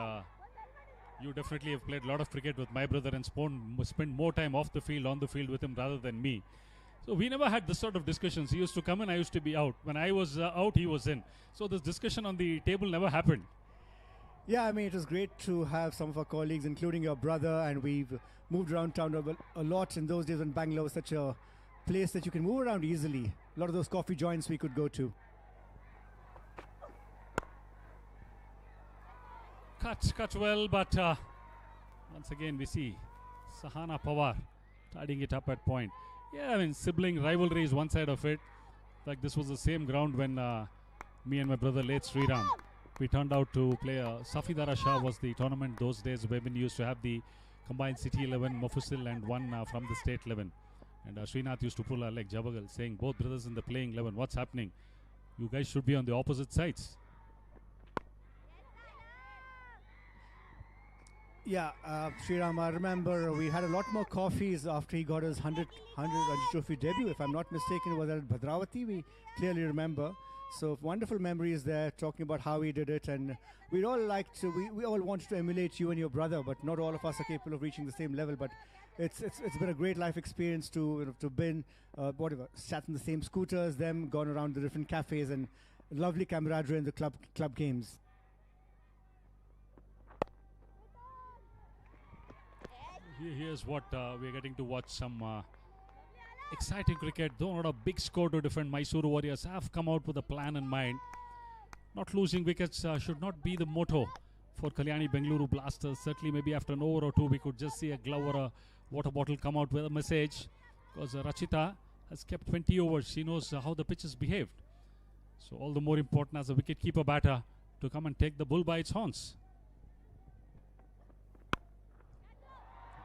you definitely have played a lot of cricket with my brother and spent more time off the field, on the field with him rather than me. So we never had this sort of discussions. He used to come in, I used to be out. When I was out, he was in. So this discussion on the table never happened.
Yeah, I mean, it was great to have some of our colleagues, including your brother, and we've moved around town a lot in those days when Bangalore was such a place that you can move around easily. A lot of those coffee joints we could go to.
Cut well, but once again we see Sahana Pawar tidying it up at point. Yeah, I mean, sibling rivalry is one side of it. Like, this was the same ground when me and my brother late Sriram, we turned out to play. Safidara Shah was the tournament those days where we used to have the combined City 11, Mafusil, and one from the State 11. And Srinath used to pull our leg, Jabagal, saying, both brothers in the playing 11, what's happening? You guys should be on the opposite sides.
Yeah, Sriram, I remember we had a lot more coffees after he got his 100 Ranji Trophy debut. If I'm not mistaken, it was at Bhadravati, we clearly remember. So wonderful memories there, talking about how he did it. And we'd all like to, we all wanted to emulate you and your brother, but not all of us are capable of reaching the same level. But it's been a great life experience to been, whatever, sat in the same scooters, them, gone around the different cafes, and lovely camaraderie in the club games.
Here's what we're getting to watch, some exciting cricket. Though not a big score to defend, Mysore Warriors have come out with a plan in mind. Not losing wickets should not be the motto for Kalyani Bengaluru Blasters. Certainly maybe after an over or two we could just see a glove or a water bottle come out with a message, because Rachita has kept 20 overs. She knows how the pitch has behaved. So all the more important as a wicket-keeper batter to come and take the bull by its horns.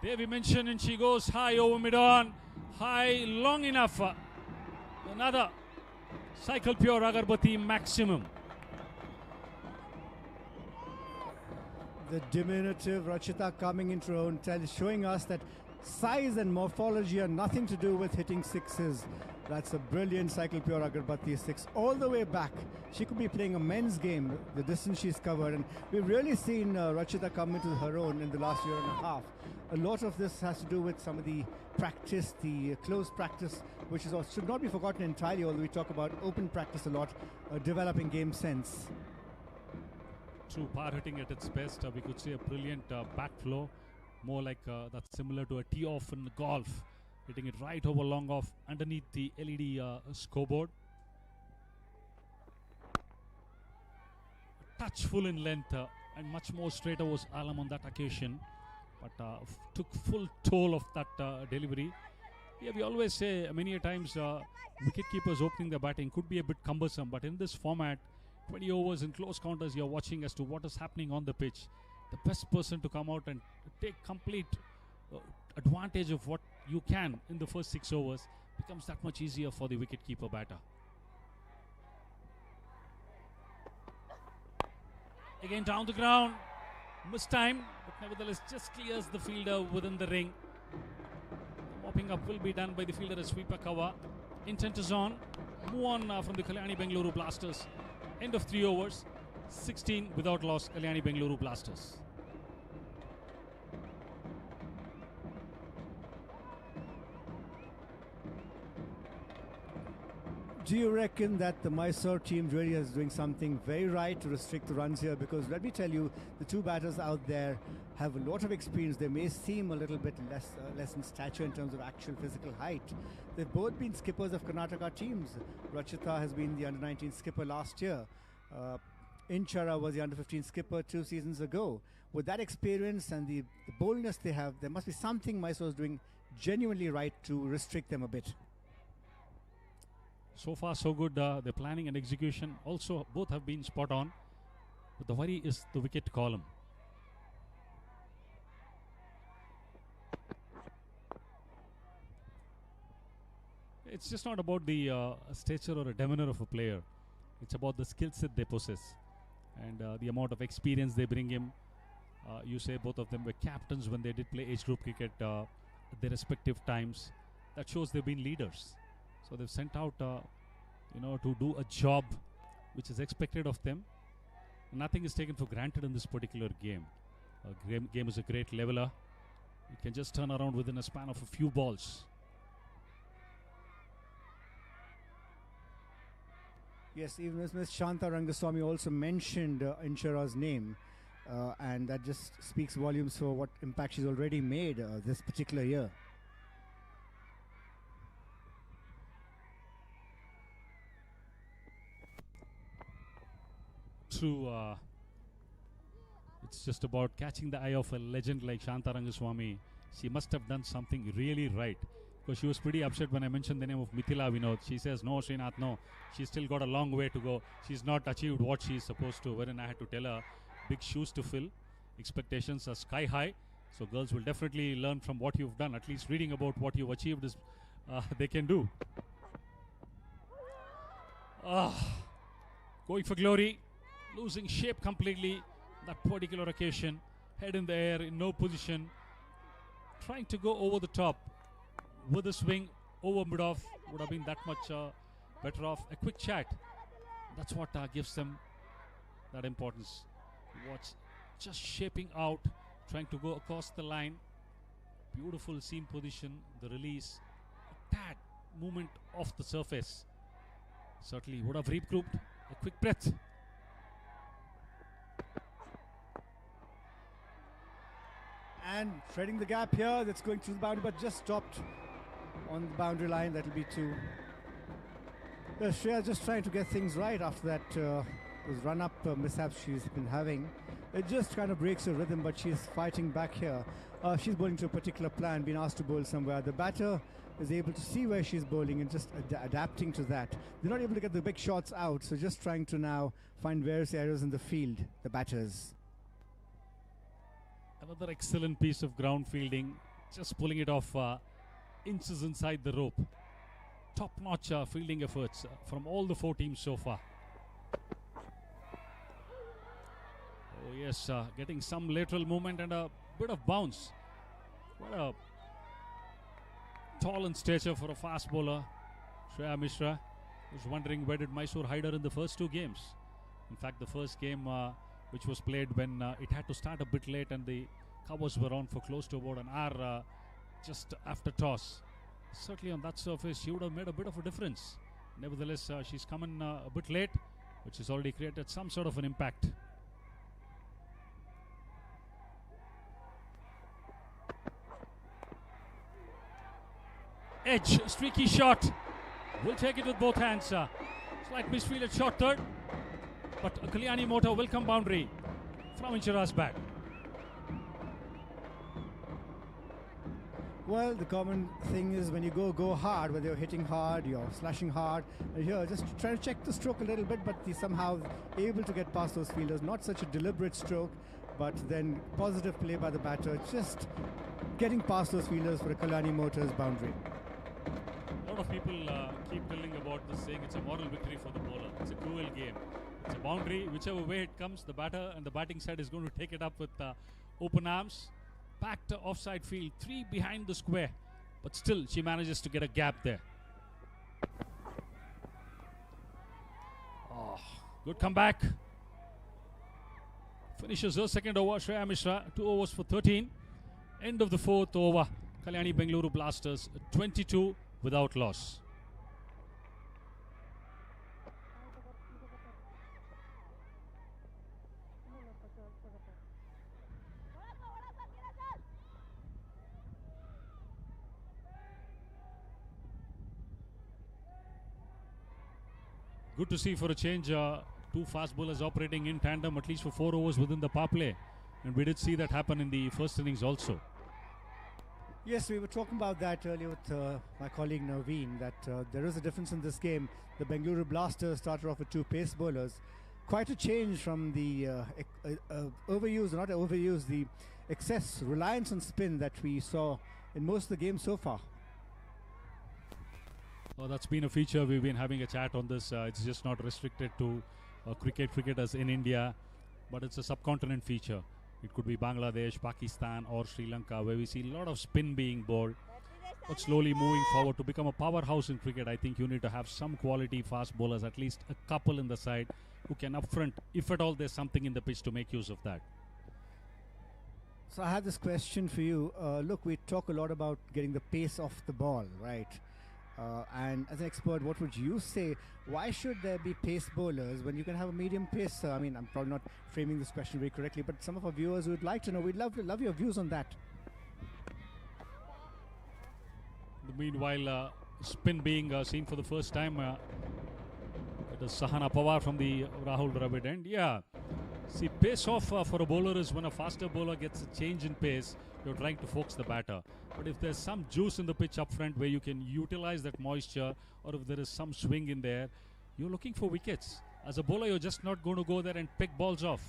There we mentioned, and she goes high over mid-on. High, long enough. Another Cycle Pure Agarbati maximum.
The diminutive Rachita coming into her own, showing us that size and morphology are nothing to do with hitting sixes. That's a brilliant Cycle Pure Agarbati 6 all the way back. She could be playing a men's game, the distance she's covered, and we've really seen Rachita come into her own in the last year and a half. A lot of this has to do with some of the practice, the close practice, which is should not be forgotten entirely, although we talk about open practice a lot, developing game sense.
True, power hitting at its best. We could see a brilliant back flow, more like that's similar to a tee off in golf, hitting it right over long off underneath the LED scoreboard. Touch full in length and much more straighter was Alam on that occasion, but took full toll of that delivery. Yeah, we always say many a times wicket keepers opening the batting could be a bit cumbersome, but in this format, 20 overs in close counters, you're watching as to what is happening on the pitch. The best person to come out and take complete advantage of what you can in the first 6 overs becomes that much easier for the wicket-keeper batter. Again down the ground, missed time, but nevertheless just clears the fielder within the ring. Mopping up will be done by the fielder as sweeper cover. Intent is on. Move on from the Kalyani Bengaluru Blasters. End of 3 overs, 16 without loss, Kalyani Bengaluru Blasters.
Do you reckon that the Mysore team really is doing something very right to restrict the runs here? Because let me tell you, the two batters out there have a lot of experience. They may seem a little bit less in stature in terms of actual physical height. They've both been skippers of Karnataka teams. Rachita has been the under-19 skipper last year. Inchara was the under-15 skipper 2 seasons ago. With that experience and the boldness they have, there must be something Mysore is doing genuinely right to restrict them a bit.
So far so good, the planning and execution also both have been spot on, but the worry is the wicket column. It's just not about the stature or a demeanor of a player. It's about the skill set they possess and the amount of experience they bring in. You say both of them were captains when they did play age group cricket at their respective times. That shows they've been leaders. So they've sent out, to do a job which is expected of them. Nothing is taken for granted in this particular game. Game is a great leveler. It can just turn around within a span of a few balls.
Yes, even as Ms. Shanta Rangaswamy also mentioned Inshara's name, and that just speaks volumes for what impact she's already made this particular year.
True. It's just about catching the eye of a legend like Shanta Rangaswamy. She must have done something really right. Because she was pretty upset when I mentioned the name of Mithila Vinod. She says, no, Srinath, no. She's still got a long way to go. She's not achieved what she's supposed to. Wherein I had to tell her, big shoes to fill. Expectations are sky high. So girls will definitely learn from what you've done. At least reading about what you've achieved is they can do. Going for glory. Losing shape completely. That particular occasion. Head in the air, in no position. Trying to go over the top. With a swing over mid-off would have been that much better off. A quick chat. That's what gives them that importance. Watch just shaping out, trying to go across the line. Beautiful seam position, the release. A tad movement off the surface. Certainly would have regrouped. A quick breath.
And threading the gap here, that's going through the boundary, but just stopped on the boundary line. That'll be two. Shreya just trying to get things right after that those run-up mishaps she's been having. It just kind of breaks her rhythm, but she's fighting back here. She's bowling to a particular plan, being asked to bowl somewhere. The batter is able to see where she's bowling and just adapting to that. They're not able to get the big shots out, so just trying to now find various areas in the field, the batters.
Another excellent piece of ground fielding, just pulling it off inches inside the rope. Top-notch fielding efforts from all the four teams so far. Oh yes, getting some lateral movement and a bit of bounce. What a tall in stature for a fast bowler. Shreya Mishra was wondering where did Mysore hide her in the first two games. In fact, the first game which was played when it had to start a bit late and the covers were on for close to about an hour just after toss. Certainly on that surface she would have made a bit of a difference. Nevertheless, she's come in a bit late, which has already created some sort of an impact. Edge, streaky shot. Will take it with both hands. Slight misfielded shot third. But a Kalyani motor will come boundary from Inchara's bat.
Well, the common thing is when you go hard, whether you're hitting hard, you're slashing hard, here just trying to check the stroke a little bit, but he's somehow able to get past those fielders. Not such a deliberate stroke, but then positive play by the batter, just getting past those fielders for a Kalyani Motors boundary.
A lot of people keep telling about this, saying it's a moral victory for the bowler. It's a cruel game. It's a boundary. Whichever way it comes, the batter and the batting side is going to take it up with open arms. Back to offside field, 3 behind the square, but still she manages to get a gap there. Oh, good comeback. Finishes her second over, Shreya Mishra, 2 overs for 13. End of the fourth over, Kalyani Bengaluru Blasters, 22 without loss. Good to see for a change, two fast bowlers operating in tandem at least for 4 overs within the power play. And we did see that happen in the first innings also.
Yes, we were talking about that earlier with my colleague Naveen, that there is a difference in this game. The Bengaluru Blasters started off with 2 pace bowlers. Quite a change from the the excess reliance on spin that we saw in most of the games so far.
Well, that's been a feature. We've been having a chat on this. It's just not restricted to cricketers in India, but it's a subcontinent feature. It could be Bangladesh, Pakistan, or Sri Lanka, where we see a lot of spin being bowled. But slowly moving forward to become a powerhouse in cricket, I think you need to have some quality fast bowlers, at least a couple in the side, who can upfront, if at all there's something in the pitch, to make use of that.
So I have this question for you. Look, we talk a lot about getting the pace off the ball, right? And as an expert, what would you say? Why should there be pace bowlers when you can have a medium pacer? I mean, I'm probably not framing this question very correctly, but some of our viewers would like to know. We'd love your views on that.
Meanwhile, spin being seen for the first time. It is Sahana Pawar from the Rahul Dravid end. Yeah. See, pace off for a bowler is when a faster bowler gets a change in pace, you're trying to focus the batter. But if there's some juice in the pitch up front where you can utilize that moisture, or if there is some swing in there, you're looking for wickets. As a bowler, you're just not going to go there and pick balls off.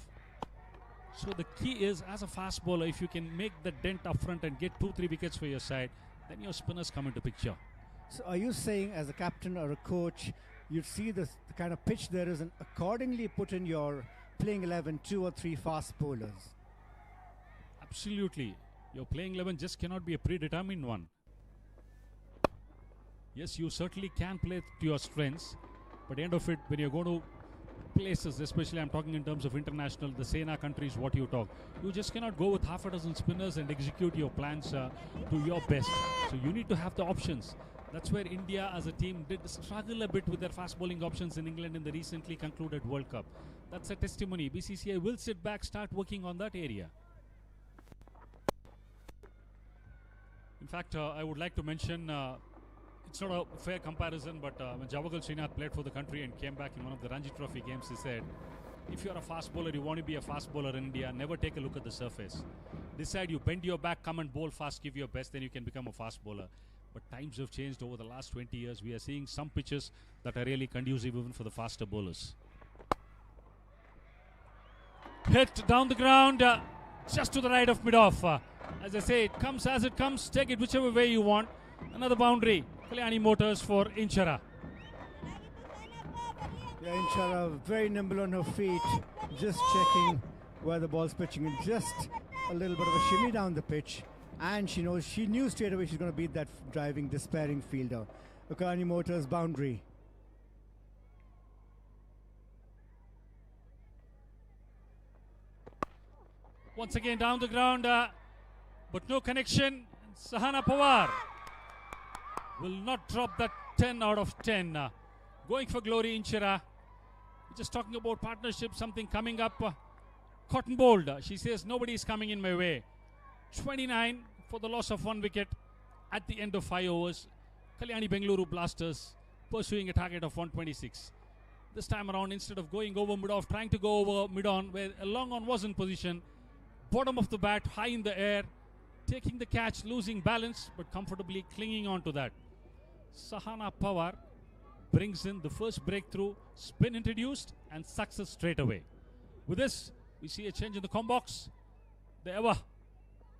So the key is, as a fast bowler, if you can make the dent up front and get 2-3 wickets for your side, then your spinners come into picture.
So are you saying, as a captain or a coach, you'd see the kind of pitch there is and accordingly put in your playing 11 2 or 3 fast bowlers?
Absolutely. Your playing 11 just cannot be a predetermined one. Yes, you certainly can play to your strengths, but at the end of it, when you're going to places, especially I'm talking in terms of international, the Sena countries, what you talk, you just cannot go with half a dozen spinners and execute your plans to your best. So you need to have the options. That's where India as a team did struggle a bit with their fast bowling options in England in the recently concluded World Cup. That's a testimony. BCCI will sit back, start working on that area. In fact, I would like to mention, it's not a fair comparison, but when Javagal Srinath played for the country and came back in one of the Ranji Trophy games, he said, if you're a fast bowler, you want to be a fast bowler in India, never take a look at the surface. Decide you bend your back, come and bowl fast, give your best, then you can become a fast bowler. But times have changed over the last 20 years. We are seeing some pitches that are really conducive even for the faster bowlers. Hit down the ground, just to the right of mid-off. As I say, it comes as it comes. Take it whichever way you want. Another boundary. Kalyani Motors for Inchara.
Yeah, Inchara very nimble on her feet, just checking where the ball's pitching, and just a little bit of a shimmy down the pitch. And she knew straight away she's going to beat that driving, despairing fielder. The Kalyani Motors boundary.
Once again down the ground, but no connection. Sahana Pawar will not drop that 10 out of 10. Going for glory, Inchira. We're just talking about partnership, something coming up. Cotton bowled. She says nobody is coming in my way. 29 for the loss of 1 wicket at the end of 5 overs. Kalyani Bengaluru Blasters pursuing a target of 126. This time around, instead of going over mid-off, trying to go over mid-on, where a long on was in position, bottom of the bat, high in the air, taking the catch, losing balance, but comfortably clinging on to that. Sahana Pawar brings in the first breakthrough, spin introduced, and success straight away. With this, we see a change in the combox. The ever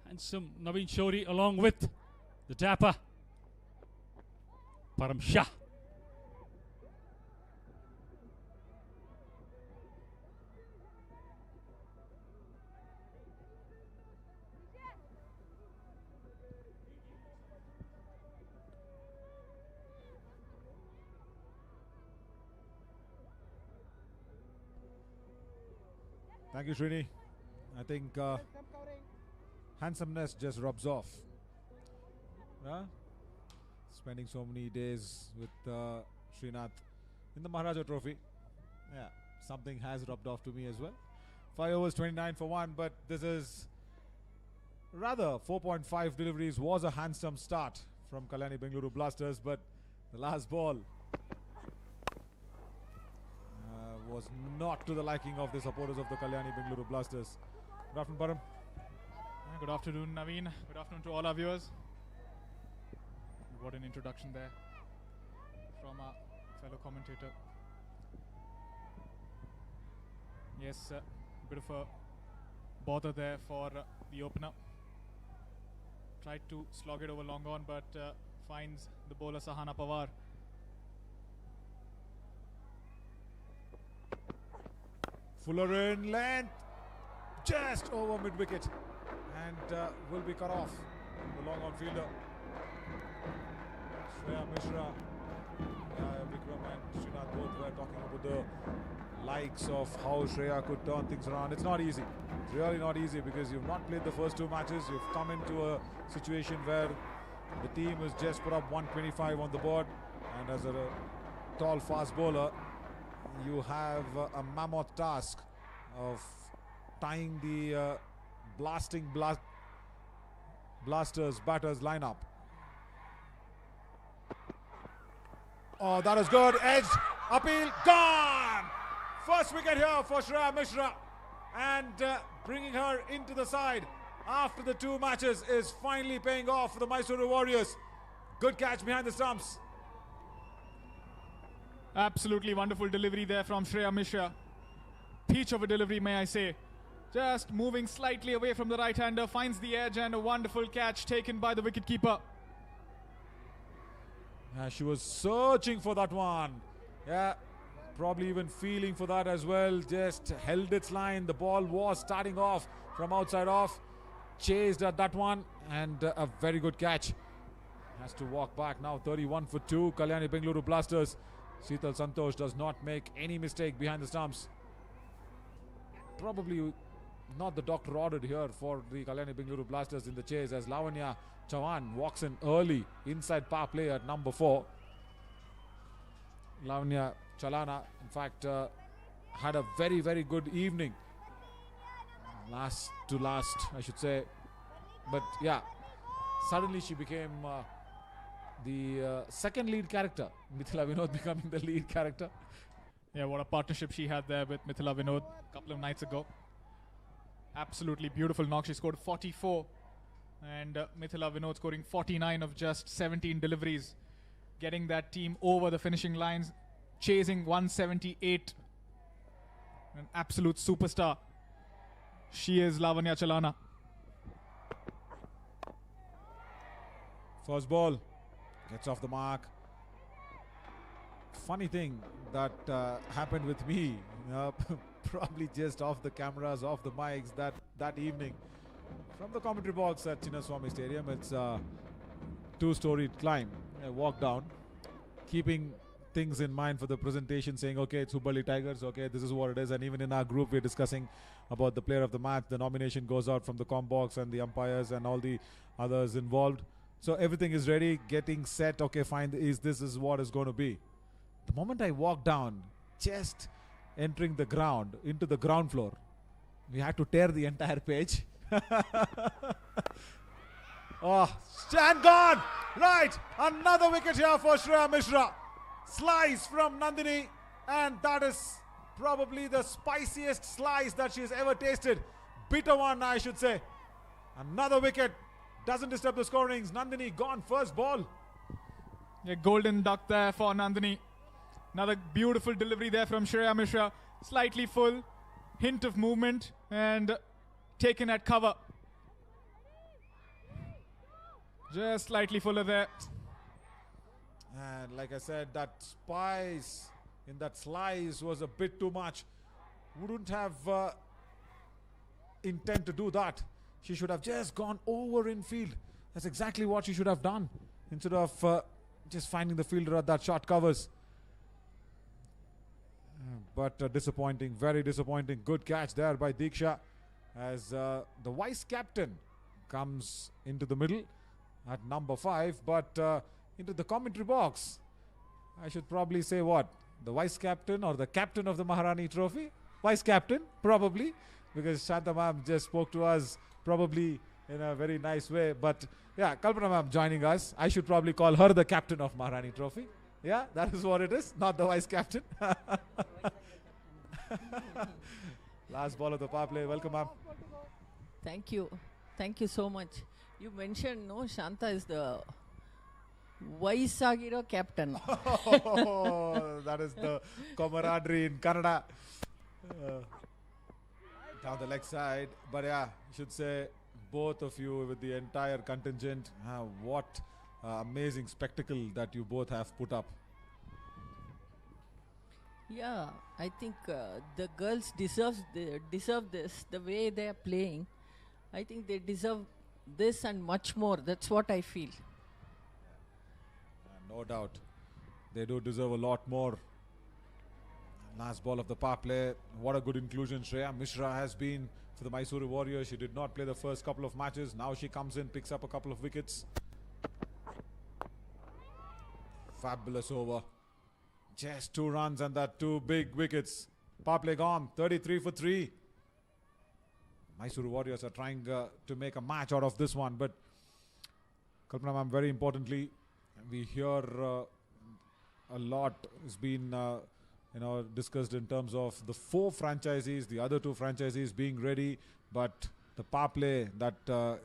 handsome Naveen Shori along with the dapper Param Shah.
Thank you, Srini. I think handsomeness just rubs off. Spending so many days with Srinath in the Maharaja Trophy. Yeah, something has rubbed off to me as well. 5 overs, 29 for 1, but this is rather 4.5 deliveries. Was a handsome start from Kalyani Bengaluru Blasters, but the last ball was not to the liking of the supporters of the Kalyani Bengaluru Blasters. Good afternoon, Param.
Good afternoon, Naveen. Good afternoon to all our viewers. What an introduction there from our fellow commentator. Yes, a bit of a bother there for the opener. Tried to slog it over long on, but finds the bowler Sahana Pawar
Fuller in length, just over mid-wicket, and will be cut off. The long-on fielder. Shreya Mishra, Vikram and Srinath both were talking about the likes of how Shreya could turn things around. It's not easy. It's really not easy because you've not played the first two matches. You've come into a situation where the team has just put up 125 on the board, and as a tall fast bowler, you have a mammoth task of tying the Blasters batters lineup. Oh, that is good. Edged, appeal, gone! First wicket here for Shreya Mishra, and bringing her into the side after the two matches is finally paying off for the Mysore Warriors. Good catch behind the stumps.
Absolutely wonderful delivery there from Shreya Mishra. Peach of a delivery, may I say. Just moving slightly away from the right-hander, finds the edge, and a wonderful catch taken by the wicketkeeper.
She was searching for that one. Yeah, probably even feeling for that as well. Just held its line. The ball was starting off from outside off. Chased at that one, and a very good catch. Has to walk back now. 31 for 2. Kalyani Bengaluru Blasters. Sheetal Santosh does not make any mistake behind the stumps. Probably not the doctor ordered here for the Kalyani Bengaluru Blasters in the chase, as Lavanya Chavan walks in early inside power play at number 4. Lavanya Chalana, in fact, had a very, very good evening. Last to last, I should say. But yeah, suddenly she became the second lead character. Mithila Vinod becoming the lead character.
Yeah, what a partnership she had there with Mithila Vinod a couple of nights ago. Absolutely beautiful knock. She scored 44. And Mithila Vinod scoring 49 of just 17 deliveries. Getting that team over the finishing lines. Chasing 178. An absolute superstar. She is Lavanya Chalana.
First ball. Gets off the mark. Funny thing that happened with me. Probably just off the cameras, off the mics that evening. From the commentary box at Chinnaswamy Stadium, it's a two-storied climb. I walk down, keeping things in mind for the presentation, saying, okay, it's Hubballi Tigers, okay, this is what it is. And even in our group, we're discussing about the player of the match. The nomination goes out from the comm box and the umpires and all the others involved. So everything is ready, getting set. Okay, fine, this is what is going to be. The moment I walk down, just entering the ground, into the ground floor, we had to tear the entire page. Oh, stand gone! Right, another wicket here for Shreya Mishra. Slice from Nandini, and that is probably the spiciest slice that she's ever tasted. Bitter one, I should say. Another wicket. Doesn't disturb the scorings. Nandini gone first ball.
A golden duck there for Nandini. Another beautiful delivery there from Shreya Mishra. Slightly full. Hint of movement. And taken at cover. Just slightly fuller there.
And like I said, that spice in that slice was a bit too much. Wouldn't have intent to do that. She should have just gone over in field. That's exactly what she should have done. Instead of just finding the fielder at that short covers. But disappointing, very disappointing. Good catch there by Diksha. As the vice captain comes into the middle at number 5. But into the commentary box, I should probably say what? The vice captain or the captain of the Maharani Trophy? Vice captain, probably. Because Shanta ma'am just spoke to us probably in a very nice way. But yeah, Kalpana ma'am joining us. I should probably call her the captain of Maharani Trophy. Yeah, that is what it is, not the vice captain. Last ball of the power play. Welcome, ma'am.
Thank you. Thank you so much. You mentioned, no, Shanta is the Vaisagiro captain.
Oh, that is the camaraderie in Kannada. Down the leg side. But yeah, I should say both of you with the entire contingent, what amazing spectacle that you both have put up.
Yeah, I think the girls deserve this. The way they are playing, I think they deserve this and much more. That's what I feel.
No doubt. They do deserve a lot more. Last ball of the power play. What a good inclusion Shreya Mishra has been for the Mysore Warriors. She did not play the first couple of matches. Now she comes in, picks up a couple of wickets. Fabulous over. Just 2 runs and that 2 big wickets. Power play gone. 33 for 3. Mysore Warriors are trying to make a match out of this one. But Kalpana ma'am, very importantly, we hear a lot has been discussed in terms of the 4 franchisees, the other 2 franchisees being ready, but the power play that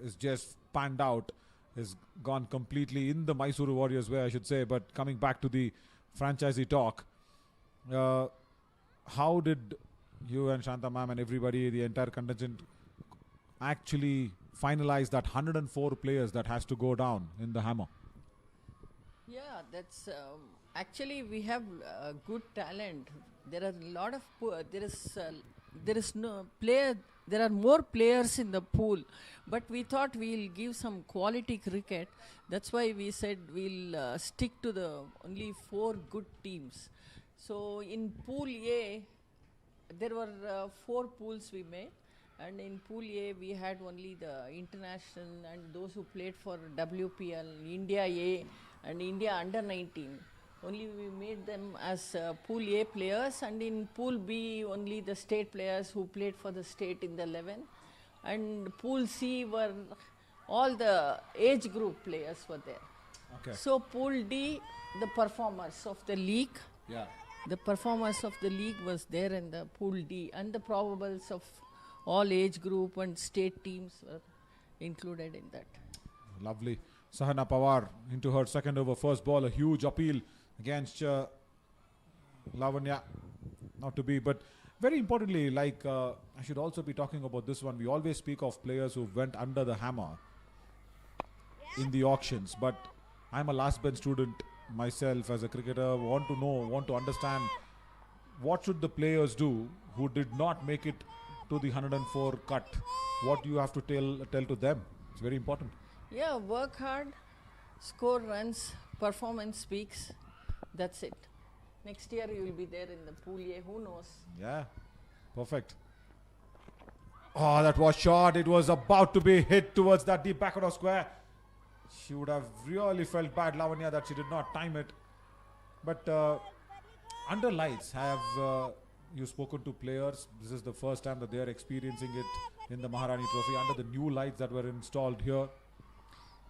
is just panned out has gone completely in the Mysore Warriors way, I should say. But coming back to the franchisee talk, how did you and Shanta ma'am and everybody, the entire contingent, actually finalize that 104 players that has to go down in the hammer?
Yeah, that's actually we have good talent. There are a lot of there is no player. There are more players in the pool, but we thought we'll give some quality cricket. That's why we said we'll stick to the only 4 good teams. So in Pool A, there were 4 pools we made, and in Pool A we had only the international and those who played for WPL, India A and India under 19. Only we made them as Pool A players, and in Pool B only the state players who played for the state in the 11. And Pool C were all the age group players were there.
Okay.
So Pool D, the performers of the league.
Yeah.
The performers of the league was there in the Pool D, and the probables of all age group and state teams were included in that.
Lovely. Sahana Pawar into her second over, first ball, a huge appeal against Lavanya. Not to be, but very importantly, like I should also be talking about this one. We always speak of players who went under the hammer in the auctions, but I'm a last bench student myself as a cricketer. Want to understand what should the players do who did not make it to the 104 cut. What do you have to tell to them? It's very important.
Yeah, work hard, score runs, performance speaks. That's it. Next year you will be there in the Pool A. Who knows?
Yeah, perfect. Oh, that was short. It was about to be hit towards that deep backward of square. She would have really felt bad, Lavanya, that she did not time it. But under lights, have you spoken to players? This is the first time that they are experiencing it in the Maharani Trophy under the new lights that were installed here.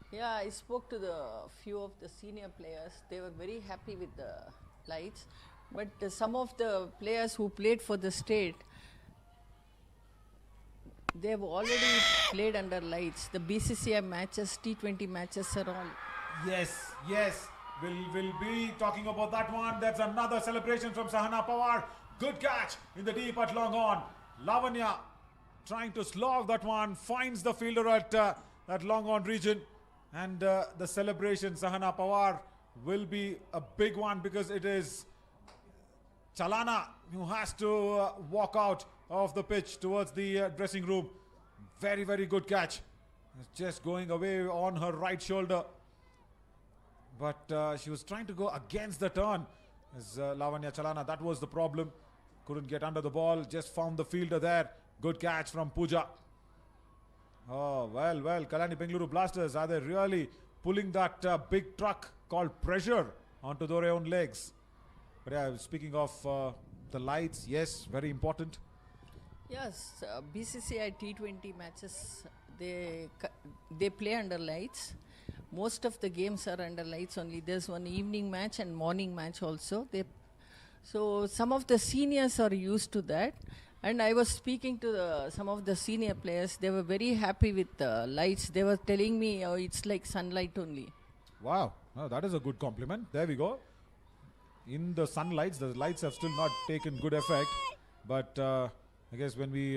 Yeah, I spoke to the few of the senior players. They were very happy with the lights. But some of the players who played for the state, they have already played under lights. The BCCI matches, T20 matches are all.
Yes. We'll be talking about that one. That's another celebration from Sahana Pawar. Good catch in the deep at long on. Lavanya trying to slog that one. Finds the fielder at that long on region. And the celebration, Sahana Pawar, will be a big one because it is Chalana who has to walk out of the pitch towards the dressing room. Very, very good catch. It's just going away on her right shoulder. But she was trying to go against the turn as Lavanya Chalana. That was the problem. Couldn't get under the ball. Just found the fielder there. Good catch from Pooja. Oh, well, Kalyani Bengaluru Blasters, are they really pulling that big truck called pressure onto their own legs? But yeah, speaking of the lights, yes, very important.
Yes, BCCI T20 matches, they play under lights. Most of the games are under lights only. There's one evening match and morning match also. So some of the seniors are used to that. And I was speaking to some of the senior players. They were very happy with the lights. They were telling me, oh, it's like sunlight only.
Wow, oh, that is a good compliment. There we go. In the sunlights, the lights have still not taken good effect. But I guess when we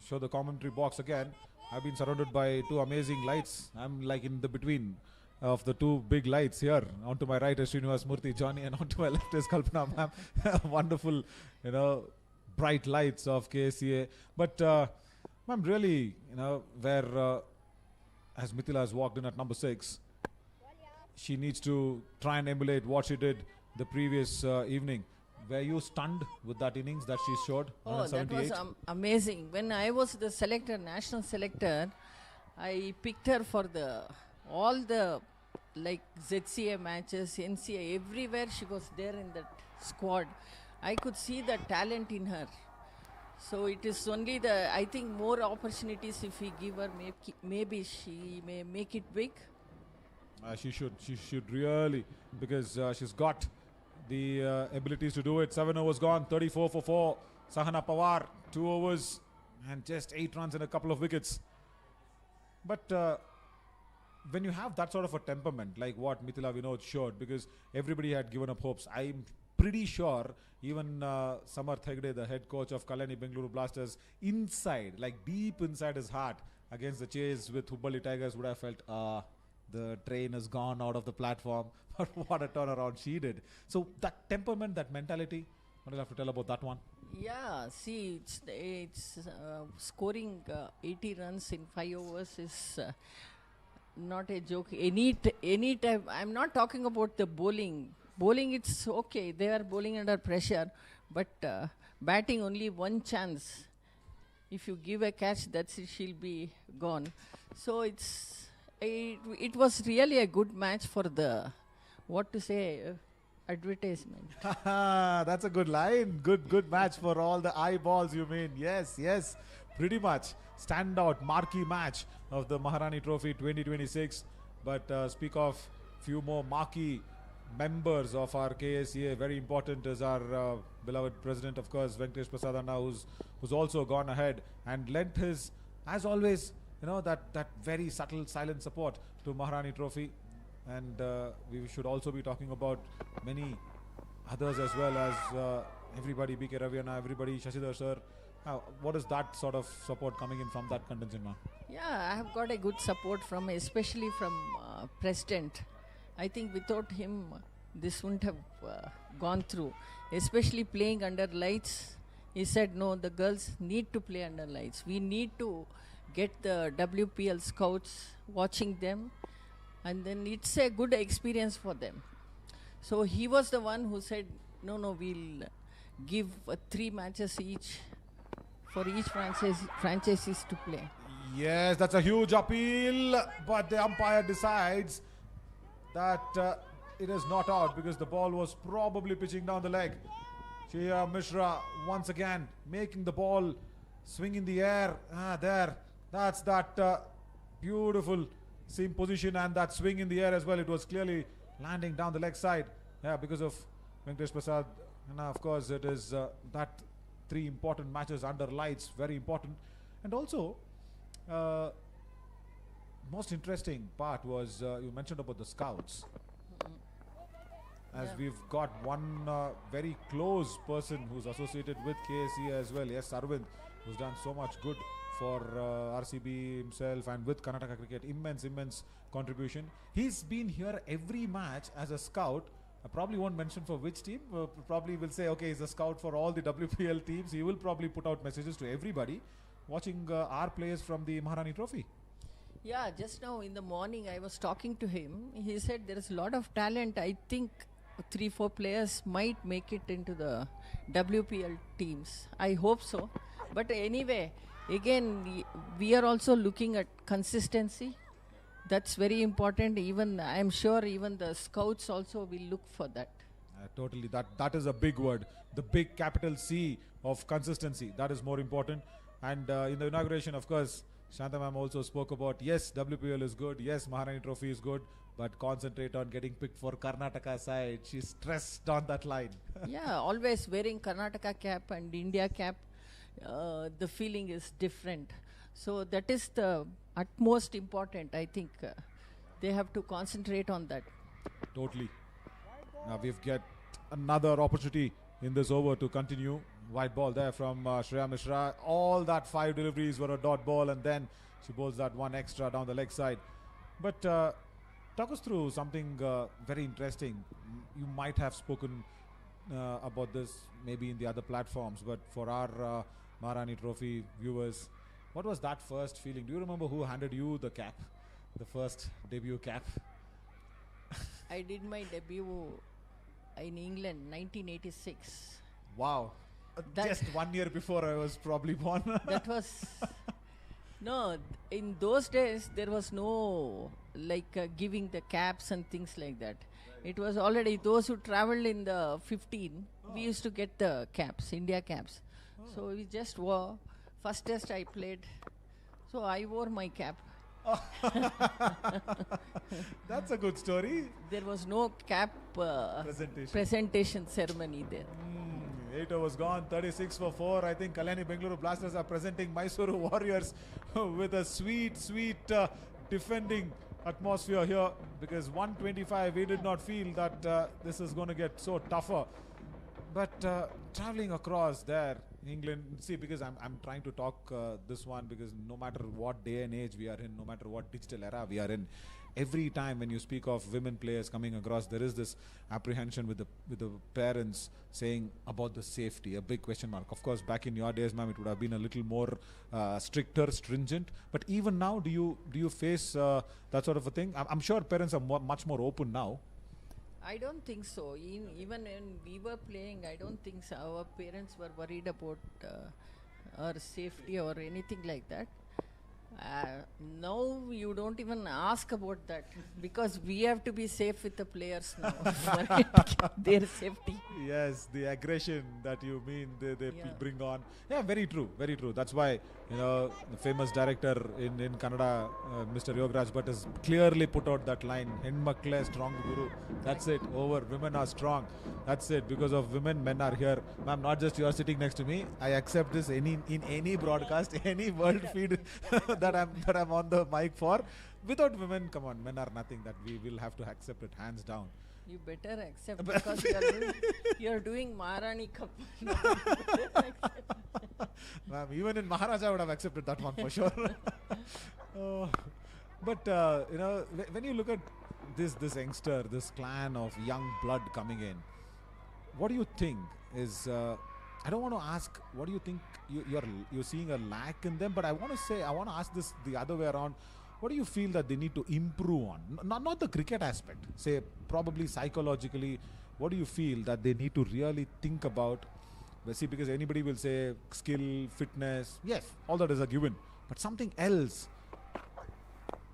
show the commentary box again, I've been surrounded by 2 amazing lights. I'm like in the between. of the two big lights here. On to my right is Srinivas Murthy, Johnny, and on to my left is Kalpana ma'am. Wonderful, bright lights of KSCA. But ma'am, really, where as Mithila has walked in at number 6, she needs to try and emulate what she did the previous evening. Were you stunned with that innings that she showed?
Oh, that was amazing. When I was the selector, national selector, I picked her for all the ZCA matches, NCA, everywhere she was there in that squad. I could see the talent in her. So it is only I think more opportunities if we give her, maybe she may make it big.
She should really, because she's got the abilities to do it. 7 overs gone, 34 for 4. Sahana Pawar, 2 overs and just 8 runs and a couple of wickets. But when you have that sort of a temperament, like what Mithila Vinod showed, because everybody had given up hopes, I'm pretty sure even Samarth Hegde, the head coach of Kalyani Bengaluru Blasters, inside, like deep inside his heart, against the chase with Hubballi Tigers, would have felt, the train has gone out of the platform. But what a turnaround she did. So that temperament, that mentality, what do you have to tell about that one?
Yeah, see, it's scoring 80 runs in 5 overs is not a joke. Any time, I'm not talking about the bowling. Bowling, it's okay. They are bowling under pressure. But batting, only one chance. If you give a catch, that's it, she'll be gone. So it was really a good match for the, advertisement.
That's a good line. Good match for all the eyeballs, you mean. Yes, pretty much. Standout, marquee match of the Maharani Trophy 2026. But speak of few more marquee members of our KSCA. Very important is our beloved president, of course, Venkatesh Prasad Anna, who's also gone ahead and lent his, as always, that very subtle, silent support to Maharani Trophy. And we should also be talking about many others as well as everybody, BK Raviana, everybody, Shashidhar sir. What is that sort of support coming in from that contingent, ma'am?
Yeah, I have got a good support especially from President. I think without him, this wouldn't have gone through. Especially playing under lights. He said, no, the girls need to play under lights. We need to get the WPL scouts watching them. And then it's a good experience for them. So he was the one who said, no, we'll give 3 matches each for each franchises to play.
Yes, that's a huge appeal, but the umpire decides that it is not out because the ball was probably pitching down the leg. Shreya Mishra once again making the ball swing in the air. There, that's that beautiful seam position and that swing in the air as well. It was clearly landing down the leg side. Yeah, because of Venkatesh Prasad. And of course, it is that 3 important matches under lights, very important. And also, most interesting part was you mentioned about the scouts. As we've got one very close person who's associated with KSCA as well. Yes, Arvind, who's done so much good for RCB himself and with Karnataka cricket. Immense contribution. He's been here every match as a scout. I probably won't mention for which team. Probably will say, okay, he's a scout for all the WPL teams. He will probably put out messages to everybody watching our players from the Maharani Trophy.
Yeah, just now in the morning I was talking to him. He said there is a lot of talent. I think 3-4 players might make it into the WPL teams. I hope so. But anyway, again, we are also looking at consistency. That's very important. Even I'm sure even the scouts also will look for that.
Totally. That is a big word. The big capital C of consistency. That is more important. And in the inauguration, of course, Shanta ma'am also spoke about, yes, WPL is good. Yes, Maharani Trophy is good. But concentrate on getting picked for Karnataka side. She stressed on that line.
Yeah, always wearing Karnataka cap and India cap. The feeling is different. So that is the utmost important. I think they have to concentrate on that.
Totally. Now we've got another opportunity in this over to continue. White ball there from Shreya Mishra. All that 5 deliveries were a dot ball and then she bowls that one extra down the leg side. But Talk us through something very interesting. You might have spoken about this maybe in the other platforms, but for our Maharani Trophy viewers, what was that first feeling? Do you remember who handed you the cap, the first debut cap?
I did my debut in England, 1986.
Wow. Just 1 year before I was probably born.
That was... No, in those days, there was no giving the caps and things like that. It was already those who traveled in the 15, we used to get the caps, India caps. So we just wore. First test I played, so I wore my cap.
That's a good story.
There was no cap presentation ceremony there.
8 overs gone, 36 for 4. I think Kalyani Bengaluru Blasters are presenting Mysore Warriors with a sweet defending atmosphere here, because 125, we did not feel that this is going to get so tougher. But traveling across there, England, see, because I'm trying to talk this one, because no matter what day and age we are in, no matter what digital era we are in, every time when you speak of women players coming across, there is this apprehension with the parents saying about the safety, a big question mark. Of course, back in your days, ma'am, it would have been a little more stricter, stringent. But even now, do you face that sort of a thing? I'm sure parents are much more open now.
I don't think so. Even when we were playing, I don't think so. Our parents were worried about our safety or anything like that. Now you don't even ask about that, because we have to be safe with the players now for their safety.
Yes, the aggression that you mean they bring on. Yeah, very true, very true. That's why, the famous director in Kannada, Mr. Yograj Bhatt, has clearly put out that line, Henmakle strong guru. That's it, over. Women are strong. That's it. Because of women, men are here. Ma'am, not just you are sitting next to me. I accept this in any broadcast, any world feed that I'm on the mic for. Without women, come on, men are nothing. That we will have to accept it, hands down.
You better accept, because you're doing Maharani Cup.
Ma'am, even in Maharaja I would have accepted that one for sure. But when you look at this youngster, this clan of young blood coming in, what do you think is? I don't want to ask what do you think you're seeing a lack in them, but I want to ask this the other way around. What do you feel that they need to improve on? Not the cricket aspect. Say probably psychologically. What do you feel that they need to really think about? See, because anybody will say skill, fitness. Yes, all that is a given. But something else.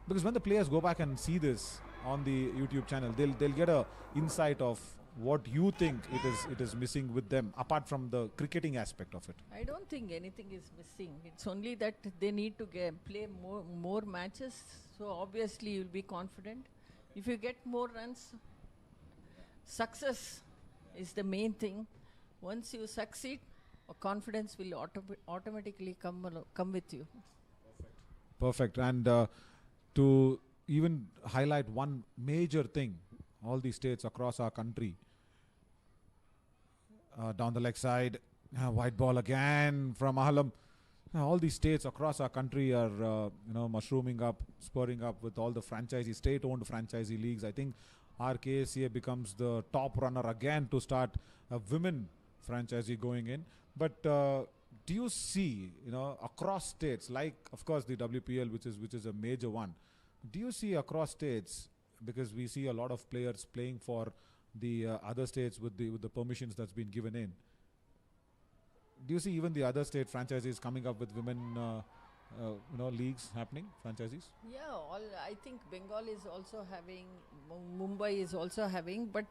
Because when the players go back and see this on the YouTube channel, they'll get a insight of what you think it is missing with them, apart from the cricketing aspect of it.
I don't think anything is missing. It's only that they need to play more matches. So obviously you'll be confident. If you get more runs, success is the main thing. Once you succeed, confidence will automatically come with you.
Perfect. And to even highlight one major thing, all the states across our country, down the leg side, white ball again from Ahalam. All these states across our country are mushrooming up, spurring up with all the state-owned franchisee leagues. I think our KSCA becomes the top runner again to start a women franchisee going in. But do you see, across states, like of course the WPL, which is a major one, do you see across states, because we see a lot of players playing for the other states with the permissions that's been given in, do you see even the other state franchises coming up with women leagues happening, franchises?
Yeah, I think Bengal is also having, Mumbai is also having, but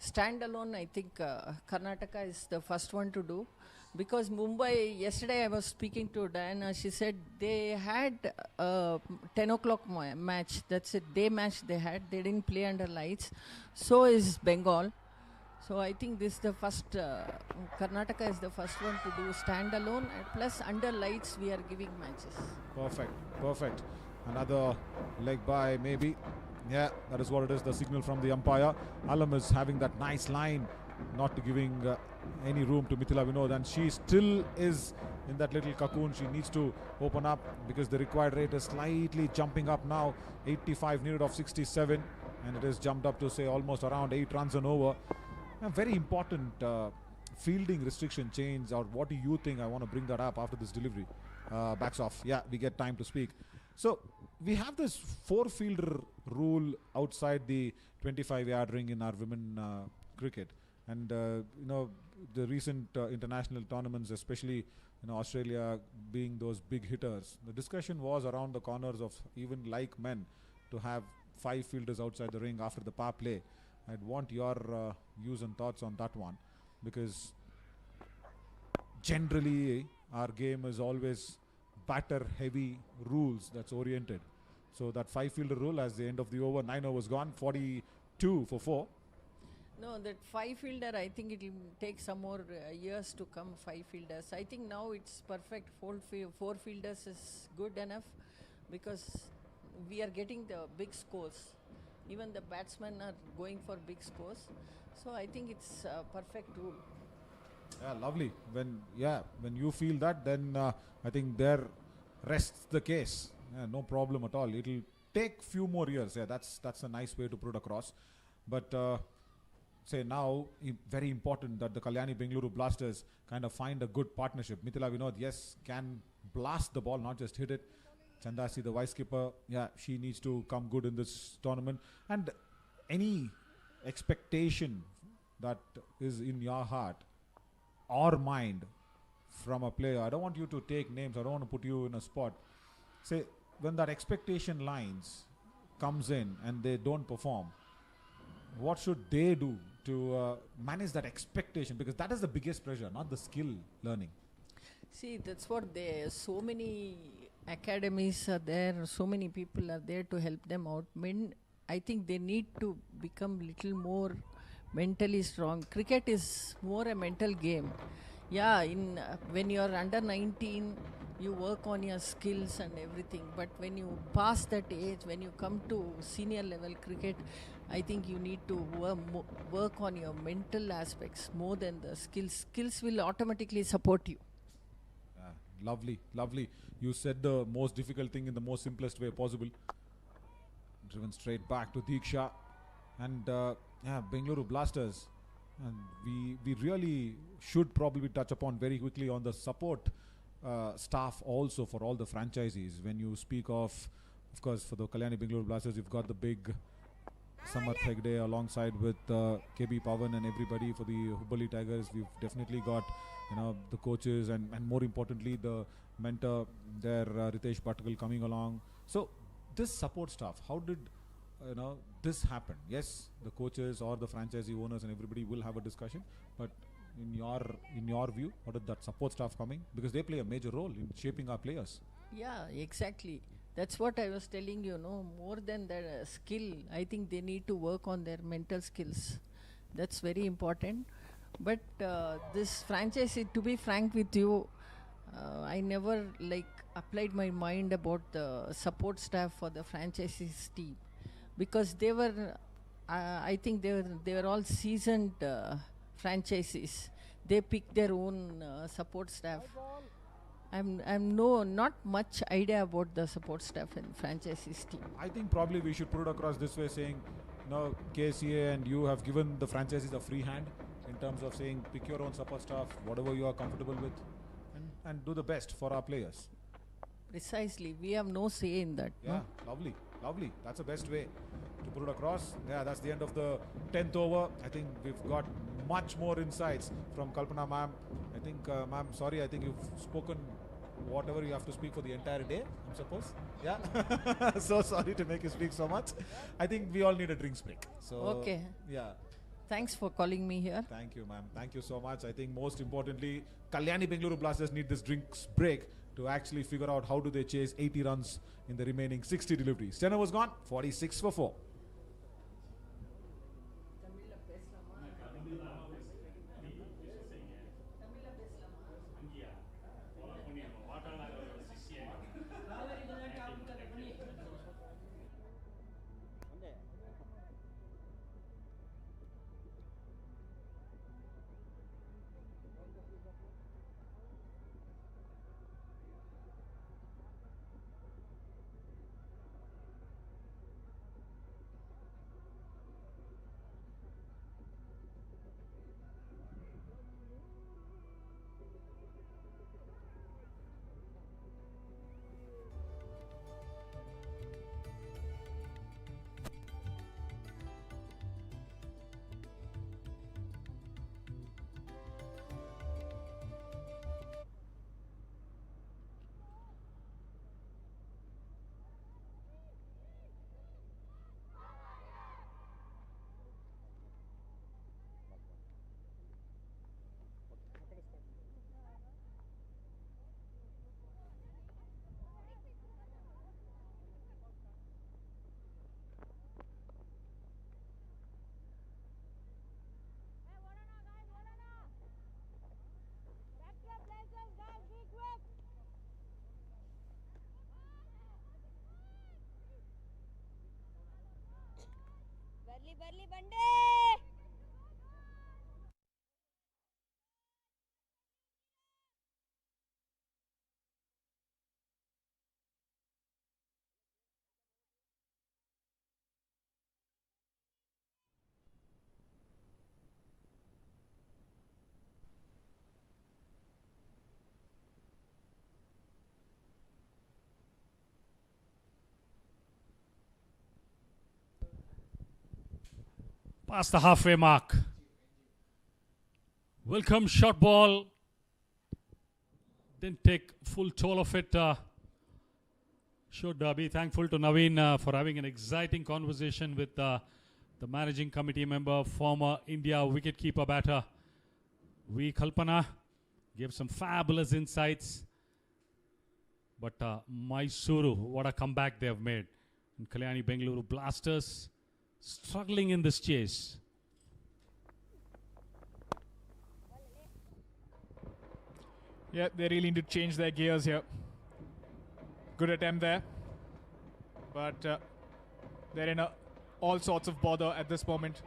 standalone, I think Karnataka is the first one to do. Because Mumbai, yesterday I was speaking to Diana, she said they had a 10 o'clock match. That's a day match they had. They didn't play under lights. So is Bengal. So I think this is the first, Karnataka is the first one to do standalone. Plus under lights we are giving matches.
Perfect. Another leg by maybe. Yeah, that is what it is, the signal from the umpire. Alam is having that nice line, not giving any room to Mithila Vinod, and she still is in that little cocoon. She needs to open up because the required rate is slightly jumping up now. 85 needed of 67, and it has jumped up to say almost around 8 runs and over. A very important fielding restriction change, or what do you think? I want to bring that up after this delivery. Backs off. Yeah, we get time to speak. So we have this 4-fielder rule outside the 25-yard ring in our women cricket, and the recent international tournaments, especially Australia being those big hitters, the discussion was around the corners of even like men to have 5 fielders outside the ring after the power play. I'd want your views and thoughts on that one, because generally our game is always batter heavy rules that's oriented. So that 5-fielder rule, as the end of the over, 9 overs gone, 42 for 4.
No, that 5-fielder, I think it will take some more years to come, 5 fielders. I think now it's perfect. 4 fielders is good enough, because we are getting the big scores. Even the batsmen are going for big scores. So I think it's a perfect rule.
Yeah, lovely. When you feel that, then I think there rests the case. Yeah, no problem at all. It'll take few more years. Yeah, that's a nice way to put it across. But say now, very important that the Kalyani Bengaluru Blasters kind of find a good partnership. Mithila Vinod, yes, can blast the ball, not just hit it. Chandasi, the vice skipper, yeah, she needs to come good in this tournament. And any expectation that is in your heart or mind from a player, I don't want you to take names, I don't want to put you in a spot. Say, when that expectation lines comes in and they don't perform, what should they do to manage that expectation? Because that is the biggest pressure, not the skill learning.
See, that's what so many academies are there, so many people are there to help them out. I think they need to become little more mentally strong. Cricket is more a mental game. Yeah, when you're under 19, you work on your skills and everything. But when you pass that age, when you come to senior level cricket, I think you need to work on your mental aspects more than the skills. Skills will automatically support you.
Lovely, lovely. You said the most difficult thing in the most simplest way possible. Driven straight back to Diksha. And Bengaluru Blasters. And we really should probably touch upon very quickly on the support staff also for all the franchisees. When you speak of course, for the Kalyani Bengaluru Blasters, you've got the big Samar Thegde alongside with KB Pavan and everybody. For the Hubballi Tigers, we've definitely got the coaches and more importantly the mentor there, Ritesh Bhatkal, coming along. So this support staff, how did this happen? Yes, the coaches or the franchisee owners and everybody will have a discussion, but in your view, how did that support staff coming? Because they play a major role in shaping our players.
Yeah, exactly. That's what I was telling you, more than the skill, I think they need to work on their mental skills. That's very important. But this franchise, to be frank with you, I never applied my mind about the support staff for the franchisees team, because they were, I think they were all seasoned franchisees. They pick their own support staff. I'm not much idea about the support staff in franchisees team.
I think probably we should put it across this way, saying, KSCA and you have given the franchisees a free hand in terms of saying pick your own support staff, whatever you are comfortable with, and do the best for our players.
Precisely, we have no say in that.
Yeah, lovely. That's the best way to put it across. Yeah, that's the end of the 10th over. I think we've got much more insights from Kalpana ma'am. I think, ma'am, sorry, I think you've spoken whatever you have to speak for the entire day, I suppose. Yeah. So sorry to make you speak so much. I think we all need a drinks break. So,
okay.
Yeah.
Thanks for calling me here.
Thank you, ma'am. Thank you so much. I think most importantly, Kalyani Bengaluru Blasters need this drinks break to actually figure out how do they chase 80 runs in the remaining 60 deliveries. 10 overs gone, 46 for 4.
Past the halfway mark. Welcome short ball. Didn't take full toll of it. Should be thankful to Naveen for having an exciting conversation with the managing committee member, former India wicketkeeper batter V. Kalpana. Gave some fabulous insights. But Mysuru, what a comeback they have made. And Kalyani Bengaluru Blasters struggling in this chase.
Yeah, they really need to change their gears here. Good attempt there. But they're in all sorts of bother at this moment.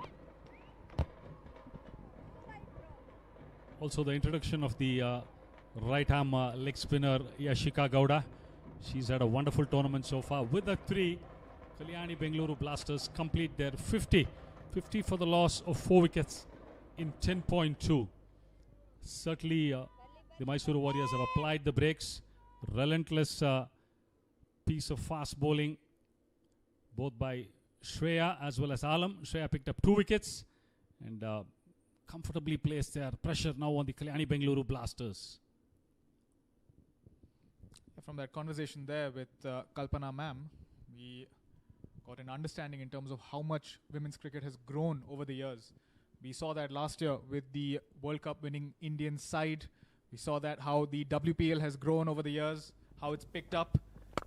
Also the introduction of the right arm leg spinner Yashika Gowda. She's had a wonderful tournament so far. With the 3, Kalyani Bengaluru Blasters complete their 50 for the loss of 4 wickets in 10.2. Certainly the Mysore Warriors have applied the brakes. Relentless piece of fast bowling both by Shreya as well as Alam. Shreya picked up 2 wickets and comfortably placed their pressure now on the Kalyani Bengaluru Blasters.
From that conversation there with Kalpana ma'am, we got an understanding in terms of how much women's cricket has grown over the years. We saw that last year with the World Cup winning Indian side. We saw that how the WPL has grown over the years, how it's picked up.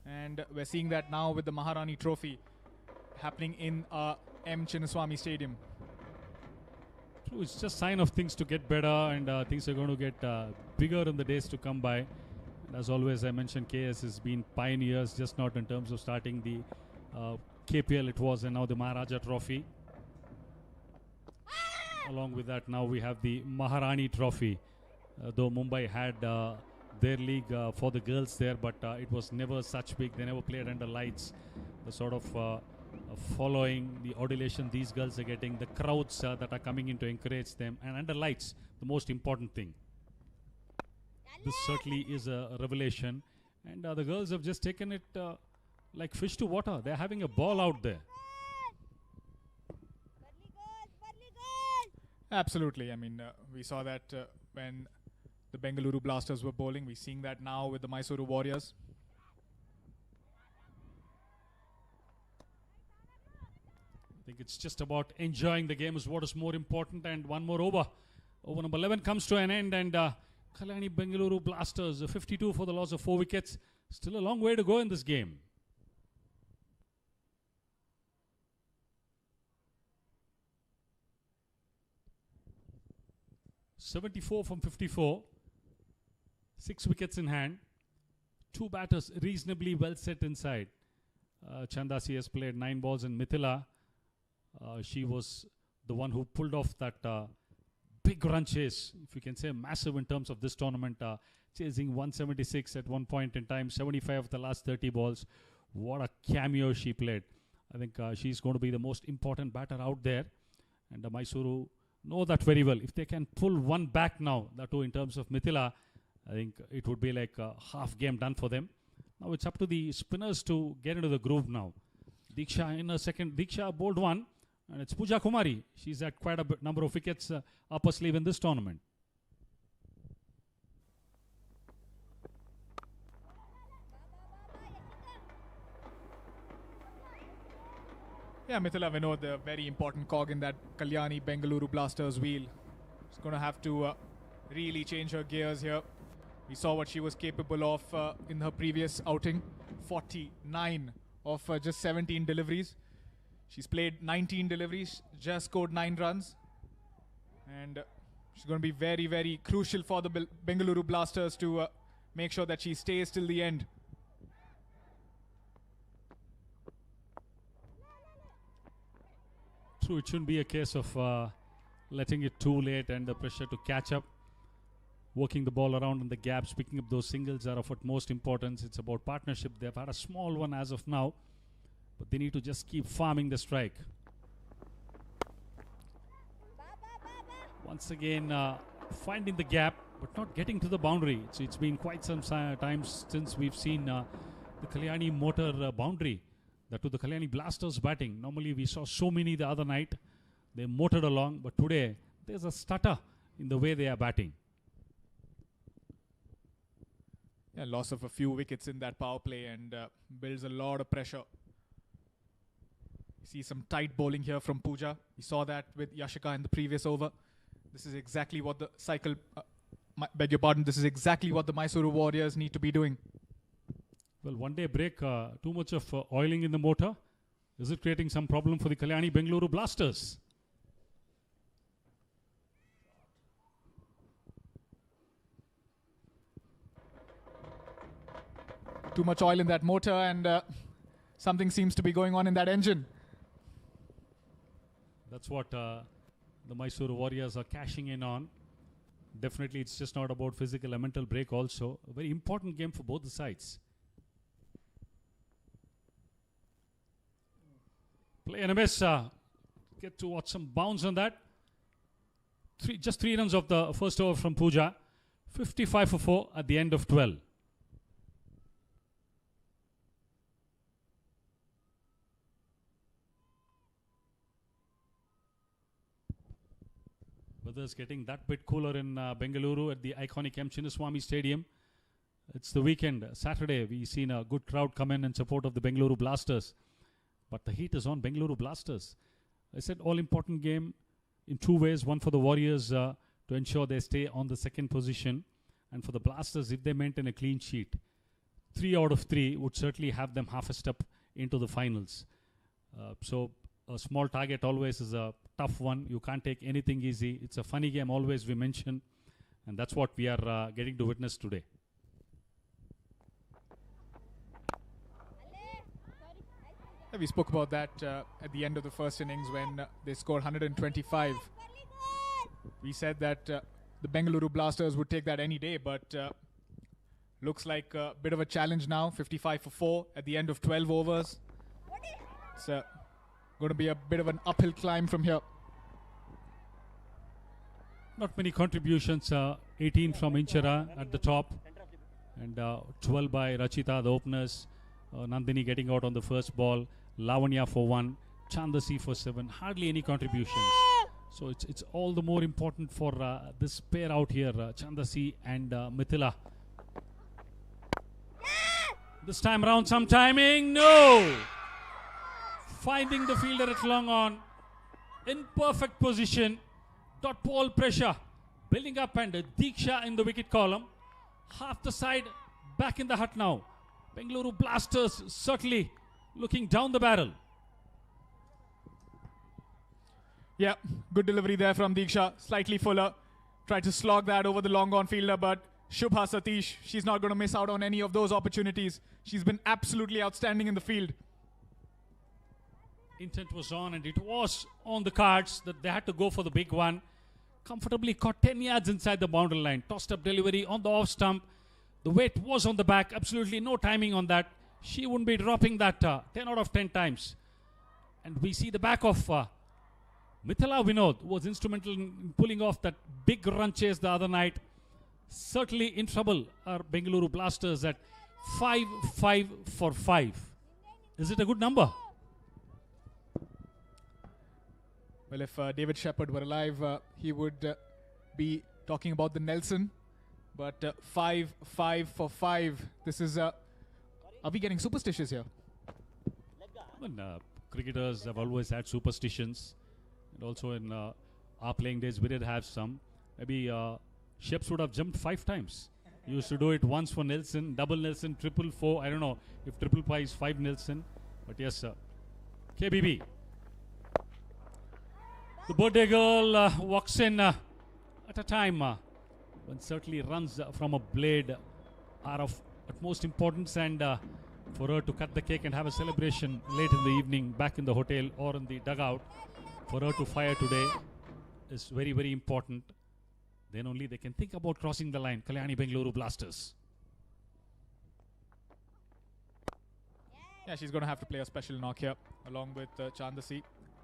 And we're seeing that now with the Maharani Trophy happening in M. Chinnaswamy Stadium.
True, it's just sign of things to get better, and things are going to get bigger in the days to come by. And as always, I mentioned KS has been pioneers, just not in terms of starting the KPL it was, and now the Maharaja Trophy. Along with that, now we have the Maharani Trophy. Though Mumbai had their league for the girls there, but it was never such big. They never played under lights. The sort of following, the adulation these girls are getting, the crowds that are coming in to encourage them, and under lights, the most important thing. This certainly is a revelation, and the girls have just taken it like fish to water. They're having a ball out there.
Absolutely. I mean, we saw that when the Bengaluru Blasters were bowling. We're seeing that now with the Mysore Warriors.
I think it's just about enjoying the game is what is more important, and one more over. Over number 11 comes to an end, and Kalyani Bengaluru Blasters 52 for the loss of 4 wickets. Still a long way to go in this game. (74 from 54). 6 wickets in hand. 2 batters reasonably well set inside. Chandasi has played 9 balls, and Mithila, she was the one who pulled off that big run chase, if you can say massive in terms of this tournament, chasing 176 at one point in time, 75 of the last 30 balls. What a cameo she played. I think she's going to be the most important batter out there, and Mysuru know that very well. If they can pull one back now, that too in terms of Mithila, I think it would be like a half game done for them. Now it's up to the spinners to get into the groove now. Diksha in a second. Diksha bowled 1, and it's Pooja Kumari. She's had quite a number of wickets up her sleeve in this tournament.
Yeah, Mithila Vinod, a very important cog in that Kalyani Bengaluru Blasters wheel. She's going to have to really change her gears here. We saw what she was capable of in her previous outing. 49 of just 17 deliveries. She's played 19 deliveries, just scored 9 runs. And she's going to be very, very crucial for the Bengaluru Blasters to make sure that she stays till the end.
True, it shouldn't be a case of letting it too late and the pressure to catch up. Working the ball around in the gaps, picking up those singles are of utmost importance. It's about partnership. They've had a small one as of now, but they need to just keep farming the strike. Once again, finding the gap, but not getting to the boundary. So it's been quite some times since we've seen the Kalyani motor boundary. That to the Kalyani Blasters batting. Normally we saw so many the other night. They motored along, but today there's a stutter in the way they are batting.
Yeah, loss of a few wickets in that power play and builds a lot of pressure. See some tight bowling here from Pooja. We saw that with Yashika in the previous over. This is exactly what the cycle, beg your pardon, this is exactly what the Mysore Warriors need to be doing.
Well, one day break, too much of oiling in the motor. Is it creating some problem for the Kalyani Bengaluru Blasters?
Too much oil in that motor and something seems to be going on in that engine.
That's what the Mysore Warriors are cashing in on. Definitely it's just not about physical and mental break also. A very important game for both the sides. Play and a miss. Get to watch some bounce on that. Just 3 runs of the first over from Pooja. 55 for 4 at the end of 12. Weather's getting that bit cooler in Bengaluru at the iconic M. Chinnaswamy Stadium. It's the weekend, Saturday. We've seen a good crowd come in support of the Bengaluru Blasters. But the heat is on Bengaluru Blasters. I said all important game in 2 ways. One for the Warriors to ensure they stay on the second position. And for the Blasters, if they maintain a clean sheet, 3 out of 3 would certainly have them half a step into the finals. So a small target always is a tough one. You can't take anything easy. It's a funny game always we mention. And that's what we are getting to witness today.
We spoke about that at the end of the first innings when they scored 125. We said that the Bengaluru Blasters would take that any day, but looks like a bit of a challenge now. 55 for 4 at the end of 12 overs. It's going to be a bit of an uphill climb from here.
Not many contributions. 18 from Inchara at the top. And 12 by Rachita, the openers. Nandini getting out on the first ball. Lavanya for 1. Chandasi for 7. Hardly any contributions. So it's all the more important for this pair out here, Chandasi and Mithila. This time around, some timing. No! Finding the fielder at long on. In perfect position. Dot ball pressure. Building up and Diksha in the wicket column. Half the side back in the hut now. Bengaluru Blasters certainly looking down the barrel.
Yeah, good delivery there from Diksha. Slightly fuller. Tried to slog that over the long on fielder, but Shubha Satish, she's not going to miss out on any of those opportunities. She's been absolutely outstanding in the field.
Intent was on and it was on the cards that they had to go for the big one. Comfortably caught 10 yards inside the boundary line. Tossed up delivery on the off stump. The weight was on the back. Absolutely no timing on that. She wouldn't be dropping that 10 out of 10 times. And we see the back of Mithila Vinod, who was instrumental in pulling off that big run chase the other night. Certainly in trouble are Bengaluru Blasters at 5 for 5. Is it a good number?
Well, if David Shepherd were alive, he would be talking about the Nelson. But 5 for 5. This is... are we getting superstitious here?
Well, cricketers have always had superstitions. And also in our playing days, we did have some. Maybe Sheps would have jumped 5 times. He used to do it once for Nelson, double Nelson, triple 4. I don't know if triple pi is 5 Nelson. But yes, KBB. The birthday girl walks in at a time when certainly runs from a blade are of utmost importance, and for her to cut the cake and have a celebration late in the evening back in the hotel or in the dugout For her to fire today is very, very important. Then only they can think about crossing the line. Kalyani Bengaluru Blasters.
Yeah, she's going to have to play a special knock here along with Chandasi.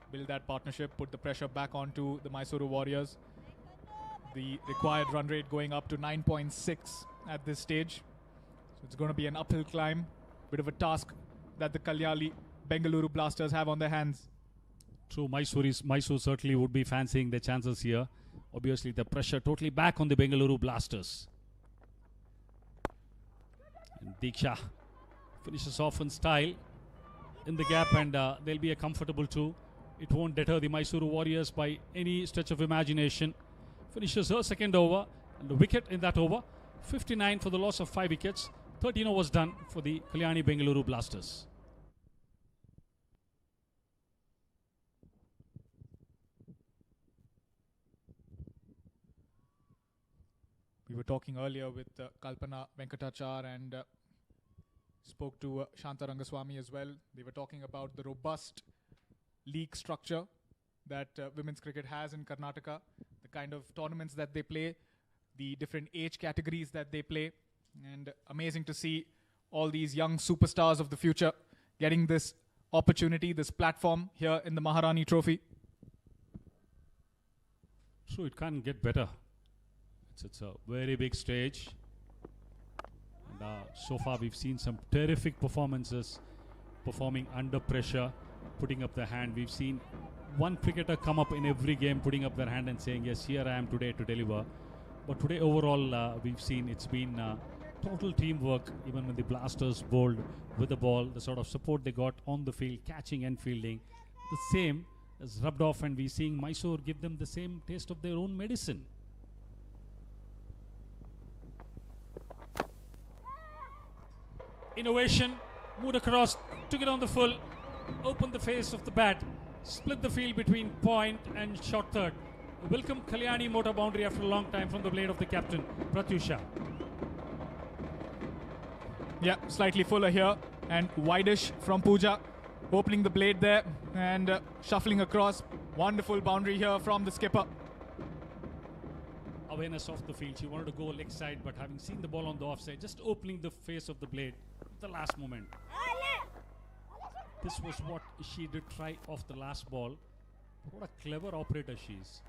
Build that partnership, put the pressure back onto the Mysore Warriors. The required run rate going up to 9.6 at this stage. So it's going to be an uphill climb. Bit of a task that the Kalyani Bengaluru Blasters have on their hands.
True, Mysore certainly would be fancying their chances here. Obviously, the pressure totally back on the Bengaluru Blasters. And Diksha finishes off in style in the gap, and they'll be a comfortable two. It won't deter the Mysore Warriors by any stretch of imagination. Finishes her second over and the wicket in that over. 59 for the loss of 5 wickets. 13 overs done for the Kalyani Bengaluru Blasters.
We were talking earlier with Kalpana Venkatachar and spoke to Shanta Rangaswamy as well. They were talking about the robust league structure that women's cricket has in Karnataka, the kind of tournaments that they play, the different age categories that they play, and amazing to see all these young superstars of the future getting this opportunity, this platform here in the Maharani Trophy.
So it can't get better. It's a very big stage. And so far we've seen some terrific performances, performing under pressure, putting up their hand. We've seen one cricketer come up in every game, putting up their hand and saying, yes, here I am today to deliver. But today overall we've seen it's been total teamwork. Even when the Blasters bowled with the ball, the sort of support they got on the field, catching and fielding, the same has rubbed off, and we're seeing Mysore give them the same taste of their own medicine. Innovation, moved across, took it on the full, opened the face of the bat, split the field between point and short third. Welcome Kalyani motor boundary after a long time from the blade of the captain, Pratyusha.
Yeah, slightly fuller here and wideish from Pooja, opening the blade there and shuffling across. Wonderful boundary here from the skipper.
Awareness of the field, she wanted to go leg side, but having seen the ball on the offside, just opening the face of the blade at the last moment. This was what she did try off the last ball. What a clever operator she is.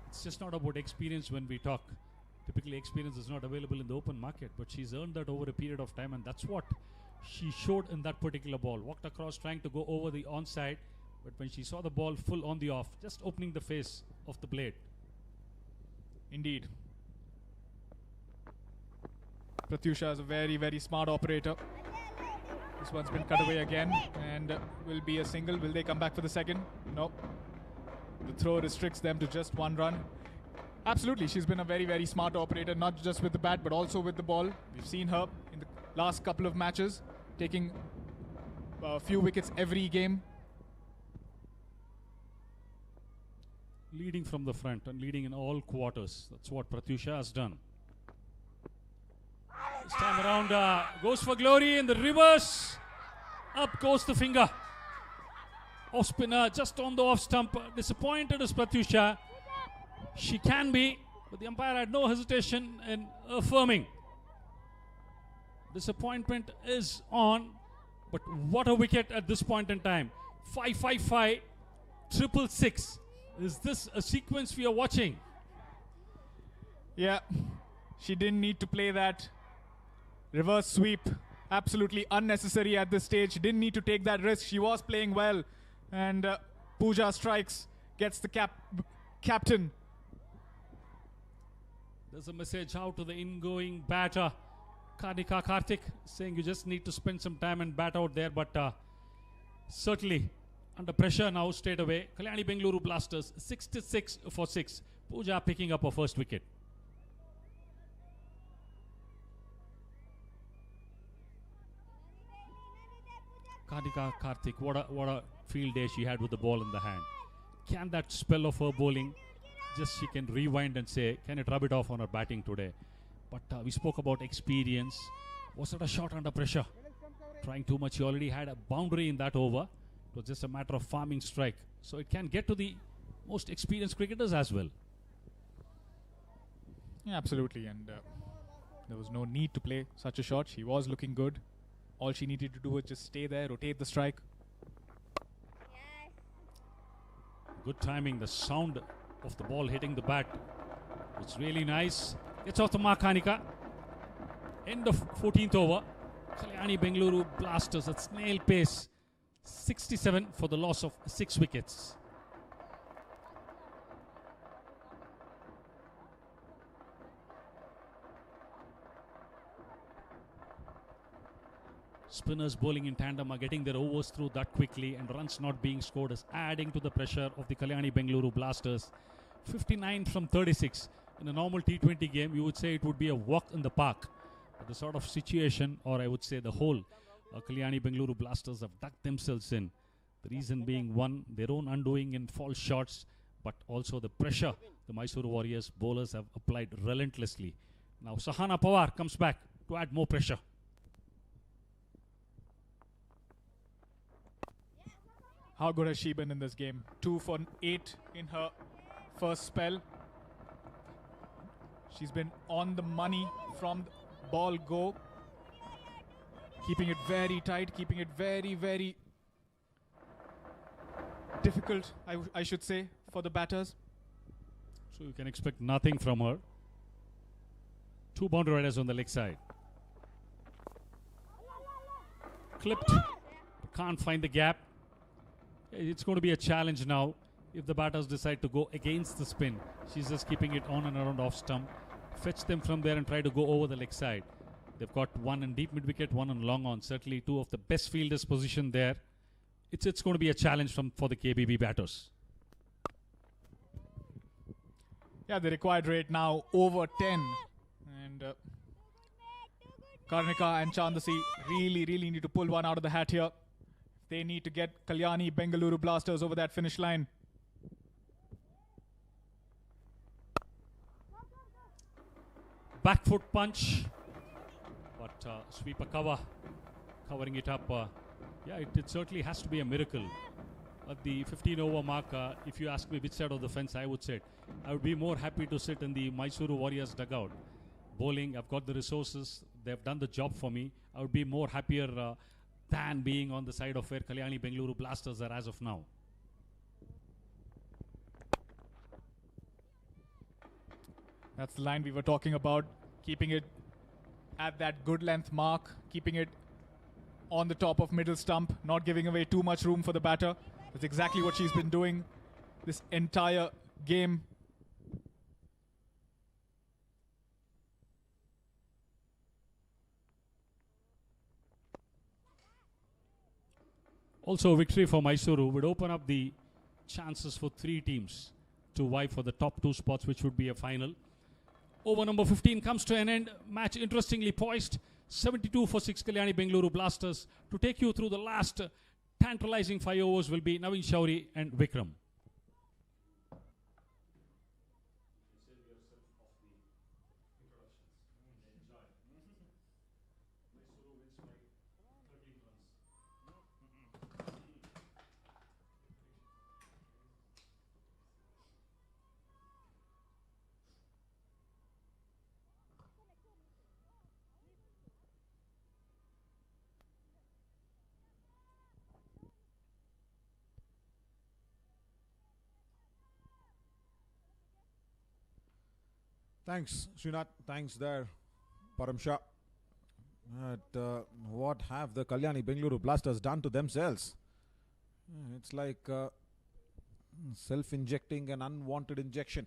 It's just not about experience when we talk. Typically experience is not available in the open market, but she's earned that over a period of time, and that's what she showed in that particular ball. Walked across trying to go over the onside, but when she saw the ball full on the off, just opening the face of the blade.
Indeed. Pratyusha is a very, very smart operator. This one's been cut away again and will be a single. Will they come back for the second? No. The throw restricts them to just one run. Absolutely, she's been a very, very smart operator, not just with the bat but also with the ball. We've seen her in the last couple of matches taking a few wickets every game.
Leading from the front and leading in all quarters. That's what Pratyusha has done. This time around goes for glory in the reverse. Up goes the finger. Off spinner just on the off stump. Disappointed is Pratyusha. She can be, but the umpire had no hesitation in affirming. Disappointment is on, but what a wicket at this point in time. 5-5-5, 666. Is this a sequence we are watching?
Yeah, she didn't need to play that reverse sweep. Absolutely unnecessary at this stage. She didn't need to take that risk. She was playing well. And Pooja strikes, gets the captain.
There's a message out to the ingoing batter, Kanika Karthik, saying you just need to spend some time and bat out there. But certainly under pressure now straight away. Kalyani Bengaluru Blasters 66 for 6. Pooja picking up her first wicket. Kanika Karthik, what a field day she had with the ball in the hand. Can that spell of her bowling, just she can rewind and say, can it rub it off on her batting today? But we spoke about experience. Was it a shot under pressure? Trying too much. She already had a boundary in that over. It was just a matter of farming strike. So it can get to the most experienced cricketers as well.
Yeah, absolutely, and there was no need to play such a shot. She was looking good. All she needed to do was just stay there, rotate the strike.
Good timing, the sound of the ball hitting the bat. It's really nice. It's off the mark, Hanika. End of 14th over. Kalyani Bengaluru Blasters at snail pace. 67 for the loss of 6 wickets. Spinners bowling in tandem are getting their overs through that quickly, and runs not being scored is adding to the pressure of the Kalyani Bengaluru Blasters. 59 from 36. In a normal T20 game, you would say it would be a walk in the park. But the sort of situation, or I would say the whole Kalyani Bengaluru Blasters have dug themselves in. The reason being, one, their own undoing in false shots, but also the pressure the Mysore Warriors bowlers have applied relentlessly. Now Sahana Pawar comes back to add more pressure.
How good has she been in this game? 2 for 8 in her first spell. She's been on the money from the ball go. Keeping it very tight, keeping it very, very difficult, I should say, for the batters.
So you can expect nothing from her. 2 boundary riders on the leg side. Clipped, can't find the gap. It's going to be a challenge now if the batters decide to go against the spin. She's just keeping it on and around off stump. Fetch them from there and try to go over the leg side. They've got one in deep mid wicket, one on long on. Certainly 2 of the best fielders positioned there. It's going to be a challenge for the KBB batters.
Yeah, the required rate now over 10. And Karnika and Chandasi really need to pull one out of the hat here. They need to get Kalyani Bengaluru Blasters over that finish line.
Back foot punch, but sweeper cover, covering it up. Yeah, it certainly has to be a miracle. At the 15 over mark, if you ask me which side of the fence I would sit, I would be more happy to sit in the Mysore Warriors dugout. Bowling, I've got the resources, they've done the job for me. I would be more happier than being on the side of where Kalyani Bengaluru Blasters are as of now.
That's the line we were talking about, keeping it at that good length mark, keeping it on the top of middle stump, not giving away too much room for the batter. That's exactly what she's been doing this entire game.
Also, a victory for Mysuru would open up the chances for 3 teams to vie for the top 2 spots, which would be a final. Over number 15 comes to an end. Match interestingly poised. 72 for 6 Kalyani Bengaluru Blasters. To take you through the last tantalizing 5 overs will be Naveen Shauri and Vikram.
Thanks, Srinath. Thanks there, Param Shah. What have the Kalyani Bengaluru Blasters done to themselves? It's like self-injecting an unwanted injection.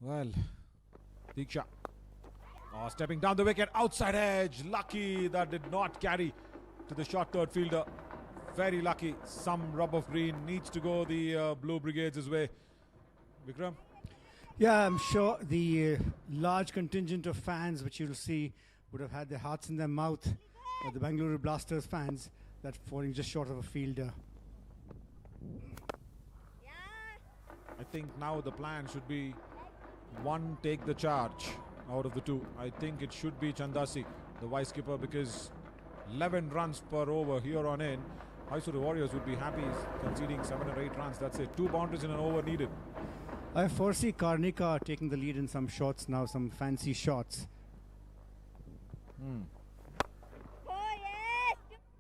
Well, Diksha. Oh, stepping down the wicket, outside edge. Lucky that did not carry to the short third fielder. Very lucky. Some rub of green needs to go the Blue Brigades' way. Vikram?
Yeah, I'm sure the large contingent of fans which you'll see would have had their hearts in their mouth, the Bengaluru Blasters fans, that falling just short of a fielder.
I think now the plan should be one take the charge out of the 2. I think it should be Chandasi, the vice skipper, because 11 runs per over here on in. Mysore Warriors would be happy conceding 7 or 8 runs. That's it. 2 boundaries in an over needed.
I foresee Karnika taking the lead in some shots now, some fancy shots.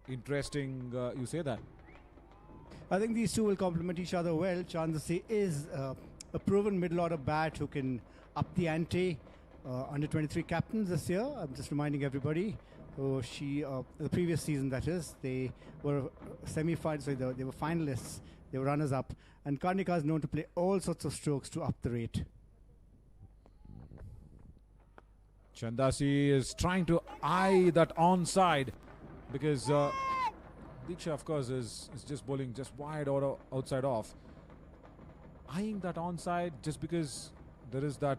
Interesting you say that.
I think these two will complement each other well. Chandasi is a proven middle order bat who can up the ante. Under 23 captains this year. I'm just reminding everybody. The previous season, that is, they were semi-finals, so they were finalists. They were runners-up. And Karnika is known to play all sorts of strokes to up the rate.
Chandasi is trying to eye that onside because Diksha, of course, is just bowling just wide or outside off. Eyeing that onside just because there is that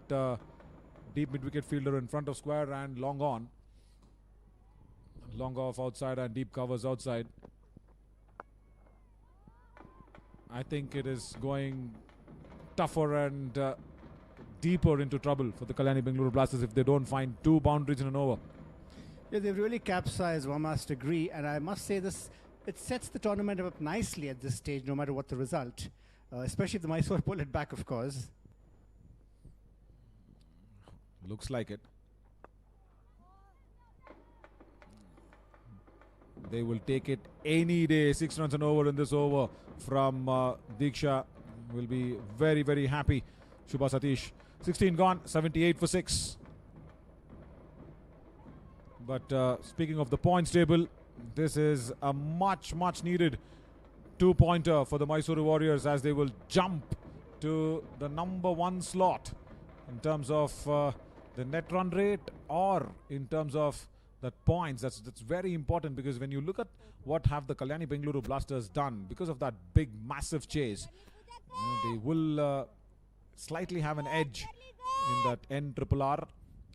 deep mid-wicket fielder in front of square and long on. Long off outside and deep covers outside. I think it is going tougher and deeper into trouble for the Kalyani Bengaluru Blasters if they don't find 2 boundaries in an over.
Yeah, they've really capsized, one must agree. And I must say this, it sets the tournament up nicely at this stage, no matter what the result. Especially if the Mysore pull it back, of course.
Looks like it. They will take it any day. 6 runs and over in this over from Diksha. Will be very, very happy. Shubha Satish. 16 gone, 78 for 6. But speaking of the points table, this is a much, much needed 2-pointer for the Mysore Warriors as they will jump to the number 1 slot in terms of the net run rate or in terms of that points. That's very important because when you look at what have the Kalyani Bengaluru Blasters done because of that big massive chase, they will slightly have an edge in that NRRR,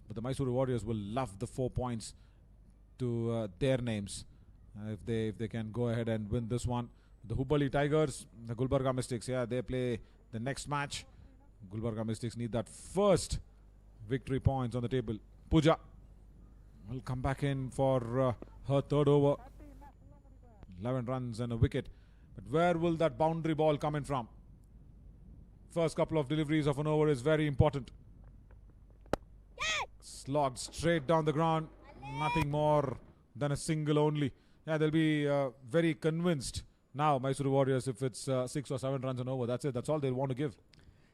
but the Mysore Warriors will love the 4 points to their names if they can go ahead and win this one. The Hubballi Tigers, the Gulbarga Mystics, they play the next match. Gulbarga Mystics need that first victory points on the table. Pooja will come back in for her 3rd over. 11 runs and a wicket. But where will that boundary ball come in from? First couple of deliveries of an over is very important. Slogged straight down the ground. Nothing more than a single only. Yeah, they'll be very convinced now, Mysore Warriors, if it's 6 or 7 runs and over. That's it. That's all they'll want to give.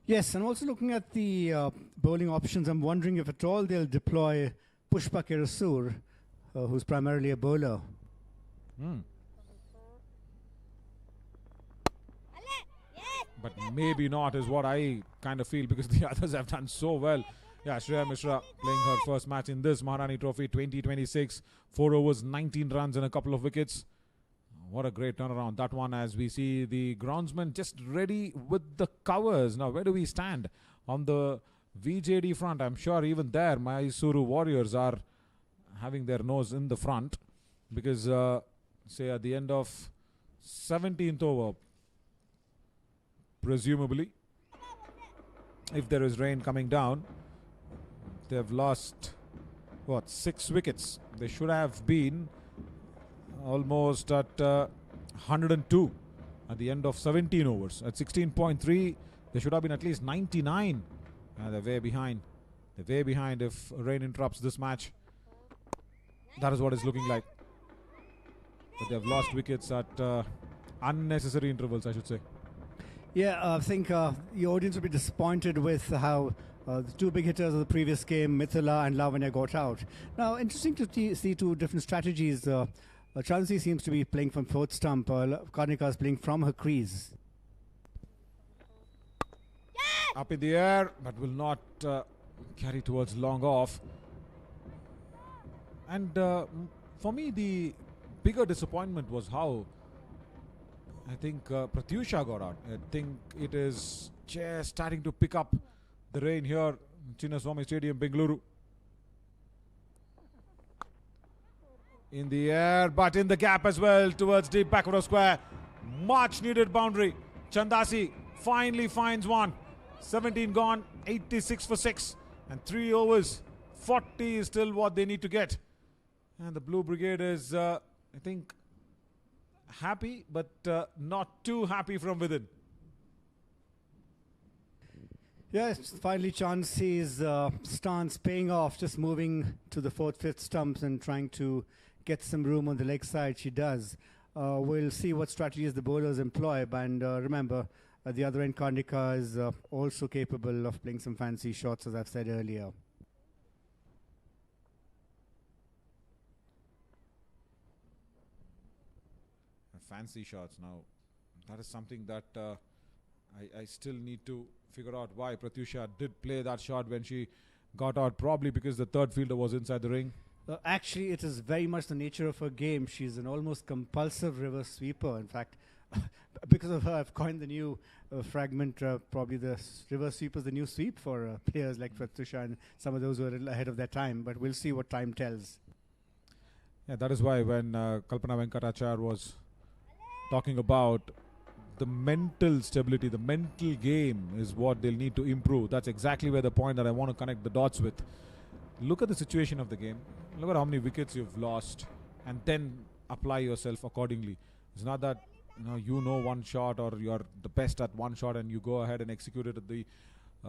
Yes, and also looking at the bowling options, I'm wondering if at all they'll deploy Pushpa Kirasur, who's primarily a bowler.
But maybe not is what I kind of feel because the others have done so well. Yeah, Shreya Mishra playing her first match in this Maharani Trophy 2026. 4 overs, 19 runs and a couple of wickets. What a great turnaround. That one as we see the groundsman just ready with the covers. Now, where do we stand on the VJD front? I'm sure even there, Mysore Warriors are having their nose in the front because, say, at the end of 17th over, presumably, if there is rain coming down, they have lost, 6 wickets. They should have been almost at 102 at the end of 17 overs. At 16.3, they should have been at least 99. They're way behind. They're way behind if rain interrupts this match. That is what it's looking like. But they've lost wickets at unnecessary intervals, I should say.
Yeah, I think the audience will be disappointed with how the 2 big hitters of the previous game, Mithila and Lavanya, got out. Now, interesting to see 2 different strategies. Chansi seems to be playing from 4th stump. Karnika is playing from her crease.
Up in the air, but will not carry towards long off. And for me, the bigger disappointment was how I think Pratyusha got out. I think it is just starting to pick up the rain here in Chinnaswamy Stadium, Bengaluru. In the air, but in the gap as well towards deep backward of square. Much needed boundary. Chandasi finally finds one. 17 gone, 86 for 6. And 3 overs. 40 is still what they need to get. And the Blue Brigade is, I think, happy, but not too happy from within.
Yes, finally Chauncey's stance paying off, just moving to the 4th, 5th stumps and trying to get some room on the leg side. She does. We'll see what strategies the bowlers employ. And remember, at the other end, Karnika is also capable of playing some fancy shots, as I've said earlier.
Fancy shots now. That is something that I still need to figure out why Pratyusha did play that shot when she got out. Probably because the third fielder was inside the ring.
Actually, it is very much the nature of her game. She's an almost compulsive reverse sweeper. In fact, because of her, I've coined the new fragment, probably the reverse sweep is the new sweep for players like Pratyusha and some of those who are a little ahead of their time. But we'll see what time tells.
Yeah, that is why when Kalpana Venkatachar was talking about the mental stability, the mental game is what they'll need to improve. That's exactly where the point that I want to connect the dots with. Look at the situation of the game. Look at how many wickets you've lost, and then apply yourself accordingly. It's not that you know one shot or you're the best at one shot and you go ahead and execute it at the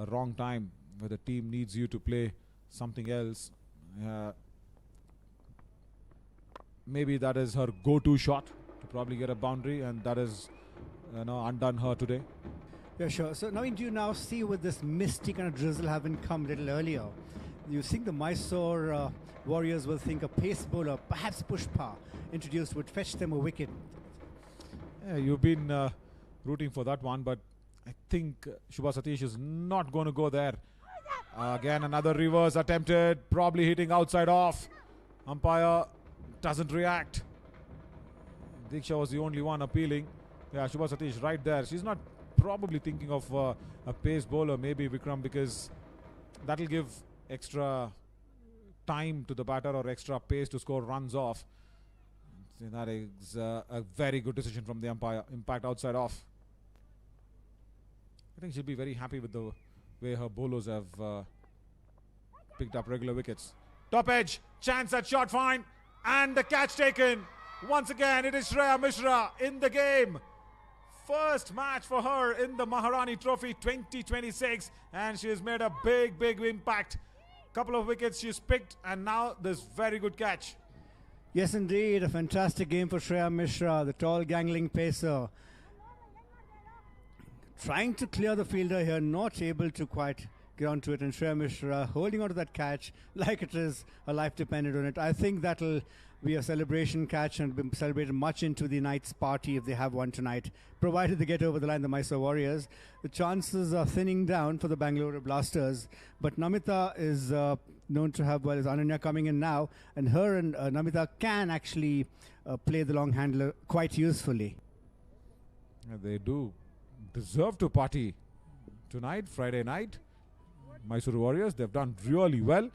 wrong time where the team needs you to play something else. Maybe that is her go-to shot to probably get a boundary, and that is undone her today.
Yeah, sure. So, Naveen, do you now see with this misty kind of drizzle having come a little earlier, you think the Mysore Warriors will think a pace bowler, perhaps Pushpa, introduced would fetch them a wicket?
Yeah, you've been rooting for that one, but I think Shubha Satish is not going to go there. Again, another reverse attempted, probably hitting outside off. Umpire doesn't react. Diksha was the only one appealing. Yeah, Shubha Satish right there. She's not probably thinking of a pace bowler, maybe Vikram, because that'll give extra time to the batter or extra pace to score runs off. So that is a very good decision from the umpire. Impact outside off. I think she'll be very happy with the way her bowlers have picked up regular wickets. Top edge, chance at shot fine, and the catch taken. Once again, it is Shreya Mishra in the game. First match for her in the Maharani Trophy 2026, and she has made a big impact. Couple of wickets she's picked, and now this very good catch.
Yes, indeed, a fantastic game for Shreya Mishra, the tall gangling pacer. Trying to clear the fielder here, not able to quite get onto it, and Shreya Mishra holding onto that catch like it is her life depended on it. I think that'll be a celebration catch and be celebrated much into the night's party if they have one tonight, provided they get over the line, the Mysore Warriors. The chances are thinning down for the Bengaluru Blasters, but Namita is known to have, is Ananya coming in now, and her and Namita can actually play the long handler quite usefully.
Yeah, they do deserve to party tonight, Friday night. Mysore Warriors, they've done really well,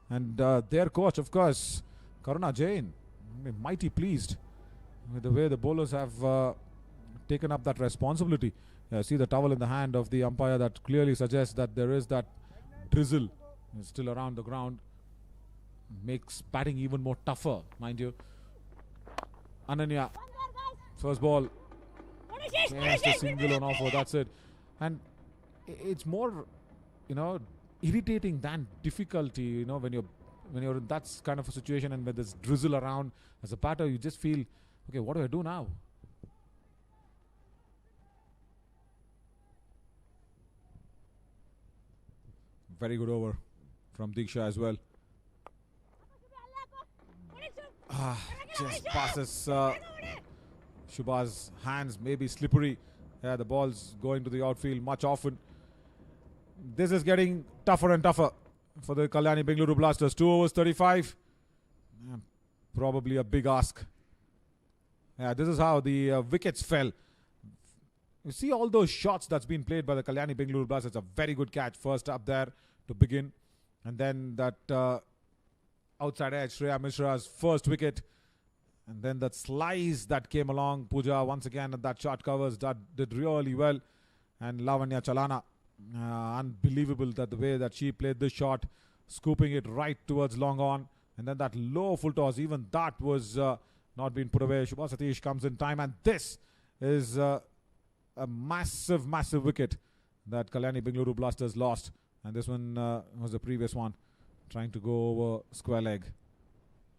and their coach, of course, Karuna Jain, mighty pleased with the way the bowlers have taken up that responsibility. See the towel in the hand of the umpire, that clearly suggests that there is that drizzle still around the ground. Makes batting even more tougher, mind you. Ananya, first ball, just a single on offer, that's it. And it's more, irritating than difficulty, when you're in that kind of a situation and with this drizzle around. As a batter, you just feel, okay, what do I do now? Very good over from Diksha as well. Just passes Shubha's hands, maybe slippery. Yeah, the ball's going to the outfield much often. This is getting tougher and tougher for the Kalyani Bengaluru Blasters. 2 overs 35. Probably a big ask. Yeah, this is how the wickets fell. You see all those shots that's been played by the Kalyani Bengaluru Blasters. A very good catch first up there to begin. And then that outside edge, Shreya Mishra's first wicket. And then that slice that came along. Pooja once again at that shot covers did really well. And Lavanya Chalana. Unbelievable that the way that she played this shot, scooping it right towards long on, and then that low full toss, even that was not been put away. Shubha Satish comes in time, and this is a massive, massive wicket that Kalyani Bengaluru Blasters lost. And this one was the previous one, trying to go over square leg.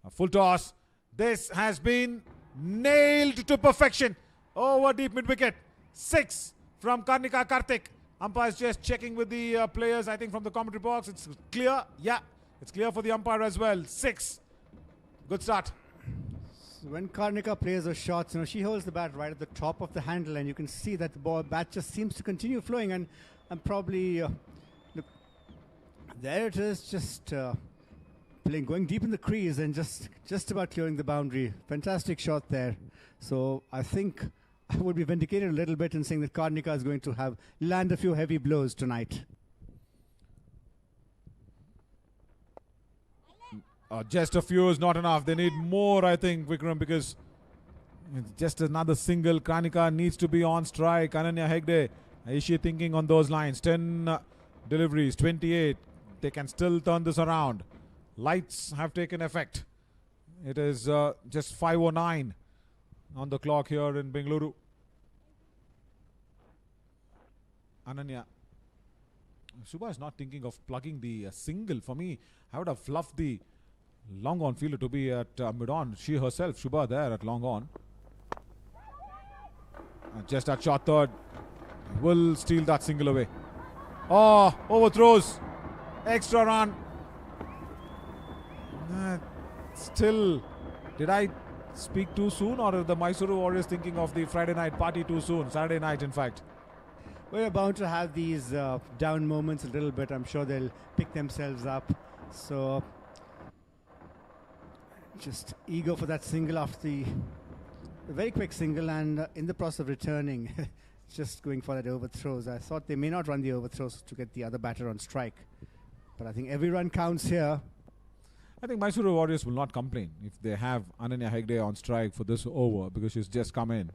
A full toss. This has been nailed to perfection. Over deep mid wicket. 6 from Karnika Karthik. Umpire's just checking with the players, I think, from the commentary box. It's clear. Yeah, it's clear for the umpire as well. 6. Good start.
So when Karnika plays those shots, she holds the bat right at the top of the handle, and you can see that the bat just seems to continue flowing, and probably look, there it is, just going deep in the crease and just about clearing the boundary. Fantastic shot there. So I think I would be vindicated a little bit in saying that Karnika is going to land a few heavy blows tonight.
Just a few is not enough. They need more, I think, Vikram, because it's just another single. Karnika needs to be on strike. Ananya Hegde, is she thinking on those lines? 10 deliveries, 28. They can still turn this around. Lights have taken effect. It is just 5:09 on the clock here in Bengaluru. Ananya. Shubha is not thinking of plugging the single. For me, I would have fluffed the long on fielder to be at mid-on. She herself, Shubha, there at long on. Just at short third. Will steal that single away. Oh, overthrows. Extra run. Still, did I speak too soon, or are the Mysore Warriors thinking of the Friday night party too soon? Saturday night, in fact.
We're bound to have these down moments a little bit. I'm sure they'll pick themselves up. So, just eager for that single after the very quick single, and in the process of returning, just going for that overthrows. I thought they may not run the overthrows to get the other batter on strike, but I think every run counts here.
I think Mysore Warriors will not complain if they have Ananya Hegde on strike for this over, because she's just come in.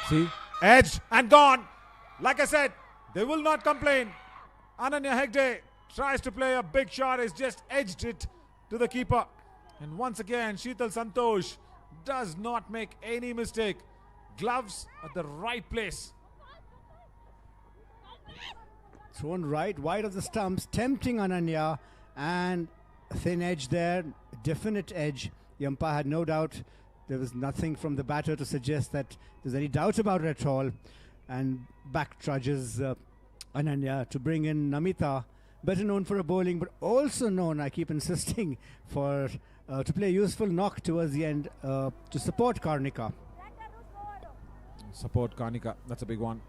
See? Edged and gone. Like I said, they will not complain. Ananya Hegde tries to play a big shot, has just edged it to the keeper. And once again, Sheetal Santosh does not make any mistake. Gloves at the right place.
Thrown right, wide of the stumps, tempting Ananya, and a thin edge there, definite edge. The umpire had no doubt. There was nothing from the batter to suggest that there's any doubt about it at all. And back trudges Ananya to bring in Namita, better known for her bowling, but also known, I keep insisting, for to play a useful knock towards the end to support Karnika.
Support Karnika, that's a big one.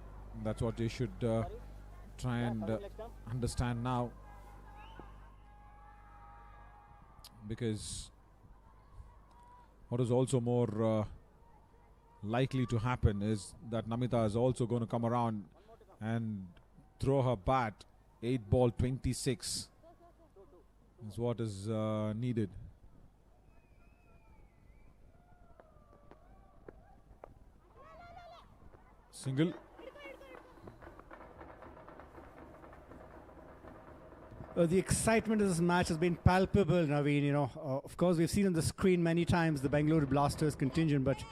That's what they should try and understand now. Because what is also more likely to happen is that Namita is also going to come around and throw her bat. 8 ball 26 is what is needed. Single.
The excitement of this match has been palpable, Naveen. Of course, we've seen on the screen many times the Bengaluru Blasters contingent, but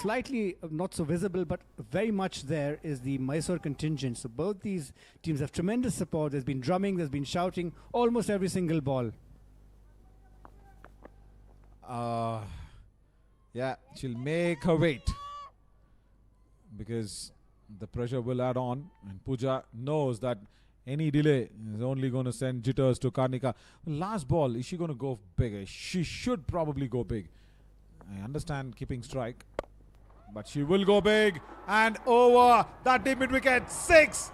slightly not so visible, but very much there is the Mysore contingent. So both these teams have tremendous support. There's been drumming, there's been shouting, almost every single ball.
Yeah, she'll make her wait, because the pressure will add on, and Pooja knows that any delay is only going to send jitters to Karnika. Last ball, is she going to go big? She should probably go big. I understand keeping strike, but she will go big, and over that deep mid wicket. 6.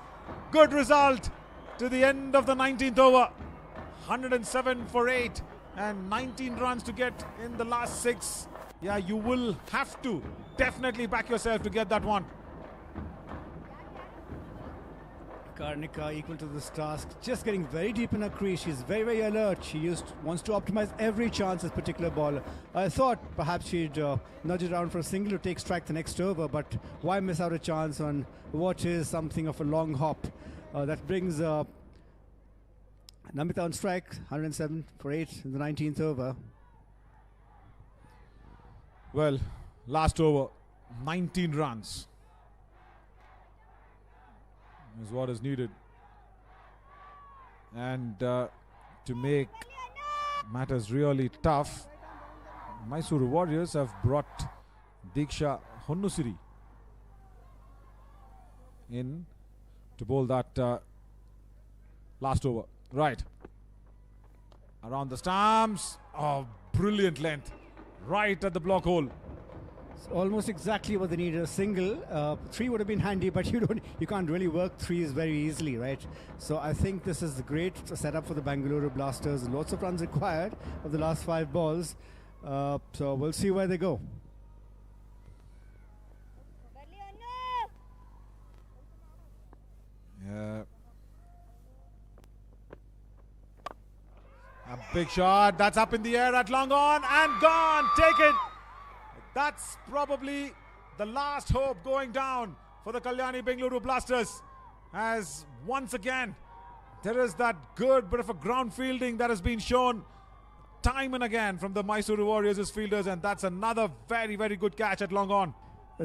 Good result to the end of the 19th over. 107 for 8 and 19 runs to get in the last 6. Yeah, you will have to definitely back yourself to get that one.
Karnika equal to this task, just getting very deep in her crease. She's very, very alert. She wants to optimize every chance this particular ball. I thought perhaps she'd nudge it around for a single to take strike the next over, but why miss out a chance on what is something of a long hop? That brings Namita on strike, 107 for 8 in the 19th over.
Well, last over, 19 runs is what is needed. And to make matters really tough, Mysore Warriors have brought Diksha Honnusiri in to bowl that last over. Right. Around the stumps. Oh, brilliant length. Right at the block hole.
It's almost exactly what they needed. A single. Three would have been handy, but you can't really work threes very easily, right? So I think this is a great setup for the Bengaluru Blasters. Lots of runs required of the last 5 balls. So we'll see where they go.
Yeah. A big shot. That's up in the air at long on and gone. Take it. That's probably the last hope going down for the Kalyani Bengaluru Blasters, as once again there is that good bit of a ground fielding that has been shown time and again from the Mysore Warriors' fielders, and that's another very, very good catch at long on.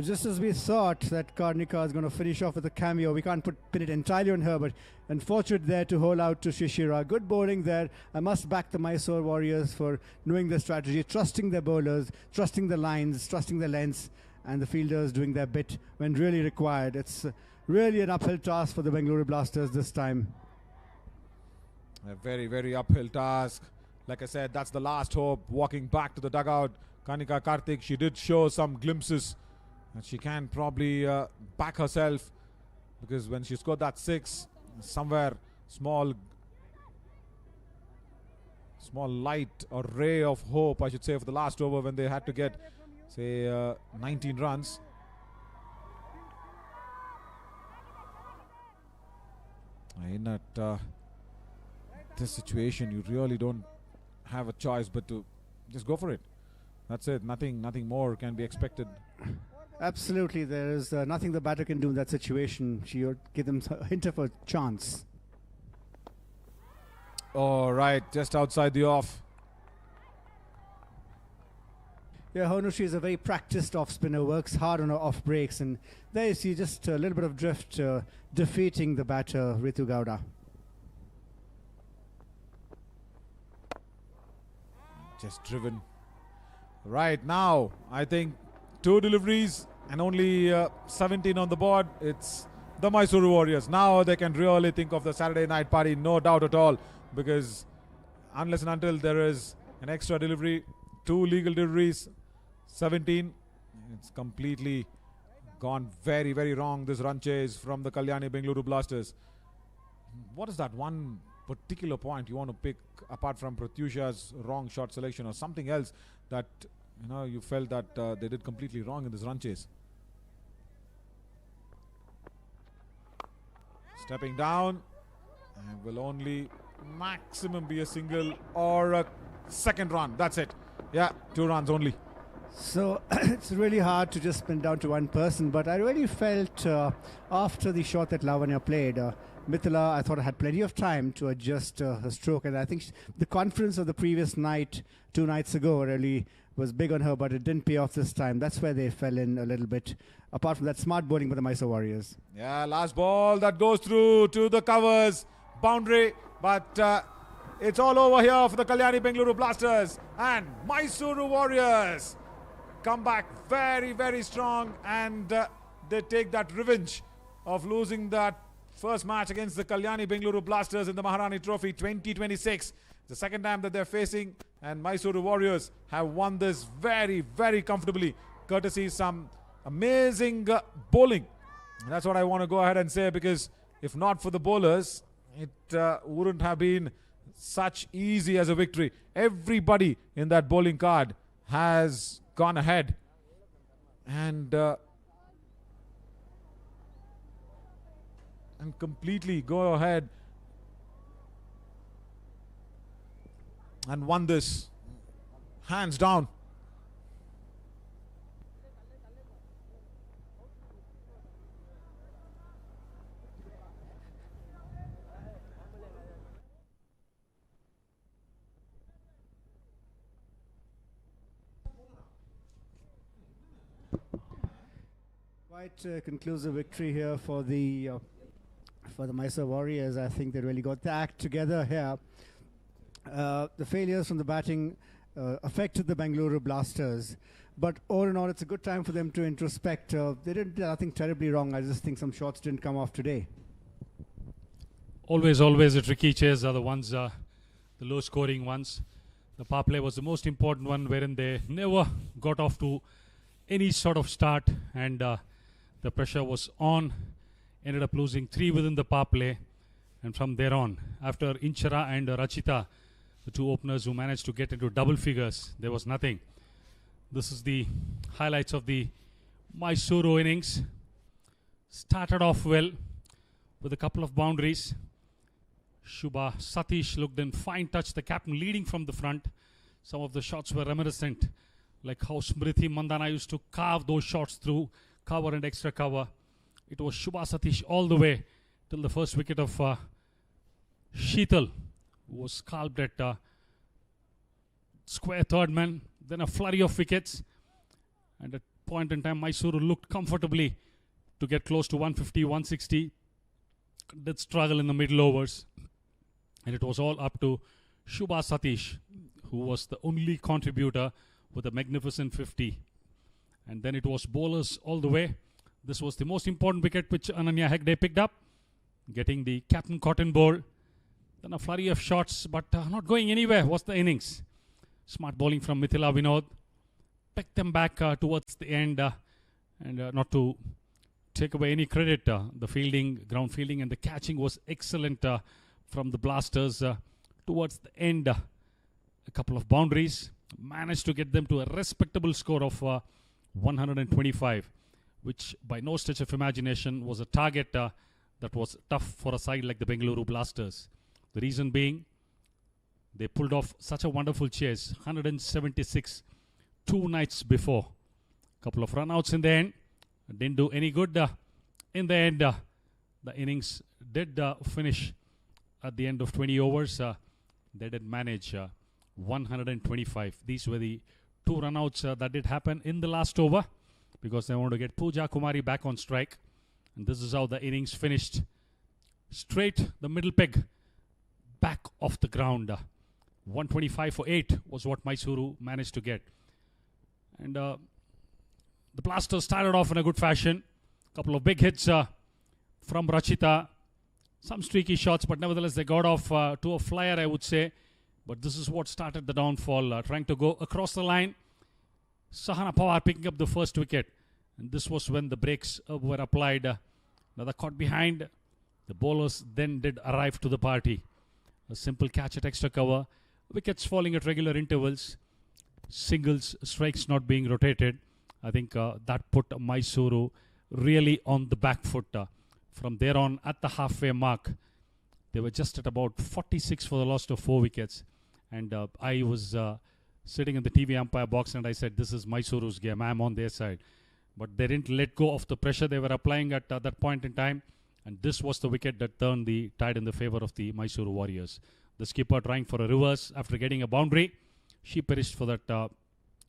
Just as we thought that Karnika is going to finish off with a cameo, we can't pin it entirely on her, but unfortunate there to hold out to Shishira. Good bowling there. I must back the Mysore Warriors for knowing their strategy, trusting their bowlers, trusting the lines, trusting the lengths, and the fielders doing their bit when really required. It's really an uphill task for the Bengaluru Blasters this time.
A very, very uphill task. Like I said, that's the last hope. Walking back to the dugout, Kanika Karthik, she did show some glimpses that she can probably back herself, because when she scored that 6, somewhere small light or ray of hope, I should say, for the last over when they had to get, say, 19 runs. In that this situation, you really don't have a choice but to just go for it. That's it. Nothing more can be expected.
Absolutely, there is nothing the batter can do in that situation. She would give them a hint of a chance.
All right, just outside the off.
Yeah, Honushi is a very practiced off spinner, works hard on her off breaks, and there you see just a little bit of drift defeating the batter Ritu Gowda.
Just driven. Right now, I think 2 deliveries and only 17 on the board. It's the Mysore Warriors. Now they can really think of the Saturday night party, no doubt at all, because unless and until there is an extra delivery, 2 legal deliveries, 17, it's completely gone very, very wrong, this run chase from the Kalyani Bengaluru Blasters. What is that one particular point you want to pick apart from Pratyusha's wrong shot selection, or something else that you felt that they did completely wrong in this run chase? Stepping down, and will only maximum be a single or a second run. That's it. Yeah, 2 runs only.
So it's really hard to just spin down to one person, but I really felt after the shot that Lavanya played, Mithila, I thought, had plenty of time to adjust her stroke, and I think the confidence of the previous night, 2 nights ago, really was big on her, but it didn't pay off this time. That's where they fell in a little bit, apart from that smart bowling by the Mysore Warriors.
Yeah, last ball that goes through to the covers, boundary, but it's all over here for the Kalyani Bengaluru Blasters, and Mysore Warriors come back very, very strong, and they take that revenge of losing that first match against the Kalyani Bengaluru Blasters in the Maharani Trophy 2026. The second time that they're facing, and Mysore Warriors have won this very, very comfortably, courtesy some amazing bowling. And that's what I want to go ahead and say, because if not for the bowlers, it wouldn't have been such easy as a victory. Everybody in that bowling card has gone ahead, and completely go ahead and won this hands down.
Quite a conclusive victory here for the Mysore Warriors. I think they really got the act together here. The failures from the batting affected the Bengaluru Blasters. But all in all, it's a good time for them to introspect. They did nothing terribly wrong. I just think some shots didn't come off today.
Always a tricky chase are the ones, the low-scoring ones. The power play was the most important one, wherein they never got off to any sort of start, and the pressure was on. Ended up losing 3 within the power play, and from there on, after Inchara and Rachita, the 2 openers who managed to get into double figures, there was nothing. This is the highlights of the Mysuru innings. Started off well with a couple of boundaries. Shubha Satish looked in fine touch, the captain leading from the front. Some of the shots were reminiscent, like how Smriti Mandana used to carve those shots through cover and extra cover. It was Shubha Satish all the way till the first wicket of Sheetal, who was scalped at square third man. Then a flurry of wickets, and at point in time Mysuru looked comfortably to get close to 150, 160. Did struggle in the middle overs, and it was all up to Shubha Satish, who was the only contributor with a magnificent 50. And then it was bowlers all the way. This was the most important wicket which Ananya Hegde picked up, getting the captain cotton ball. Then a flurry of shots, but not going anywhere was the innings. Smart bowling from Mithila Vinod. Picked them back towards the end, and not to take away any credit, the fielding, ground fielding and the catching was excellent from the Blasters towards the end. A couple of boundaries. Managed to get them to a respectable score of 125, which by no stretch of imagination was a target that was tough for a side like the Bengaluru Blasters. The reason being, they pulled off such a wonderful chase, 176 2 nights before. Couple of run-outs in the end. Didn't do any good. In the end, the innings did finish at the end of 20 overs. They did manage 125. These were the 2 run-outs that did happen in the last over, because they wanted to get Pooja Kumari back on strike. And this is how the innings finished. Straight the middle peg, back off the ground. 125 for 8 was what Mysuru managed to get. And the Blasters started off in a good fashion. Couple of big hits from Rachita. Some streaky shots, but nevertheless they got off to a flyer, I would say. But this is what started the downfall. Trying to go across the line. Sahana Pawar picking up the first wicket. And this was when the brakes were applied. Another caught behind. The bowlers then did arrive to the party. A simple catch at extra cover. Wickets falling at regular intervals. Singles, strikes not being rotated. I think that put Mysuru really on the back foot. From there on, at the halfway mark, they were just at about 46 for the loss of 4 wickets. And I was sitting in the TV umpire box and I said, this is Mysuru's game. I'm on their side. But they didn't let go of the pressure they were applying at that point in time. And this was the wicket that turned the tide in the favor of the Mysore Warriors. The skipper trying for a reverse after getting a boundary. She perished for that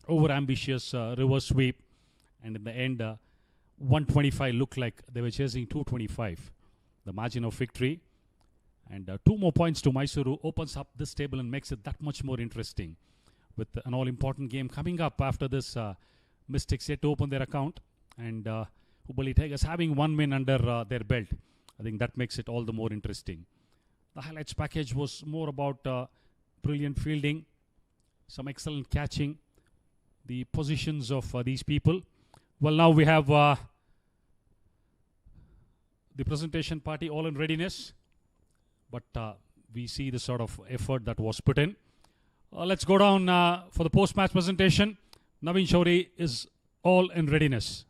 over-ambitious reverse sweep. And in the end, 125 looked like they were chasing 225. The margin of victory. And 2 more points to Mysuru opens up this table and makes it that much more interesting. With an all-important game coming up after this, Mystics yet to open their account. And Hubballi Tigers having 1 win under their belt. I think that makes it all the more interesting. The highlights package was more about brilliant fielding, some excellent catching, the positions of these people. Well, now we have the presentation party all in readiness, but we see the sort of effort that was put in. Let's go down for the post-match presentation. Naveen Shauri is all in readiness.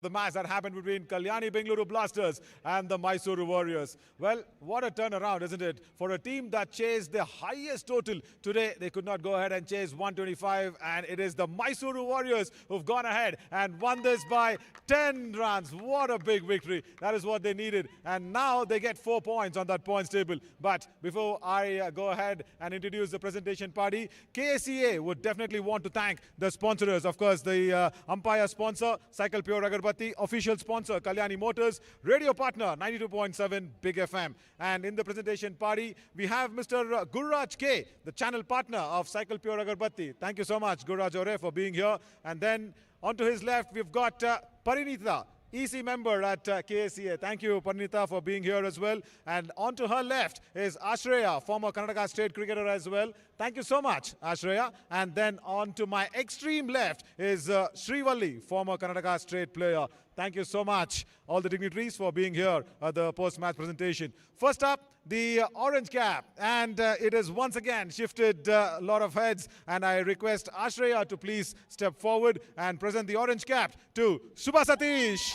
the match that happened between Kalyani Bengaluru Blasters and the Mysore Warriors. Well, what a turnaround, isn't it? For a team that chased the highest total today, they could not go ahead and chase 125, and it is the Mysore Warriors who've gone ahead and won this by 10 runs. What a big victory. That is what they needed, and now they get 4 points on that points table. But before I go ahead and introduce the presentation party, KSCA would definitely want to thank the sponsors. Of course, the umpire sponsor, Cycle Pure Agarbatti, official sponsor, Kalyani Motors, radio partner, 92.7 Big FM. And in the presentation party, we have Mr. Gurraj K, the channel partner of Cycle Pure Agarbatti. Thank you so much, Gurraj Ore, for being here. And then onto his left, we've got Parinita, EC member at KSCA. Thank you, Parinita, for being here as well. And on to her left is Ashreya, former Karnataka state cricketer as well. Thank you so much, Ashreya. And then on to my extreme left is Srivalli, former Karnataka state player. Thank you so much, all the dignitaries, for being here at the post-match presentation. First up, the orange cap, and it has once again shifted a lot of heads, and I request Ashreya to please step forward and present the orange cap to Shubha Satish,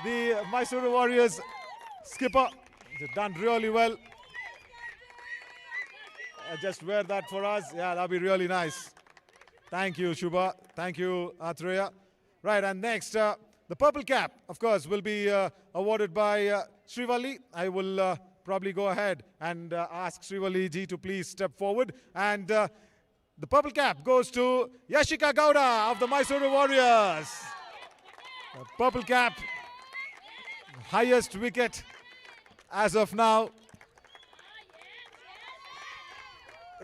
the Mysore Warriors skipper. They've done really well. Just wear that for us. Yeah, that'll be really nice. Thank you, Shubha. Thank you, Ashreya. Right, and next, the purple cap, of course, will be awarded by Srivalli. I will probably go ahead and ask Srivalli ji to please step forward. And the purple cap goes to Yashika Gowda of the Mysore Warriors. The purple cap, highest wicket as of now.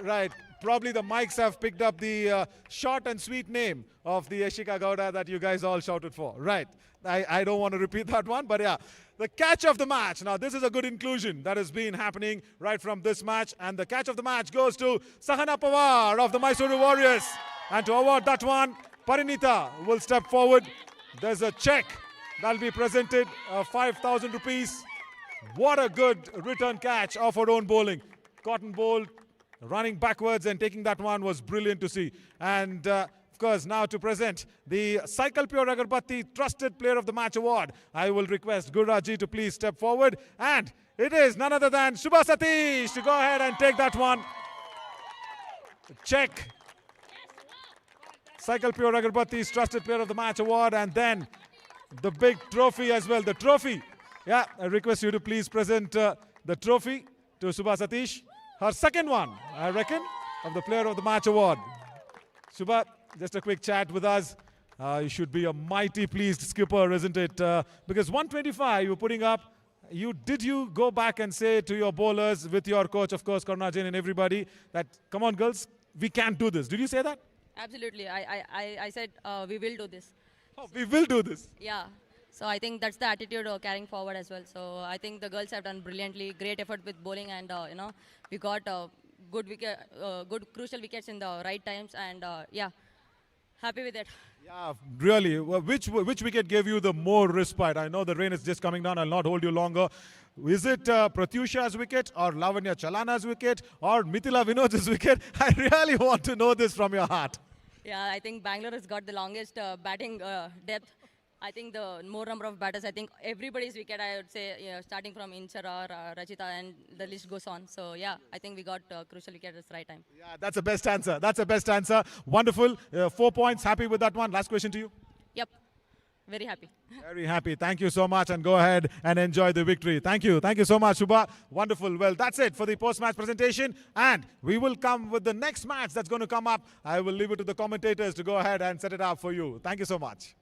Right, probably the mics have picked up the short and sweet name of the Yashika Gowda that you guys all shouted for. Right, I don't want to repeat that one, but yeah. The catch of the match. Now, this is a good inclusion that has been happening right from this match. And the catch of the match goes to Sahana Pawar of the Mysore Warriors. And to award that one, Parinita will step forward. There's a check that'll be presented, 5,000 rupees. What a good return catch of her own bowling. Cotton bowled, running backwards and taking that one was brilliant to see. And of course, now to present the Cycle Pure Agarbatti Trusted Player of the Match Award, I will request Gurraji to please step forward. And it is none other than Shubha Satish to go ahead and take that one. Check. Cycle Pure Agarbatti's Trusted Player of the Match Award, and then the big trophy as well. The trophy. Yeah, I request you to please present the trophy to Shubha Satish. Her second one, I reckon, of the Player of the Match Award. Shubha, just a quick chat with us. You should be a mighty pleased skipper, isn't it? Because 125 you're putting up. Did you go back and say to your bowlers, with your coach, of course, Karuna Jain and everybody, that, come on, girls, we can't do this? Did you say that?
Absolutely. I said we will do this.
Oh, we will do this.
Yeah. So I think that's the attitude carrying forward as well. So I think the girls have done brilliantly. Great effort with bowling, and we got good wicket, good crucial wickets in the right times, and yeah, happy with it.
Yeah, really. Well, which wicket gave you the more respite? I know the rain is just coming down. I'll not hold you longer. Is it Pratyusha's wicket, or Lavanya Chalana's wicket, or Mithila Vinod's wicket? I really want to know this from your heart.
Yeah, I think Bangalore has got the longest batting depth. I think the more number of batters, I think everybody's wicket, I would say, starting from Inchar or Rachita, and the list goes on. So, yeah, I think we got crucial wicket at the right time.
Yeah, that's the best answer. That's the best answer. Wonderful. 4 points. Happy with that one. Last question to you.
Yep. Very happy.
Very happy. Thank you so much, and go ahead and enjoy the victory. Thank you. Thank you so much, Shubha. Wonderful. Well, that's it for the post-match presentation, and we will come with the next match that's going to come up. I will leave it to the commentators to go ahead and set it up for you. Thank you so much.